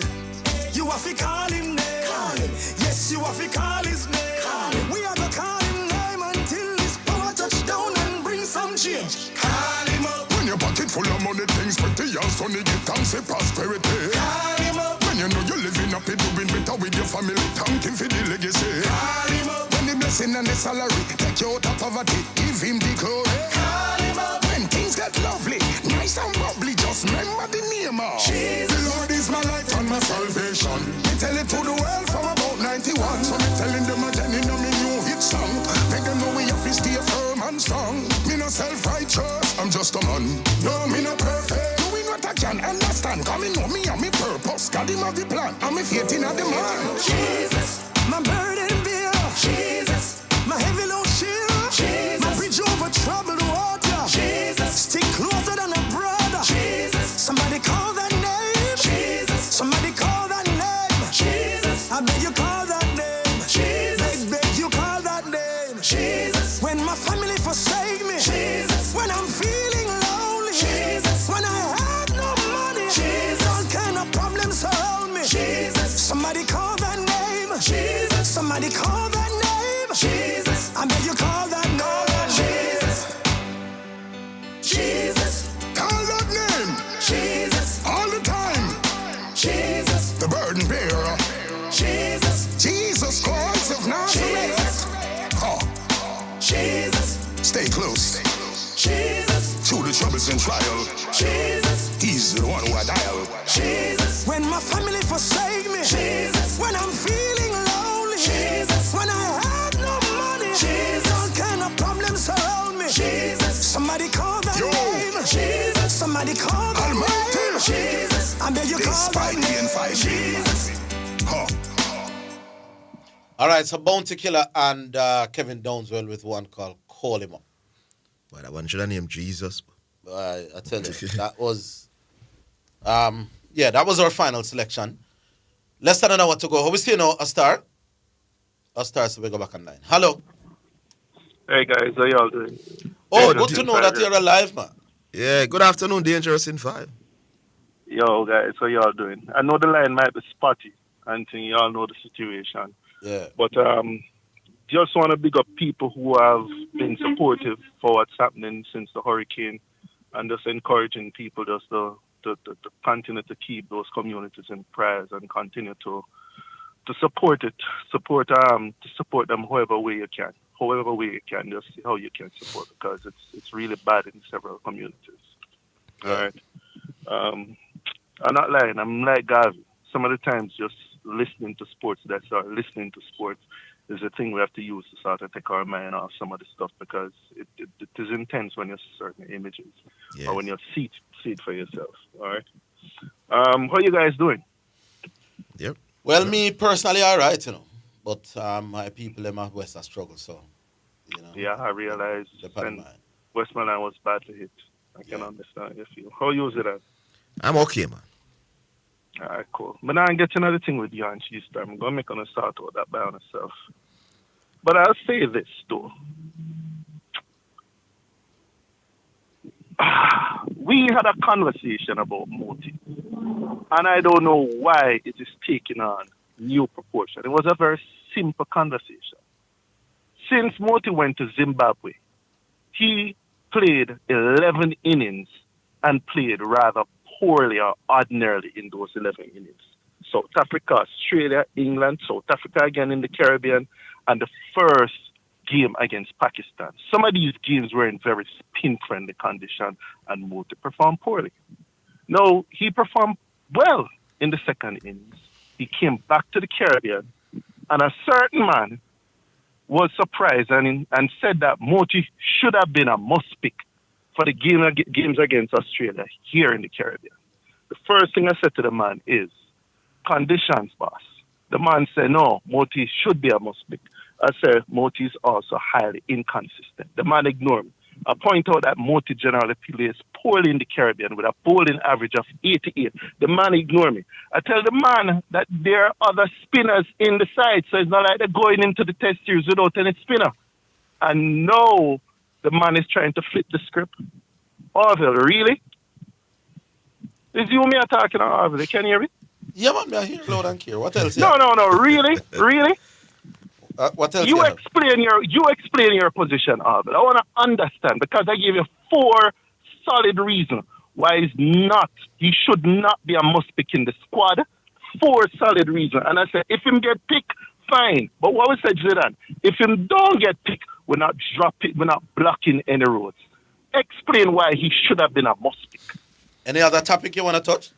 You have to call him name. Yes, you have to call his name. We are going to call him name until his power touch down and bring some change. Call him up. When your pocket full of money, things pretty and sunny, give thanks for prosperity. Call him up. When you know you're living happy, doing better with your family, thank him for the legacy. Call him up. When the blessing and the salary, take you out of poverty, give him the glory. Call him up. When things get lovely, nice and bubbly, just remember the name of Jesus. The Lord is my light and my salvation. Me tell it to the world from about 91. So me telling them again in me new hit song. Make them know we have to stay firm and strong. Me no self-righteous, I'm just a man. No, me no perfect. Doing what I can understand. Cause me know me and me purpose. God him have the plan. And me faith in the man. Jesus. My burden bearer. Jesus. My heavy load sharer. Jesus. My bridge over troubled water. Jesus. Stick closer than a brother. Jesus. Somebody call that name. Jesus. Somebody call that name. Jesus. I beg you call that name. Jesus. Beg you call that name. Jesus. When my family forsake me. Jesus. When I'm feeling lonely. Jesus. When I have no money. Jesus. All kind of problems surround me. Jesus. Somebody call that name. Jesus. Somebody call that name. Jesus. I beg you call that name. Jesus. Jesus. Call that name. Jesus. All the time. Jesus. The burden bearer. Jesus. Jesus Christ of Nazareth. Oh. Jesus. Stay close. Jesus. Through the troubles and trial. Jesus. He's the one who I dial. Jesus. When my family forsake me. Jesus. When I'm feeling lonely. Jesus. When I have no money. Jesus. All kind of problems surround me. Jesus. Somebody call that name. Jesus. Somebody call that name. Jesus. I And then you call that name. Jesus. All right, so Bounty Killer and Kevin Downswell with one called Call Him Up. Well, that one should have named Jesus. I tell you, that was, that was our final selection. Less than an hour to go. How we see now, a star? A star, so we go back online. Hello. Hey guys, how y'all doing? Oh, good to know that you're alive, man. Yeah, good afternoon, Dangerous in 5. Yo guys, how y'all doing? I know the line might be spotty, and y'all know the situation. Yeah. But just want to big up people who have been supportive for what's happening since the hurricane, and just encouraging people just to continue to keep those communities in prayers and continue to support it, support them however way you can, just see how you can support, because it's really bad in several communities. All right. I'm not lying. I'm like Gavi. Some of the times, just listening to sports is a thing we have to use to sort of take our mind off some of the stuff, because it is intense when you see certain images or when you see it for yourself. All right. How you guys doing? Yep. Well, me personally, all right, but my people in my West are struggle, so, Yeah, I realize. Westmoreland was badly hit. I can understand your feel. How you it at? I'm okay, man. All right, cool. But now I'm getting another thing with you and Cheese Star. I'm going to make on a start with that by myself. But I'll say this, though. We had a conversation about Moti, and I don't know why it is taking on new proportion. It was a very simple conversation. Since Moti went to Zimbabwe, he played 11 innings and played rather poorly or ordinarily in those 11 innings. South Africa, Australia, England, South Africa again in the Caribbean, and the first game against Pakistan. Some of these games were in very spin-friendly condition, and Moti performed poorly. No, he performed well in the second innings. He came back to the Caribbean, and a certain man was surprised and said that Moti should have been a must-pick for the games against Australia here in the Caribbean. The first thing I said to the man is, conditions, boss. The man said, no, Moti should be a must-pick. I said, Moti is also highly inconsistent. The man ignored me. I point out that Moti generally plays poorly in the Caribbean with a bowling average of 88. The man ignored me. I tell the man that there are other spinners in the side, so it's not like they're going into the test series without any spinner. And no, the man is trying to flip the script. Orville, really? Is you me talking on Orville? Can you hear me? Yeah, man, I hear loud and clear. What else? No, really? Really? What else? You explain your position, Orville. I want to understand, because I gave you 4 solid reasons why he should not be a must-pick in the squad. 4 solid reasons. And I said, if him get picked, fine. But what we said, Zidane, if him don't get picked, we're not blocking any roads. Explain why he should have been a must-pick. Any other topic you want to touch?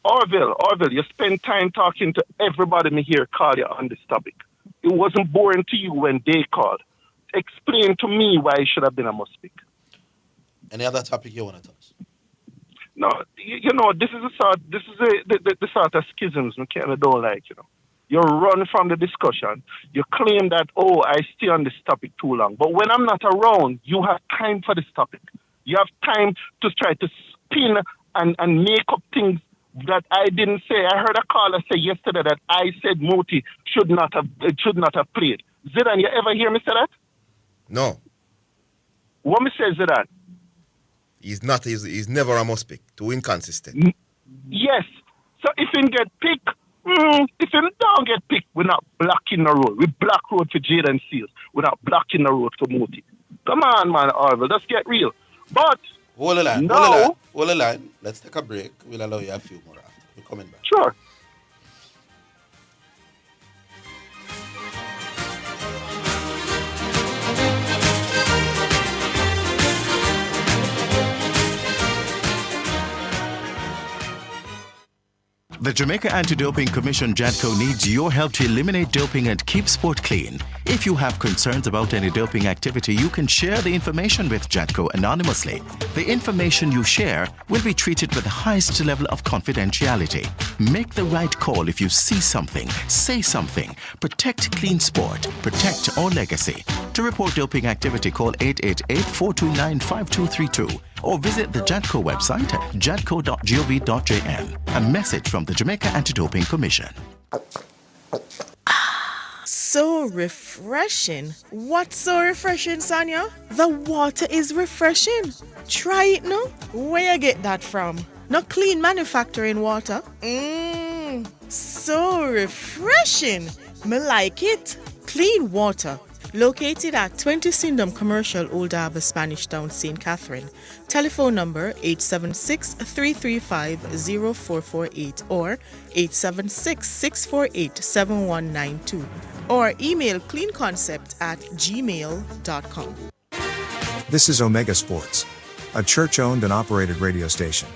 Orville, you spend time talking to everybody me here call you on this topic. It wasn't boring to you when they called. Explain to me why he should have been a must-pick. Any other topic you want to touch? No, this is the sort of schisms we kind of don't like, You run from the discussion. You claim that, I stay on this topic too long. But when I'm not around, you have time for this topic. You have time to try to spin and make up things that I didn't say. I heard a caller say yesterday that I said Moti should not have played. Zidane, you ever hear me say that? No. What me say, Zidane? He's never a must pick. Too inconsistent. Yes. So if he get picked, if he don't get picked, we're not blocking the road. We block road for Jaden Seals. We're not blocking the road for Moti. Come on, man, Orville. Let's get real. But hold the line. Let's take a break. We'll allow you a few more after. We're coming back. Sure. The Jamaica Anti-Doping Commission JADCO needs your help to eliminate doping and keep sport clean. If you have concerns about any doping activity, you can share the information with JADCO anonymously. The information you share will be treated with the highest level of confidentiality. Make the right call if you see something, say something. Protect clean sport. Protect our legacy. To report doping activity, call 888-429-5232 or visit the JADCO website at jadco.gov.jn. A message from the Jamaica Anti-Doping Commission. So refreshing. What's so refreshing, Sonia? The water is refreshing. Try it now. Where you get that from? No clean manufacturing water. So refreshing. Me like it. Clean water. Located at 20 Syndham Commercial, Old Harbour, Spanish Town, St. Catherine. Telephone number 876-335-0448 or 876-648-7192 or email cleanconcept@gmail.com. This is Omega Sports, a church-owned and operated radio station.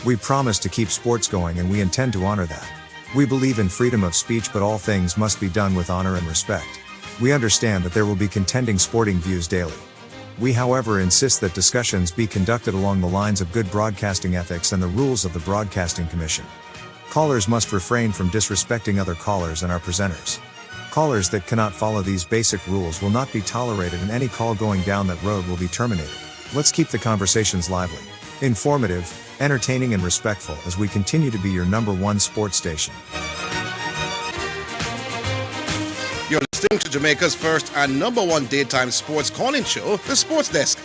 We promise to keep sports going and we intend to honor that. We believe in freedom of speech, but all things must be done with honor and respect. We understand that there will be contending sporting views daily. We, however, insist that discussions be conducted along the lines of good broadcasting ethics and the rules of the Broadcasting Commission. Callers must refrain from disrespecting other callers and our presenters. Callers that cannot follow these basic rules will not be tolerated, and any call going down that road will be terminated. Let's keep the conversations lively, informative, entertaining, and respectful as we continue to be your #1 sports station. You're listening to Jamaica's first and #1 daytime sports calling show, The Sports Desk.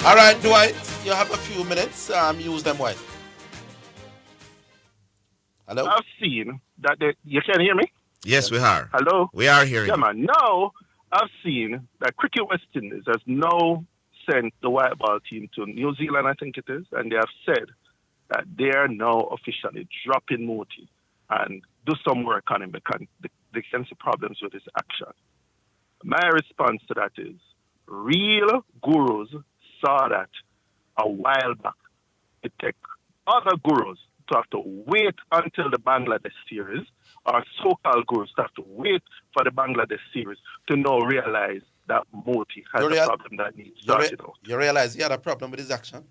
All right, Dwight, you have a few minutes. Use them well. Hello? I've seen that you can hear me? Yes, we are. Hello? We are hearing Yeah, you. man. Now, I've seen that Cricket West Indies has now sent the white ball team to New Zealand, I think it is, and they have said that they are now officially dropping Moti and do some work on him because they can see problems with his action. My response to that is, real gurus saw that a while back. It takes other gurus to have to wait until the Bangladesh series, or so-called gurus to have to wait for the Bangladesh series to now realize that Moti has a problem that needs sorted out. You realize he had a problem with his action?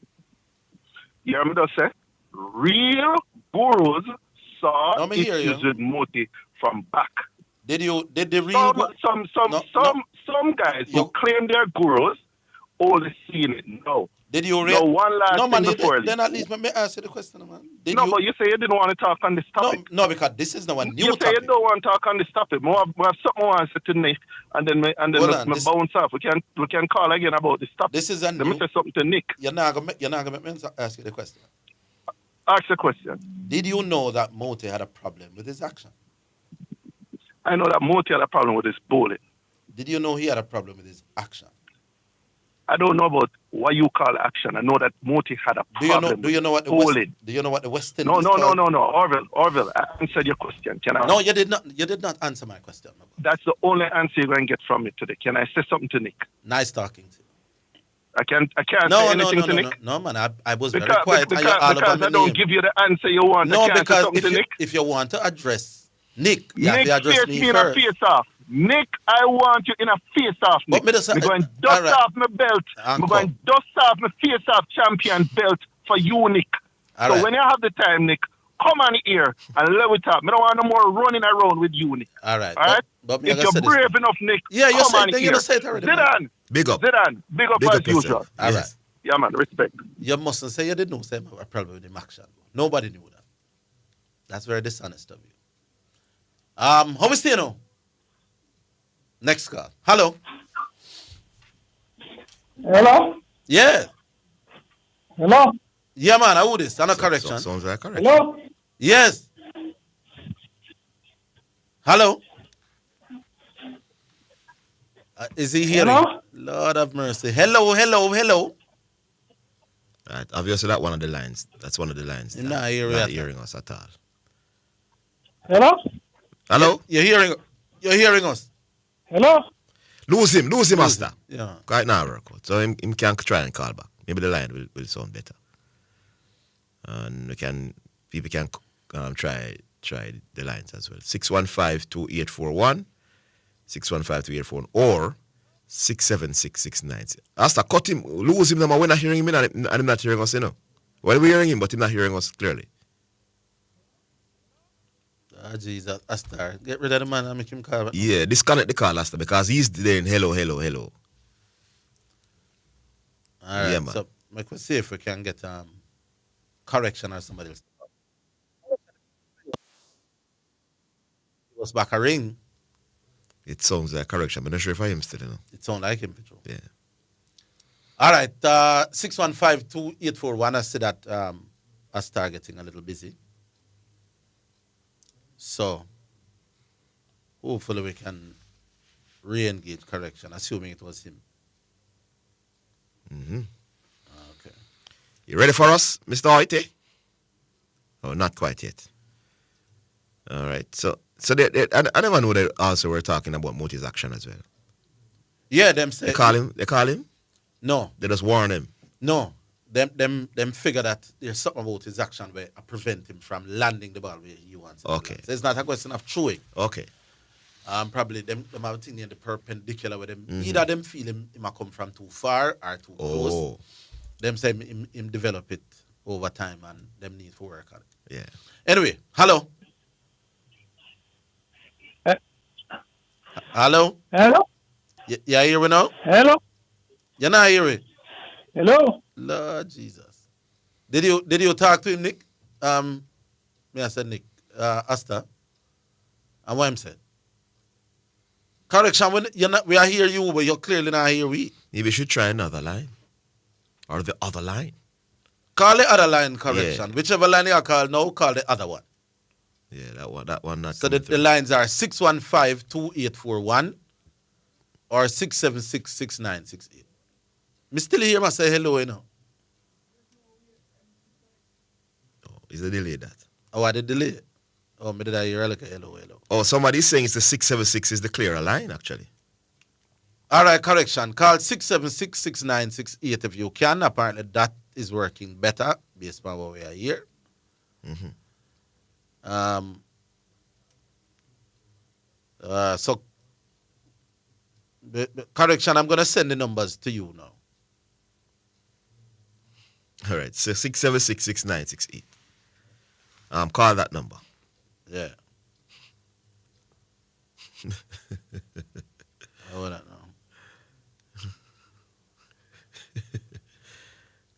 You hear me just say? Real gurus saw hear you. issues with Moti from back. Did the real some guys who claim they're gurus only seen it now. Did you no one last no, man, thing before then at least let me ask you the question, man. But you say you didn't want to talk on this topic. No, because this is no one new you say topic. you don't want to talk on this topic. We have something I want to say to Nick, and then bounce off. We can call again about this topic. This is Let me say something to Nick. You're not gonna make me ask you the question. Ask the question. Did you know that Moti had a problem with his action? I know that Moti had a problem with his bowling. Did you know he had a problem with his action? I don't know about what you call action. I know that Moti had a problem. Do you know what the bowling. Do you know what the West Indies? No. Orville, I answered your question. Can I? No, you did not. You did not answer my question. That's the only answer you're going to get from me today. Can I say something to Nick? Nice talking to you. I can't say anything to Nick. No, man. I was very quiet. Because I don't give you the answer you want. No, because if you want to address Nick, you Nick, have to address me first. face-off. Nick, I want you in a face-off, Nick. I'm going to dust off my belt. I'm going to dust off my face-off champion belt for you, Nick. So when you have the time, Nick, come on here and let it up. I don't want no more running around with you, Nick. All right. But if you're brave enough, Nick, come on here. You said it already. Zidane. Big up. Zidane. Big up as usual. All right. Yeah, man. Respect. You mustn't say you didn't know say a problem with him action. Nobody knew that. That's very dishonest of you. How we stay now? Next call. Hello. Hello? Yeah. Hello? Yeah, man. Who this? That's a correction. Sounds like a correction. Hello? Yes. Hello? Is he hearing? Hello? Lord have mercy. Hello. Right. Obviously, that's one of the lines. That's one of the lines. You're not hearing us at all. Hello? Hello? You're hearing us. Hello? Lose him, Master. Yeah. Right now, work out. So him can try and call back. Maybe the line will sound better. And people can try the lines as well. 615-2841, 615-2841, or 67669. Asta, cut him, lose him, we're not hearing him and him not hearing us, you know. Well, we're hearing him, but him not hearing us clearly. Ah, Jesus, Asta, get rid of the man and make him call back. Yeah, disconnect the call, Asta, because he's saying hello. All right, Yeah, man. so make we see if we can get correction or somebody else. It was back a ring. It sounds like correction, but I'm not sure if I am still, you know. It sounds like him, Pedro. Yeah. All right, 615-2841. I see that I start getting a little busy. So, hopefully we can re-engage correction, assuming it was him. Mm-hmm. Okay. You ready for us, Mr. Hoyte? Oh, not quite yet. All right. So I never know they also were talking about Moti's action as well. Yeah, them say They call him? No. They just warn him. No. Them figure that there's something about his action where I prevent him from landing the ball where he wants it. Okay. So it's not a question of throwing. Okay. Probably them have thing in the perpendicular with them. Either them feel him might come from too far or too close. Them say him develop it over time and them need to work on it. Yeah. Anyway, hello. Hello? Hello? You hear me now? Hello? You not hear it? Hello? Lord Jesus. Did you talk to him, Nick? I said Nick. Asta. And what him said? Correction, we are hear you, but you're clearly not hear we. Maybe you should try another line. Or the other line. Call the other line correction. Yeah. Whichever line you call now, call the other one. Yeah, that one not. So the lines are 615-2841 or 676-6968. Me still hear me say hello, you know. Oh, is the delay that? Oh, I did delay. Oh, me did I hear like a hello. Oh, somebody's saying it's the 676 is the clearer line, actually. All right, correction. Call 676-6968 if you can. Apparently that is working better based on what we are here. Mm-hmm. So, the correction, I'm going to send the numbers to you now. All right, so 676-6968. Call that number. Yeah. Hold on now.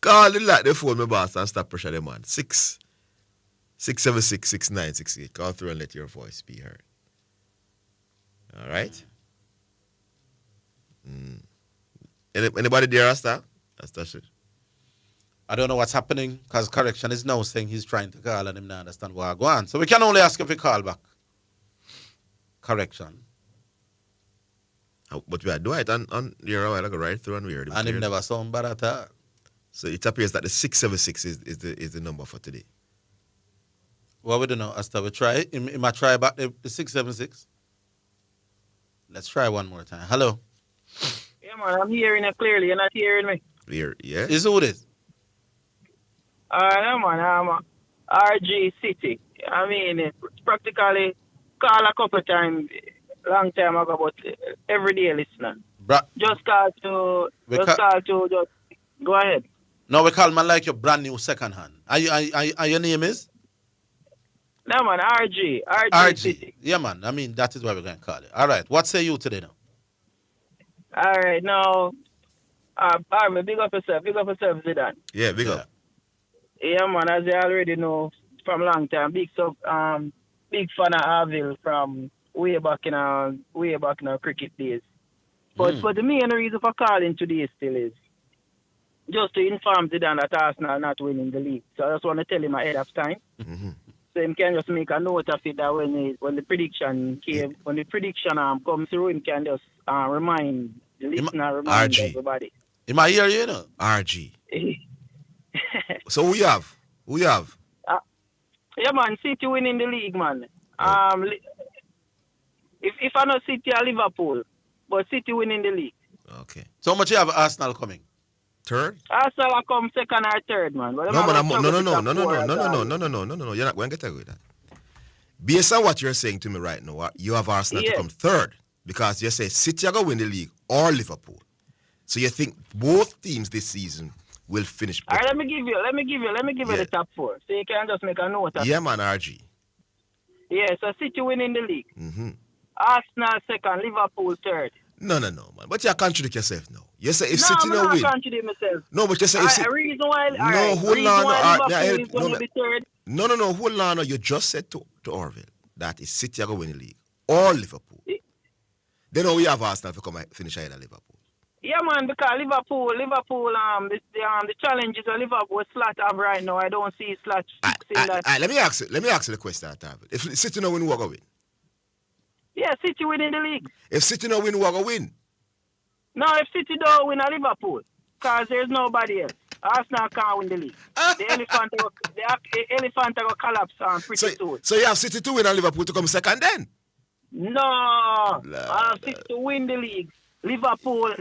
Call it like the phone, my boss, and stop pressure them on. 676-6968. Call through and let your voice be heard. All right? Anybody there, Asta? That's it. I don't know what's happening because correction is now saying he's trying to call and him not understand what go on. So we can only ask if he call back. Correction. But we do it on your hour, like right through and we heard him. And him never sound bad at all. So it appears that the 676 is the number for today. What we do now, Asta? We try. He might try back the 676. Let's try one more time. Hello. Yeah, man, I'm hearing it clearly. You're not hearing me. Clear, yeah. Is who this? No, man, I'm RG City. I mean, it's practically call a couple times, long time ago, but everyday listener. Just go ahead. No, we call man like your brand new second hand. Are your name is? No, man, RG City. Yeah, man. I mean, that is what we're going to call it. All right. What say you today now? All right, now, big up yourself, Zidane. Yeah, big up. Yeah, man, as you already know from long time, big fan of Orville from way back in our cricket days. But the main reason for calling today still is just to inform Zidane that Arsenal are not winning the league. So I just want to tell him ahead of time. Mm-hmm. So him can just make a note of it that when the prediction came, when the prediction comes through, him can just remind the listener, remind everybody. He might hear you, know? RG. So who you have? Yeah, man, City winning the league, man. If I not City or Liverpool, but City winning the league. Okay. So how much you have Arsenal coming? Third? Arsenal will come second or third, man. But No, man, them no. have struggled to top four as No. You're not going to get away with that. Based on what you're saying to me right now, you have Arsenal to Yes. come third because you say City are going to win the league or Liverpool. So you think both teams this season will finish All better. right, let me give you the top four. So you can just make a note of Yeah, it. man, RG. Yeah, so City winning the league. Mm-hmm. Arsenal second, Liverpool third. No, man. But you contradict yourself now. You say if No, City I'm no not win. contradicting myself. No, but you say if A City... reason why, No, hold reason on. why No, Liverpool is going to be third. No. Hold on. You just said to Orville that is City are going to win the league or Liverpool. Then we have Arsenal to come and finish ahead of Liverpool. Yeah, man, because Liverpool, the challenges that Liverpool slot have right now, I don't see slot fixing that. Let me ask you the question, Orville. If City no win, who are going to win? Yeah, City winning the league. If City no win, who are going to win? No, if City don't win, a Liverpool, because there's nobody else. Arsenal can't win the league. The elephant will collapse pretty soon. So you have City to win and Liverpool to come second then? No, I have City to win the league. Liverpool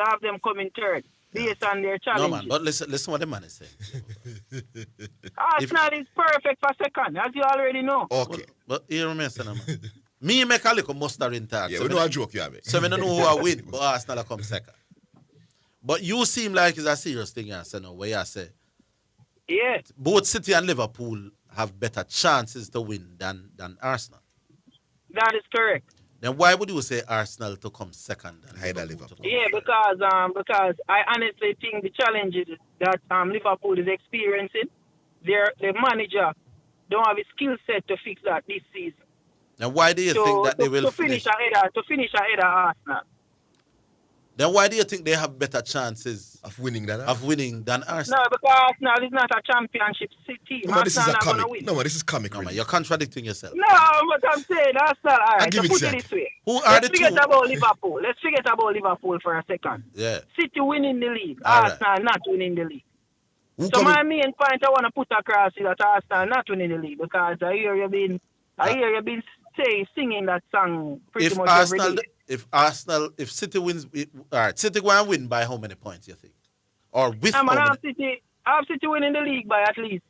have them coming third based on their No, challenges. man, but listen what the man is saying. Arsenal is perfect for second, as you already know. Okay. But here me say, man. Me make a little mustard tag. Yeah, we know a joke you have it. So I don't know who I win, but Arsenal come second. But you seem like it's a serious thing, you say, no, where you say. Yeah. Both City and Liverpool have better chances to win than Arsenal. That is correct. Then why would you say Arsenal to come second than Liverpool? Yeah, because I honestly think the challenges that Liverpool is experiencing, their manager don't have a skill set to fix that this season. Then why do you think that they will finish ahead of Arsenal? Then why do you think they have better chances of winning than Arsenal? No, because Arsenal is not a championship team. No, this is Arsenal a not gonna comic. win. No, this is comic. No, man, you're contradicting yourself. No, but I'm saying Arsenal. All right, give so it put that. it this way. Who are Let's the forget two? about Liverpool. Let's forget about Liverpool for a second. Yeah. City winning the league. All right. Arsenal not winning the league. Who So my main point I want to put across is that Arsenal not winning the league because I hear you been singing that song pretty much every day. If City wins, all right, City go and win by how many points you think? Or with how many? I have City winning the league by at least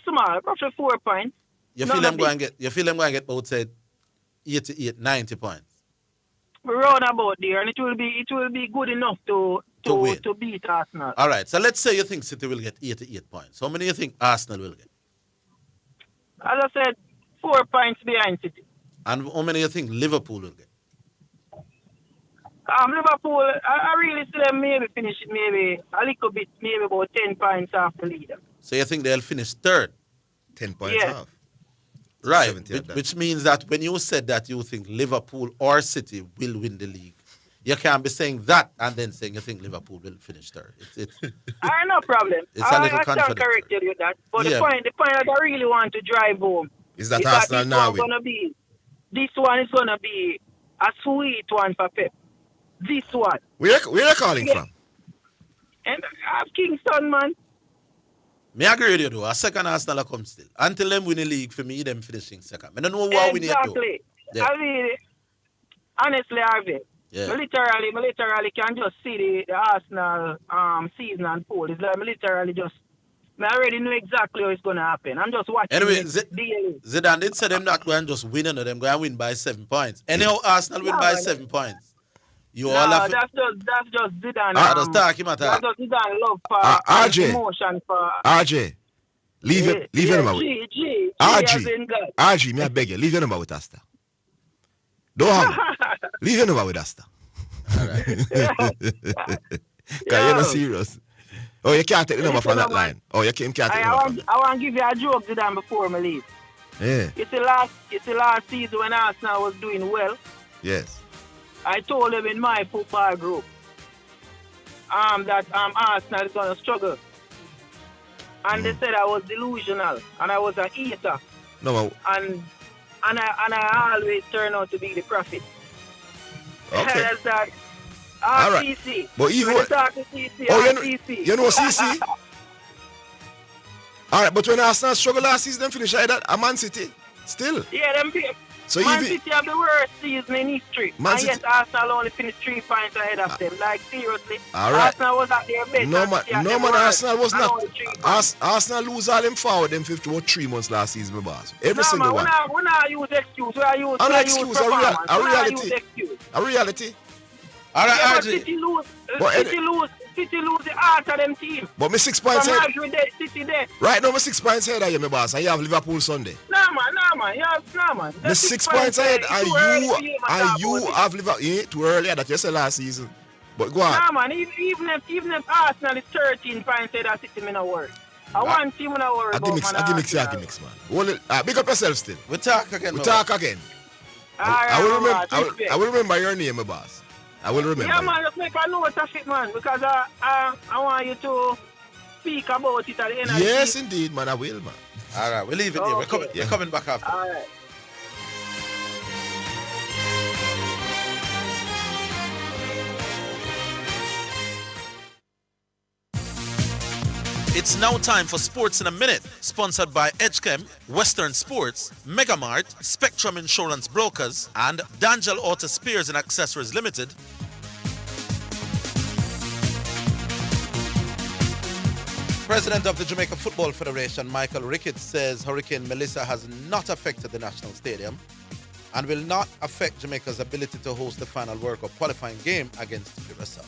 small, roughly 4 points. You feel them going to get about say 88, 90 points. Round about there, and it will be good enough to beat Arsenal. All right, so let's say you think City will get 88 points. How many do you think Arsenal will get? As I said, 4 points behind City. And how many do you think Liverpool will get? Liverpool, I really see them maybe finish it maybe a little bit, maybe about 10 points off the leader. So you think they'll finish third? 10 points off. Right, which means that when you said that you think Liverpool or City will win the league, you can't be saying that and then saying you think Liverpool will finish third. I no problem. It's a little I can't contradictory. correct you with that. But Yeah. the point that I really want to drive home is that Arsenal now win. This one is gonna be a sweet one for Pep. This one. Where are you calling from? And I have Kingston, man. Me agree with you though. A second Arsenal come still. Until them win the league, for me, them finishing second. I don't know why winning it though. Exactly. Yeah. I mean, honestly, Harvey. Yeah. I literally can just see the Arsenal season unfold. It's like I already know exactly how it's going to happen. I'm just watching Anyway, it daily. Zidane did say them not going to just win, them going to win by 7 points. Anyhow, Arsenal win by 7 points. That's just Zidane. That's talking about That's just Zidane love for emotion for. RJ, leave your number with RG, me I beg you, leave your number with Asta. Don't hang. Leave your number with Asta. Alright. Because you're not serious. Oh, you can't take the number from that line. Oh, you can't take the number. I want to give you a joke, Zidane, before I leave. Yeah. It's the last season when Arsenal was doing well. Yes. I told them in my football group that Arsenal is going to struggle. And they said I was delusional and I was a eater. No. And I always turn out to be the prophet. Okay. That's that. All right. CC. But even when talk to CC, CC. You know CC? All right, but when Arsenal struggled last season, them finished like that. A Man City. Still. Yeah, them So Man even City have the worst season in history. Man And City- yet Arsenal only finished 3 points ahead of them. Like, seriously. All right. Arsenal was at their best. no and man, City at no their man, worst. Arsenal was And not. only 3 points. Arsenal lose all them forward them 3 months last season, my boss. Every No, single man, one. we not use excuse. We are use, An we are excuse, use a performance. We not reality. use excuse. A reality. All right, Yeah, but RJ. City lose. But City lose the heart of them team. But me 6 points From ahead. Madrid there, City there. Right now, me 6 points ahead of you, my boss. And you have Liverpool Sunday. Nah, man. Yeah, nah, man. Me 6 points ahead, It's and too early for you to talk about have Liverpool. Too early that you said last season. But go on. Nah, man. Even if Arsenal is 13 points ahead of City, me no worry. I want team, me no worry about, man. I give mix, man. Well, big up yourself still. We talk again. I will remember your name, my boss. I will remember. Yeah, man, just make a note of it, man, because I want you to speak about it at the end of the Yes, season. indeed, man. I will, man. All right, we'll leave it here. We're coming back after. All right. It's now time for Sports in a Minute, sponsored by Edgechem, Western Sports, Megamart, Spectrum Insurance Brokers, and Dangel Auto Spares and Accessories Limited. President of the Jamaica Football Federation, Michael Ricketts, says Hurricane Melissa has not affected the national stadium and will not affect Jamaica's ability to host the final World Cup qualifying game against Curacao.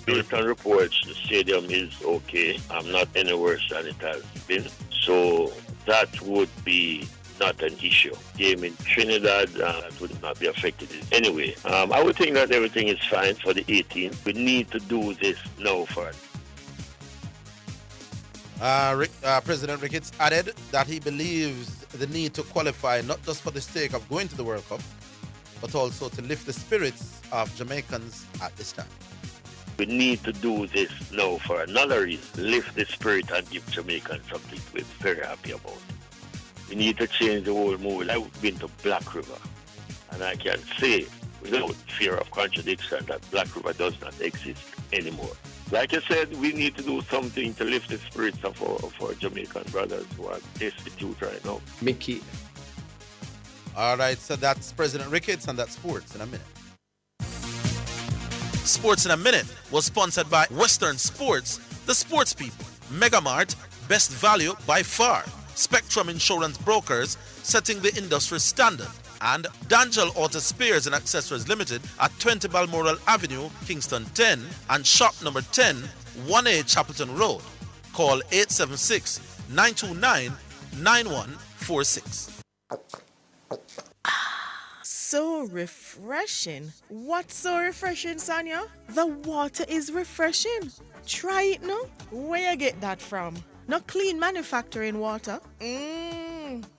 Based on reports, the stadium is okay. I'm not any worse than it has been. So that would be not an issue. Game in Trinidad that would not be affected anyway. I would think that everything is fine for the 18th. We need to do this now for it. President Ricketts added that he believes the need to qualify not just for the sake of going to the World Cup, but also to lift the spirits of Jamaicans at this time. We need to do this now for another reason. Lift the spirit and give Jamaicans something to be very happy about. We need to change the whole mood. I've been to Black River, and I can say without fear of contradiction that Black River does not exist anymore. Like I said, we need to do something to lift the spirits of our Jamaican brothers who are destitute right now. Mickey. All right, so that's President Ricketts, and that's Sports in a Minute. Sports in a Minute was sponsored by Western Sports, the sports people, Megamart, best value by far, Spectrum Insurance Brokers, setting the industry standard, and Dangel Auto Spares and Accessories Limited at 20 Balmoral Avenue, Kingston 10, and shop number 10, 1A Chapelton Road. Call 876-929-9146. So refreshing. What's so refreshing, Sonia? The water is refreshing. Try it now. Where you get that from? No clean manufacturing water.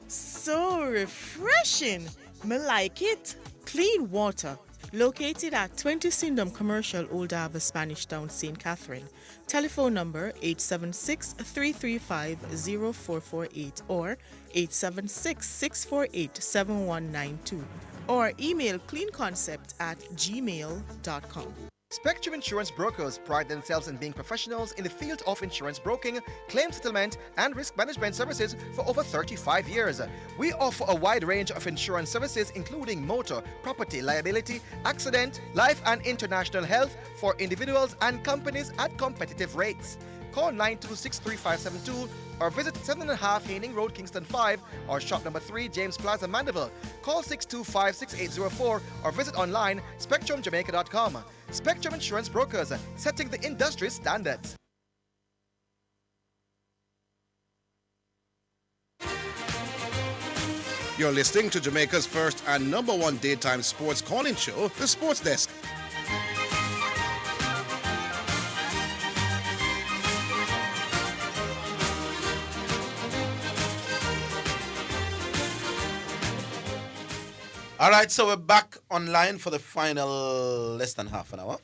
So refreshing. Me like it. Clean water. Located at 20 Syndham Commercial, Old Harbour, Spanish Town, St. Catherine. Telephone number 876-335-0448 or 876-648-7192. Or email cleanconcept@gmail.com. Spectrum Insurance Brokers pride themselves in being professionals in the field of insurance broking, claim settlement, and risk management services for over 35 years. We offer a wide range of insurance services including motor, property, liability, accident, life and international health for individuals and companies at competitive rates. Call 926-3572 or visit 7.5 Haining Road, Kingston 5 or shop number 3, James Plaza, Mandeville. Call 625-6804 or visit online spectrumjamaica.com. Spectrum Insurance Brokers, setting the industry standards. You're listening to Jamaica's first and number one daytime sports calling show, The Sports Desk. All right, so we're back online for the final less than half an hour.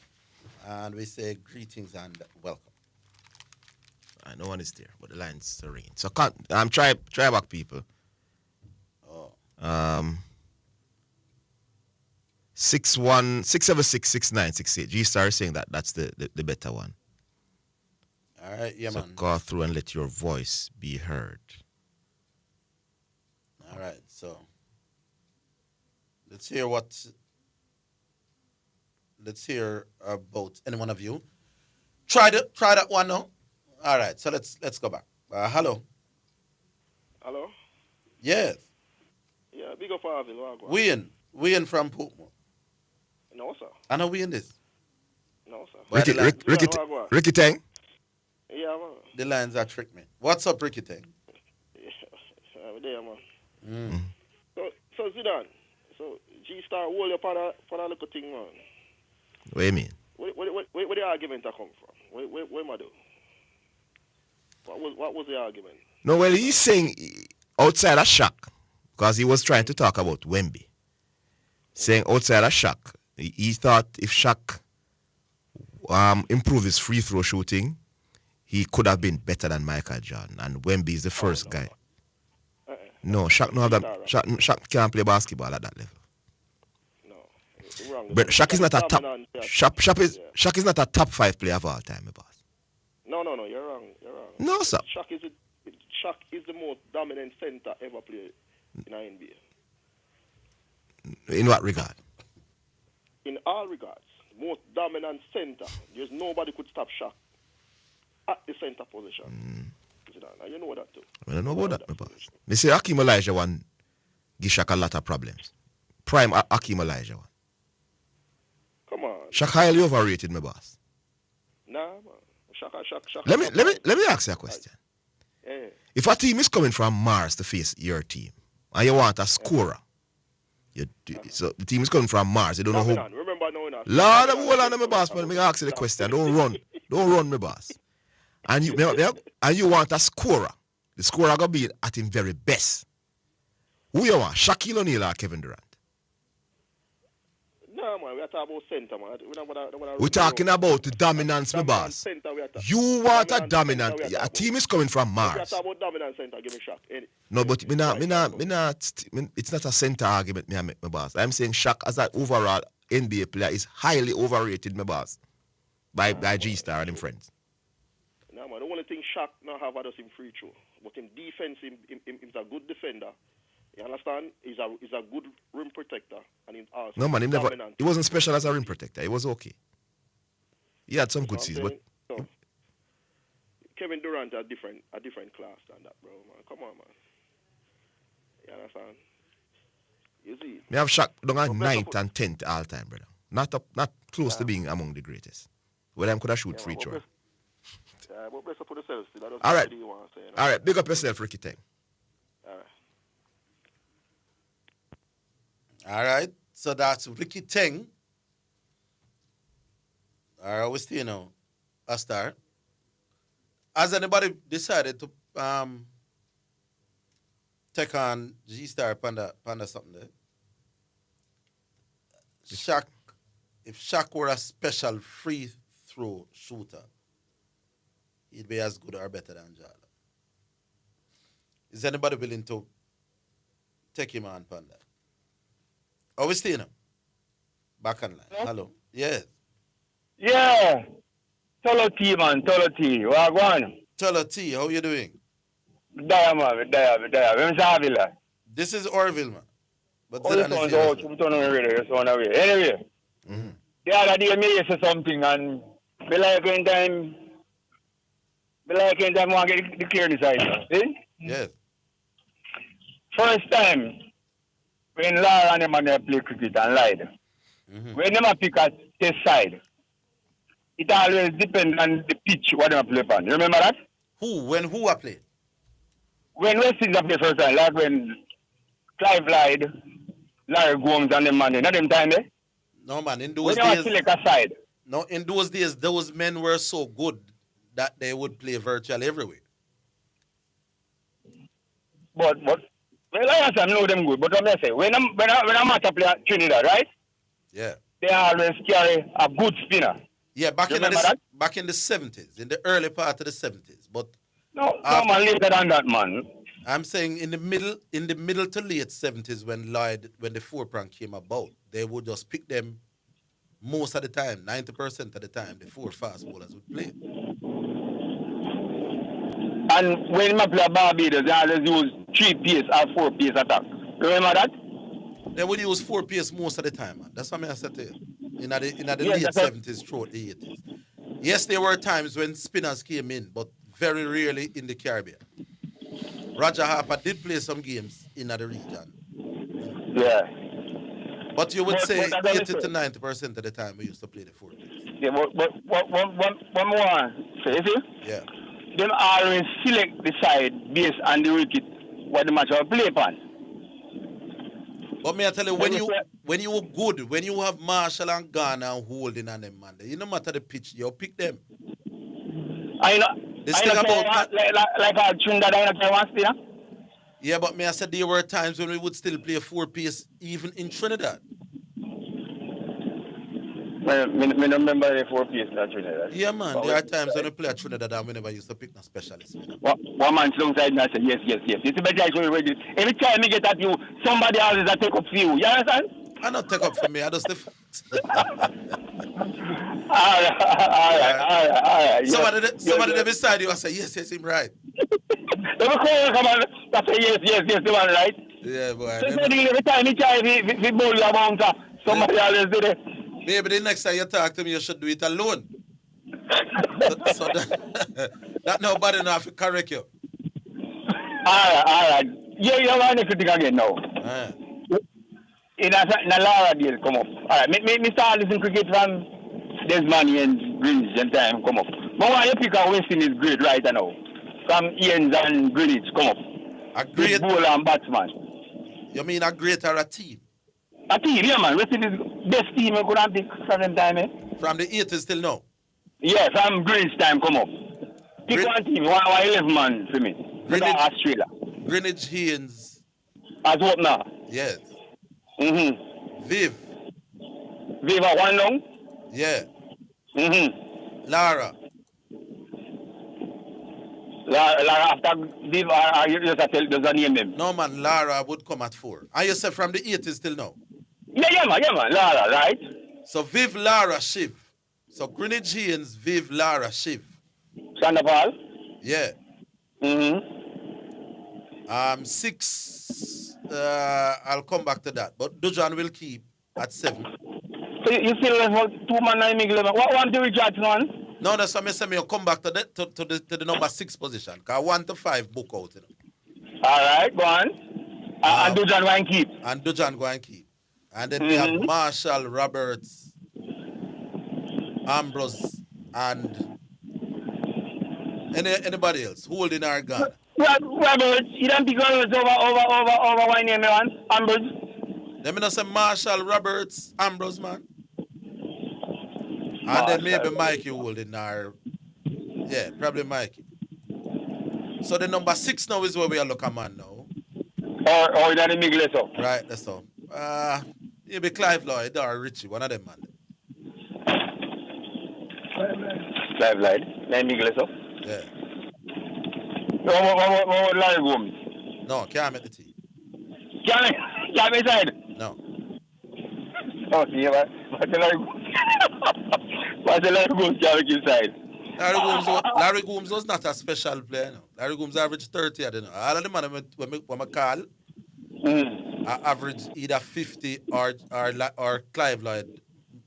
And we say greetings and welcome. No one is there, but the line's ringing. So try back, people. 676-6968. G-Star is saying that's the better one. All right, yeah, so man. call through and let your voice be heard. All right. right, so let's hear about any one of you. Try that one now. All right, so let's go back. Hello. Hello? Yes. Yeah, big up Orville. We in from Portmore. No, sir. I know we in this. No, sir. Ricky Tang. Yeah, man. The lines are trick me. What's up, Ricky Tang? Yeah, there, man. Mm. So Zidane, so G-Star hold up for that little thing, man. What do you mean? Where the argument a come from? Where am I do? What was the argument? No, well, he's saying outside of shock, because he was trying to talk about Wemby. Saying outside of shock, he thought if Shaq improved his free throw shooting, he could have been better than Michael Jordan. And Wemby is the first guy. No, Shaq no have that. Shaq can't play basketball at that level. Wrong. But Shaq is not a top. Shaq is not a top 5 player of all time, my boss. No, you're wrong. No, sir. Shaq is the most dominant center ever played in the NBA. In what regard? In all regards, most dominant center. There's nobody could stop Shaq at the center position. And you know that too. I don't know about that, my boss. They say Hakeem Elijah one give Shaq a lot of problems. Prime Hakeem Elijah one. Come on. Shaq highly overrated, my boss. Nah, man. Shaq. Let me ask you a question. Yeah. If a team is coming from Mars to face your team, and you want a scorer, so the team is coming from Mars. You don't know who. Remember, no, not. Lord, hold on, my boss. Let me ask you the question. Don't run, my boss. And you want a scorer. The scorer gonna be at his very best. Who you want? Shaquille O'Neal or Kevin Durant? No, man, we are talking about center, man. We're talking about the dominance, my boss. You want a dominant. A team is coming from Mars. We are talking about dominant center. Give me Shaq. No, but it's not a center argument, my boss. I'm saying Shaq as an overall NBA player is highly overrated, my boss, by G-Star and him friends. No, man, the only thing Shaq now have is him free throw. But him defense, he's a good defender. You understand? He's a good rim protector. And he's also No, man, dominant. he wasn't special as a rim protector. He was okay. He had some good seasons, but... So, Kevin Durant a different class than that, bro, man. Come on, man. You understand? You see? We have Shaq down at 9th and 10th all time, brother. Not close to being among the greatest. Well, I could have shoot free throw. Yeah, but best up for yourself. All right. All right, big up yourself, Ricky Tang. All right, so that's Ricky Tang. All right, we still know a star. Has anybody decided to take on G-Star Panda something there? Shaq, if Shaq were a special free throw shooter, he'd be as good or better than Jordan. Is anybody willing to take him on Panda? Oh, we still know. Back on line. Hello. Yes. Yeah. Tolo T, man. Tolo T. Wagwan. Tolo T, how you doing? This is Orville, man. But Anyway, the other day, me say something, and me like when time want to get the clearness out. See? Yes. First time, when Lara and them play cricket and lied, when them pick a test side, it always depends on the pitch what they play on. You remember that? Who play? When West Indies play first time, like when Clive lied, Larry Gomes and them man, not them time, eh? No, man, in those when days... select a side. No, in those days, those men were so good that they would play virtually everywhere. But well, I know them good, but what I say, when a match play at Trinidad, right? Yeah. They always carry a good spinner. Yeah, back in the 70s, in the early part of the 70s. But no man, later than that, man. I'm saying in the middle to late 70s when the four-prong came about, they would just pick them most of the time, 90% of the time, the four fast bowlers would play. And when I play Barbados, they always use 3 pace or 4 pace attack. Remember that? They would use 4-pace most of the time, man. That's what I said to you. In the Yes, late that's right. 70s, throughout the 80s. Yes, there were times when spinners came in, but very rarely in the Caribbean. Roger Harper did play some games in the region. Yeah. But you would But say as I 80 said- to 90% of the time we used to play the 4-pace. Yeah, but one more. So you see? Yeah. Them always select the side based on the wicket what the match will play upon. But may I tell you, when you were good, when you have Marshall and Garner and Holding on them, man, you no matter the pitch, you pick them. I know. This I thing know about like a Trinidad I know one spinner. Yeah, but may I said there were times when we would still play 4-pace even in Trinidad. I remember the 4-pace in Trinidad. Yeah, man. There are times when we play at Trinidad and we never used to pick no specialist. One man alongside me, I said, yes. It's better I show you ready. Every time I get at you, somebody else is a take up for you. You understand? I don't take up for me. I just... All right. Somebody there beside you, I say, yes, him right. Let me call come on. I say, yes, the man right. Yeah, boy. So every time he try, he bowl your mount, somebody else did it. Maybe the next time you talk to me, you should do it alone. so that nobody know how to correct you. All right. Yeah, you're on the critic again now. In a Lara deal come up. All right, me start listening cricket from Desmond and Greenwich and time come up. But why you pick a Westin is great right now. From Ian's and Greenwich come up. A great bowler and batsman. You mean a great or a team? A team, yeah man. Westin is best team I could have picked from them time, eh? From the 80s till now? Yeah, from Greenwich time come up. Pick one team, one 11 man for me. Greenwich, Australia. Greenwich Higgins. As what now? Yes. Mm-hmm. Viv at one long? Yeah. Mm-hmm. Lara after Viv, you just tell does a name them? No man, Lara would come at 4. And you said from the 80s till now? Yeah man, Lara, right? So Viv, Lara, Shiv. So Greenwich Higgins, Viv, Lara, Shiv. Sandoval? Yeah. Mm-hmm. 6, I'll come back to that. But Dujan will keep at 7. So you still have 2 man and make 11. What one do we judge one? No, that's what I say. I'll come back to the number 6 position. Because 1 to 5 book out. You know. All right, go on. And Dujan go and keep. And Dujan go and keep. And then we have Marshall, Roberts, Ambrose, and anybody else holding our gun. Roberts, you don't pick Roberts over one name, man. Ambrose. Let me not say Marshall, Roberts, Ambrose, man. And then maybe Mikey holding our... Yeah, probably Mikey. So the number 6 now is where we are looking man now. Or in the middle, so. Right, that's all. Maybe Clive Lloyd or Richie, one of them, man. Clive Lloyd, in the middle, so. Yeah. What Larry Gomes? No, can't make the team. Can't make side? No. Oh, see, what's the Larry Gomes? What's the Larry Gomes can't make inside? Larry Gomes was not a special player. No. Larry Gomes averaged 30, I don't know. All of the men when I call, I average either 50 or Clive Lloyd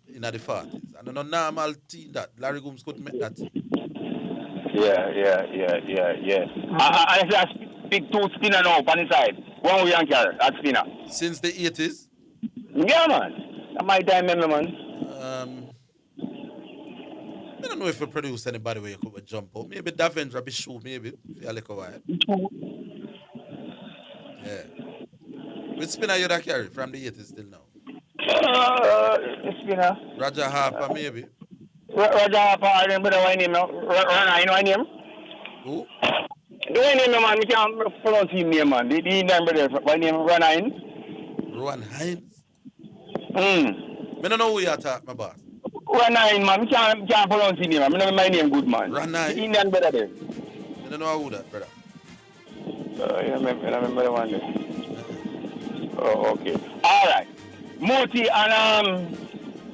in the 40s. I don't know normal team that Larry Gomes couldn't make that team. Yeah. I speak 2 spinner now on the side. One way and carry, that spinner. Since the 80s? Yeah, man. That's my time, man. I don't know if we produce anybody where you could jump up. Maybe Davendra Bishu, maybe. For a little while. Yeah. Which spinner you that carry from the 80s till now? Spinner. Roger Harper, maybe. Roger Harper, I remember the name. Rana, you know my name? Who? The name, man. I can't pronounce his name, man. The name there. My name is Rana. Rowan Hines? I don't know who you are talking about. Rana, man. I can't pronounce his name. I know my name good, man. Rana. The Indian brother there. I don't know who that, brother. I remember the one there. Oh, okay. All right. Moti and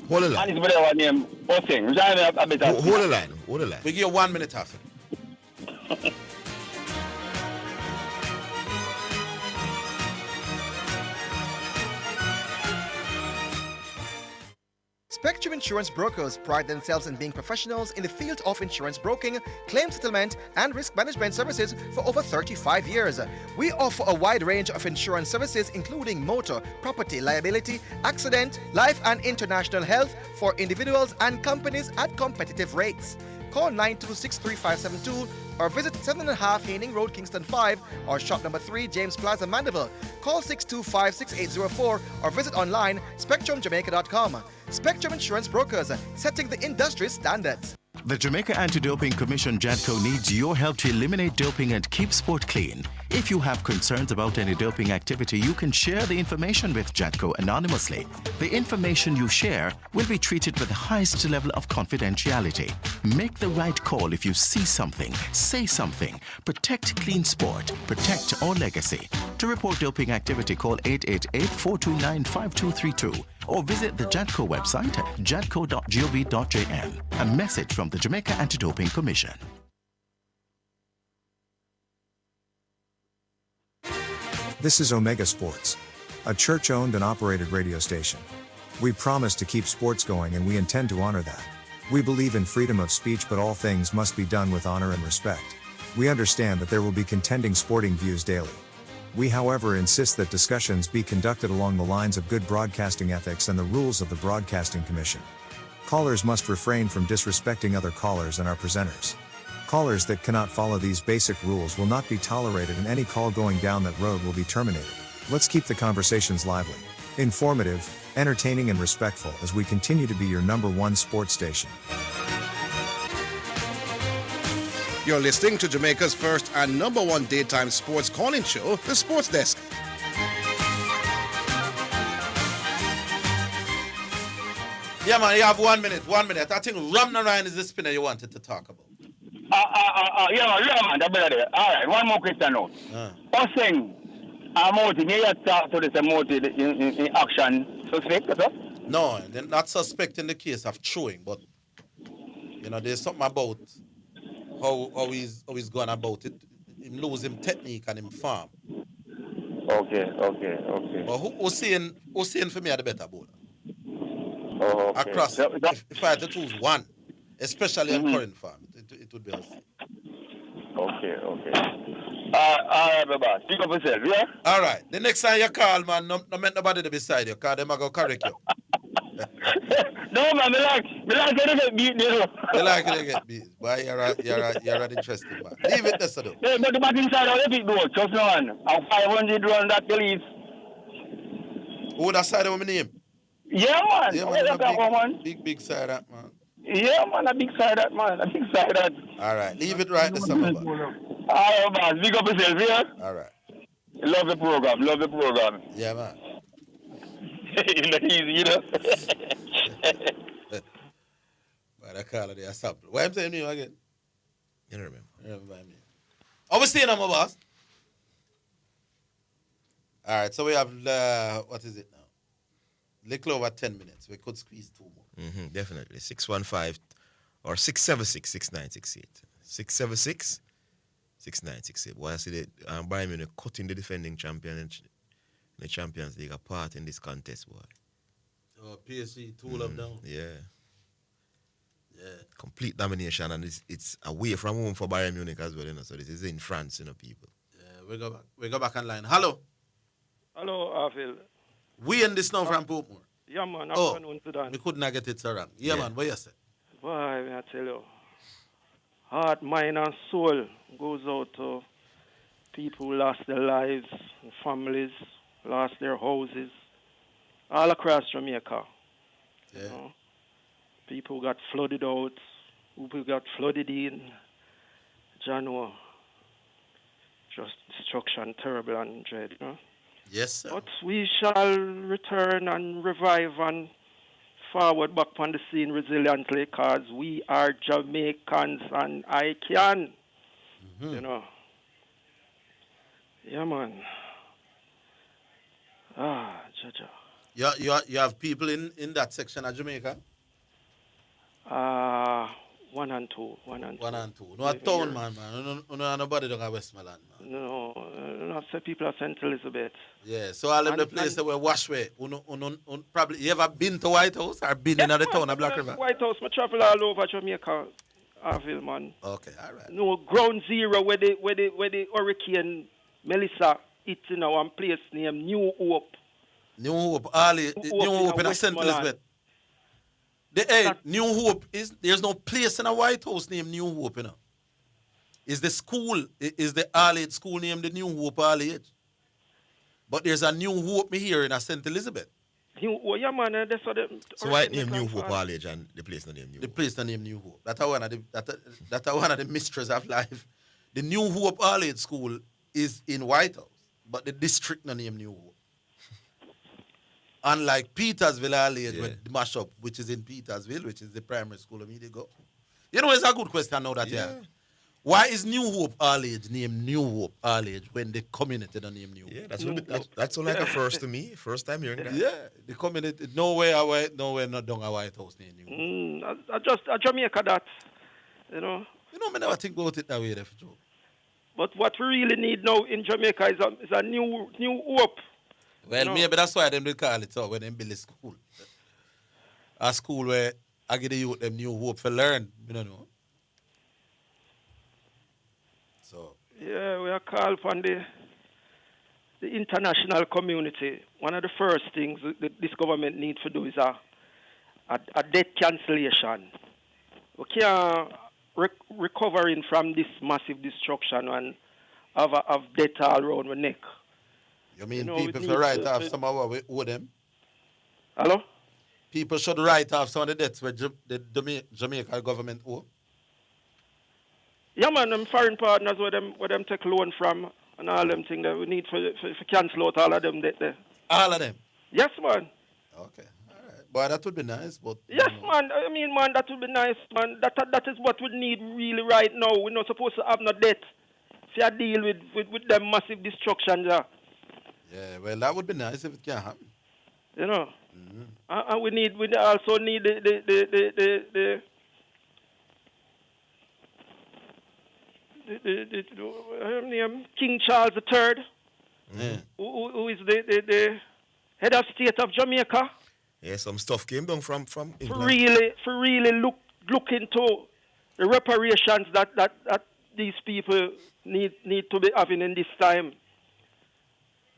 hold the line. And his brother one name Osing. Hold the line. We give you 1 minute after. Spectrum Insurance Brokers pride themselves in being professionals in the field of insurance broking, claim settlement, and risk management services for over 35 years. We offer a wide range of insurance services including motor, property, liability, accident, life and international health for individuals and companies at competitive rates. Call 926-3572 or visit 7.5 Haining Road, Kingston 5 or shop number 3, James Plaza, Mandeville. Call 625-6804 or visit online spectrumjamaica.com. Spectrum Insurance Brokers, setting the industry standards. The Jamaica Anti-Doping Commission JADCO needs your help to eliminate doping and keep sport clean. If you have concerns about any doping activity, you can share the information with JADCO anonymously. The information you share will be treated with the highest level of confidentiality. Make the right call if you see something, say something. Protect clean sport. Protect our legacy. To report doping activity, call 888-429-5232 or visit the JADCO website at jadco.gov.jn. A message from the Jamaica Anti-Doping Commission. This is Omega Sports, a church-owned and operated radio station. We promise to keep sports going and we intend to honor that. We believe in freedom of speech, but all things must be done with honor and respect. We understand that there will be contending sporting views daily. We, however, insist that discussions be conducted along the lines of good broadcasting ethics and the rules of the Broadcasting Commission. Callers must refrain from disrespecting other callers and our presenters. Callers that cannot follow these basic rules will not be tolerated, and any call going down that road will be terminated. Let's keep the conversations lively, informative, entertaining, and respectful as we continue to be your #1 sports station. You're listening to Jamaica's first and #1 daytime sports calling show, the Sports Desk. Yeah, man, you have 1 minute. I think Ramna Ryan is the spinner you wanted to talk about. Yeah, man, that's better. All right, one more question now. First thing, Moti, you talk to this Moti in action suspect, sir? No, they're not suspect in the case of chewing, but, you know, there's something about how he's going about it. Him lose him technique and him farm. Okay. But who's saying for me are the better bowler? Oh, okay. Across, if I had to choose one, especially on current farm, it would be us. Okay. All right, Baba. Speak up yourself, yeah? All right. The next time you call, man, no make nobody to beside you, because them are going to correct you. No, man, me like to get beat, you know. You like to get beat. Boy, you're an interesting man. Leave it there, though. Yeah, but the back inside of the big door, just one. And 500 run that police. Who that side of my name? Yeah, man. Yeah, man, big side that, man. Yeah, man, a big side that, man. A big side that. All right, leave it right there, man. All right, man. Big up yourself, yeah? All right. Love the program. Yeah, man. It's not easy, you know? But I call it a sample. Why am I saying you again? You don't remember. Me. Are we staying on my boss? All right, so we have, what is it now? Little over 10 minutes. We could squeeze 2 more. Definitely. 615 or 676-6968. 676-6968. Boy, I see that Bayern Munich cutting the defending champion in the Champions League apart in this contest, boy. Oh, PSG, 2 up down. Yeah. Complete domination, and it's away from home for Bayern Munich as well, you know. So this is in France, you know, people. Yeah, we go back online. Hello, Orville. We in this now from Portmore. Yeah, man. Afternoon, Zidane. We could not get it so wrong. Yeah, man. What you say? Boy, I tell you, heart, mind, and soul goes out to people who lost their lives, families, lost their houses, all across Jamaica. Yeah. You know? People got flooded out, people got flooded in. January, just destruction, terrible and dread. You know? Yes, sir. But we shall return and revive and forward back on the scene resiliently, because we are Jamaicans and I can. You know. Yeah, man. Jaja. You have people in that section of Jamaica? 1 and 2. 1 and 2. 1 and 2. No, a town, man. No, nobody don't have Westmoreland, man. No, not say people are St. Elizabeth. Yeah, so all of the places that were Washway, probably, you ever been to White House or been in the town of Black River? White House, I travel all over Jamaica, Orville, man. Okay, all right. No, ground zero where the hurricane Melissa hit in one place named New Hope. New Hope, New Hope in St. Elizabeth. New Hope there's no place in a White House named New Hope, you know. Is the school, is the all-age school named the New Hope all-age. But there's a New Hope me here in a St. Elizabeth. Yeah, man, that's what so why name New Hope all-age and the place not named New Hope? The place not named New Hope. That's one of the mysteries of life. The New Hope all-age school is in White House, but the district not named New Hope. Unlike Petersville all-age, with the mashup, which is in Petersville, which is the primary school of me they go. You know, it's a good question now that why is New Hope all-age named New Hope all-age when the community don't name New Hope? Yeah, that's like a first to me. First time hearing that. Yeah, the community, nowhere not done a White House named New Hope. I Jamaica that, you know. You know, I never think about it that way, Joe. But what we really need now in Jamaica is a new hope. Well, maybe that's why they call it so when they build a school. A school where I give the youth them new hope for learn, you know. So yeah, we are called upon the international community. One of the first things that this government needs to do is a debt cancellation. We can't recovering from this massive destruction and have debt all around the neck. You mean people should write off some of what we owe them? Hello? People should write off some of the debts where the Jamaica government owe? Yeah, man, them foreign partners where them take loan from and all them things that we need for cancel out all of them debt there. All of them? Yes, man. Okay, all right. Boy, that would be nice, but... Yes, man. I mean, man, that would be nice, man. That is what we need really right now. We're not supposed to have no debt. If you deal with them massive destruction there. Yeah, well, that would be nice if it can happen. You know, and we also need the King Charles III, who is the head of state of Jamaica. Yeah, some stuff came down from England. For really look into the reparations that these people need to be having in this time.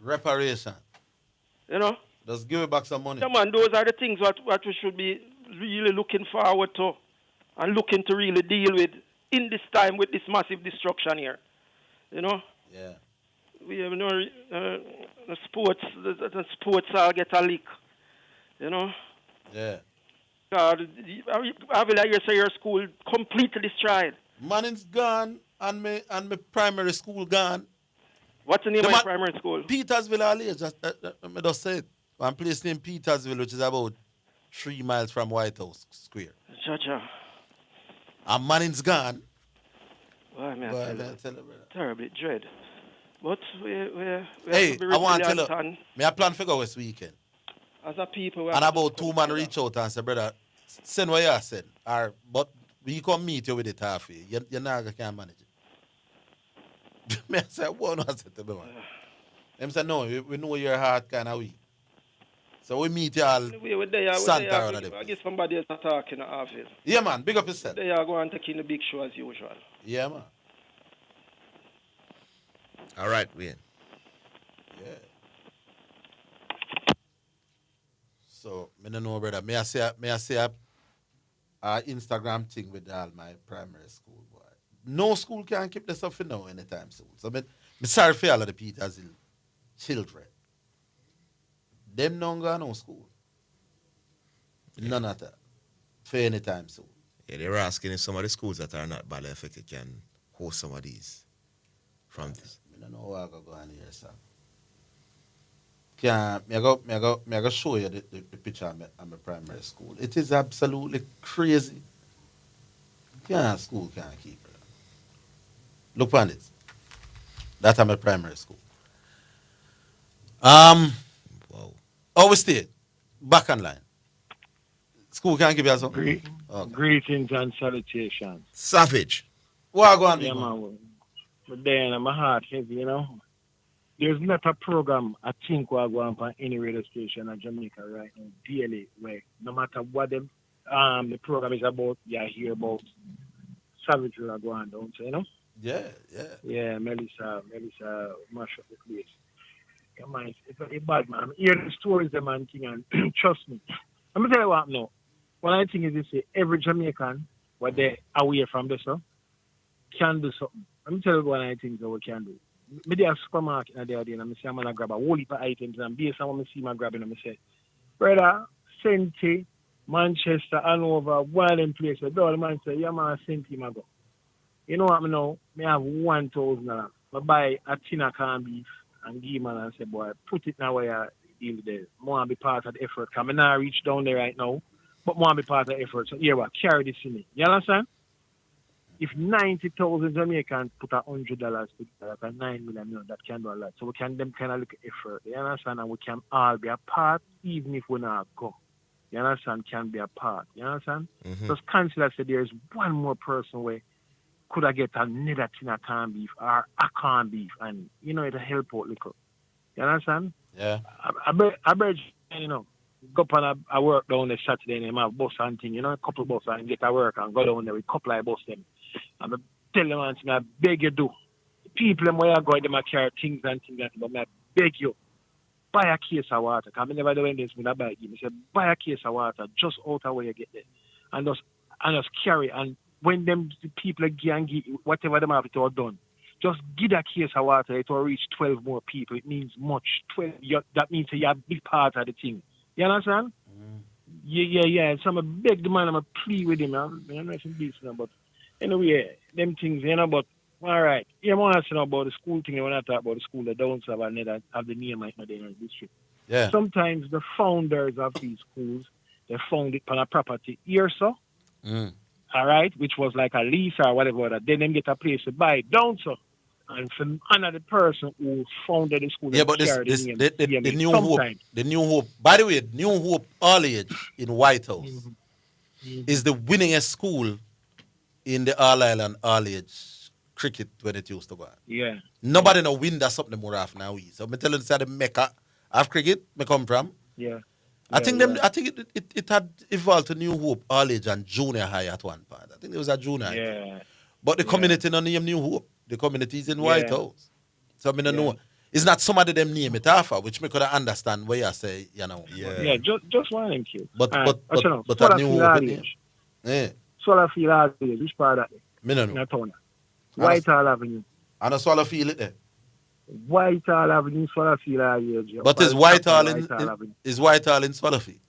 Reparation. You know? Just give it back some money. Yeah, man, those are the things what we should be really looking forward to and looking to really deal with in this time with this massive destruction here. You know? Yeah. We have the sports all get a leak. You know? Yeah. God, I will hear say your school completely destroyed. Manning's gone and my primary school gone. What's the name of your primary school? Petersville all-age. I just said. One place named Petersville, which is about 3 miles from White House Square. Cha. And Manning's gone. Well, tell you, terribly dread. But we hey, I want to tell you, I plan to go this weekend. As a people... And about 2 men reach out and say, brother, send what you send. But we come meet you with it halfway. You not can manage it. I said, what? I said to me, man. Them said, no, we know your heart kind of weak. So we meet you all Santa around them. I guess somebody else talking at Orville. Yeah, man. Big up yourself. They are going to take in the big show as usual. Yeah, man. All right, Wayne. Yeah. So, I don't know, brother. May I say a Instagram thing with all my primary school boy. No school can keep this up for now anytime soon. So, I'm sorry for all of the Petersville children. Them don't go no school. Yeah. None of that. For any time soon. Yeah, they were asking if some of the schools that are not badly affected can host some of these from this. I don't know how I go on here, sir. I go show you the picture of my primary school. It is absolutely crazy. School can't keep it. Look on it. That's my primary school. Wow. Oh, we stayed. Back on line. School can't give you some. Greetings and salutations. Savage. What go on, yeah, man. But then my heart heavy, you know. There's not a program I think will go on for any radio station in Jamaica right now, daily, where no matter what the program is about, you hear about Savage will go on down, so, you know? Yeah. Yeah, Melissa mash up the place. Yeah, man, it's a bad man. I hear the stories the man thing and trust me. Let me tell you what now. What I think is this, every Jamaican, what they away from this, can do something. Let me tell you what I think that we can do. Maybe a supermarket in the other day, and I say I'm gonna grab a whole heap of items, and based on what I see my grabbing, I say, brother, Senti, Manchester, Hanover, one of them places. The man say, yeah man, Senti, my go. You know what I know? Me have $1,000. I buy a tin of corned beef and give man and say, boy, put it now where you deal there. More be part of the effort. Cause I not reach down there right now, but more be part of the effort. So here what, carry this in it. You understand? If 90,000 Jamaicans put $100 together, that's $9 million, that can do a lot. So we can them kind of look at effort. You understand? And we can all be a part, even if we not go. You understand? Can be a part. You understand? Just consider that there's one more person where could I get another tin of corned beef or a corned beef, and you know it'll help out little. You understand? Yeah. I bet you know, go up on a work down there Saturday and have bus and thing, you know, a couple of bus and get a work and go down there with a couple of bus them. And I tell them and I beg you do. People them where I go them I carry things and things like that, but I beg you. Buy a case of water. Because I never do this with a bag. I say buy a case of water just out of where you get there. And just carry, and when them people can give whatever them have to have done, just give a case of water, it will reach 12 more people. It means much. 12, that means you have a big part of the thing. You understand? Yeah. So I'm a beg the man, I'm a plea with him. I'm not in business now, but anyway, them things, you know, but all right. You want to know about the school thing, you want to talk about the school that don't have the name like in the district. Yeah. Sometimes the founders of these schools, they found it on a property here, so. All right, which was like a lease or whatever. Then them get a place to buy it down, so. And from another person who founded the school. Yeah, but the New Hope. By the way, New Hope College in White House is the winningest school in the All Island All-Age cricket when it used to go on. Yeah. Nobody no win that something more after now. So I'm telling you, the Mecca of cricket me come from. Yeah. I think it had evolved to New Hope All-Age and junior high at one point. I think it was a junior high. Yeah. But the community no name New Hope. The community is in White House. So I mean, I know. It's not somebody them name it after, which me could understand where you say, you know. Yeah, just one thank you. But that New Hope. Yeah. Swallowfield All-Age, which part of that? Me no know. Natona. Whitehall Avenue. And a Swallowfield it there. Whitehall Avenue, Swallowfield All-Age. But is Whitehall in Swallowfield?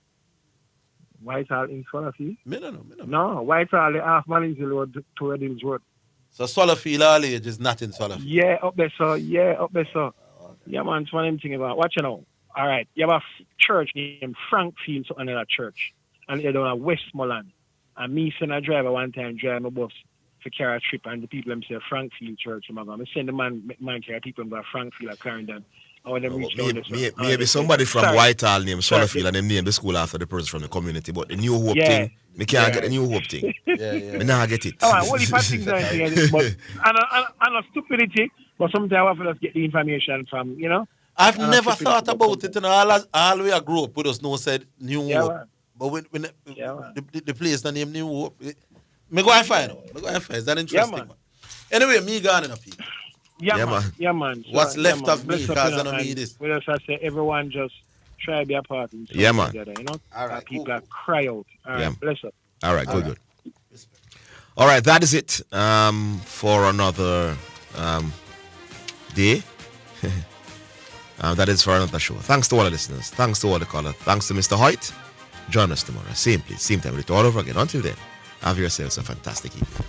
Whitehall in Swallowfield? Me no know. No, Whitehall, the half Mannington Road to Reddings Road. So Swallowfield All-Age is not in Swallowfield? Yeah, up there, so. Yeah, man, it's one of them things about, watch it now. All right, you have a church named Frankfield, so another church. And you're down at Westmoreland. And me send a driver one time, drive my bus to carry a trip, and the people them say Frankfield Church. I'm going to send the man carry people from Frankfield or Clarendon. Maybe somebody from Whitehall named Swallowfield and them name the school after the person from the community. But the New Hope thing, me can't get the New Hope thing. Me not get it. All right, what if I think that? But and a stupidity, but sometimes I have to just get the information from, you know. I've never thought about it. You know, all we grew up with us no said New Hope. Man. But when the place the name New Hope, me go and find out. Is that interesting? Man. Anyway, me gone enough people. Yeah, man. What's left of me because I don't need this. Well, as I say, everyone just try to be a part of it. Yeah, man. Together, you know? All right, people are cry out. All right, bless up. All right, good. All right, that is it for another day. That is for another show. Thanks to all the listeners. Thanks to all the callers. Thanks to Mr. Hoyt. Join us tomorrow. Same place, same time. We'll do it all over again. Until then, have yourselves a fantastic evening.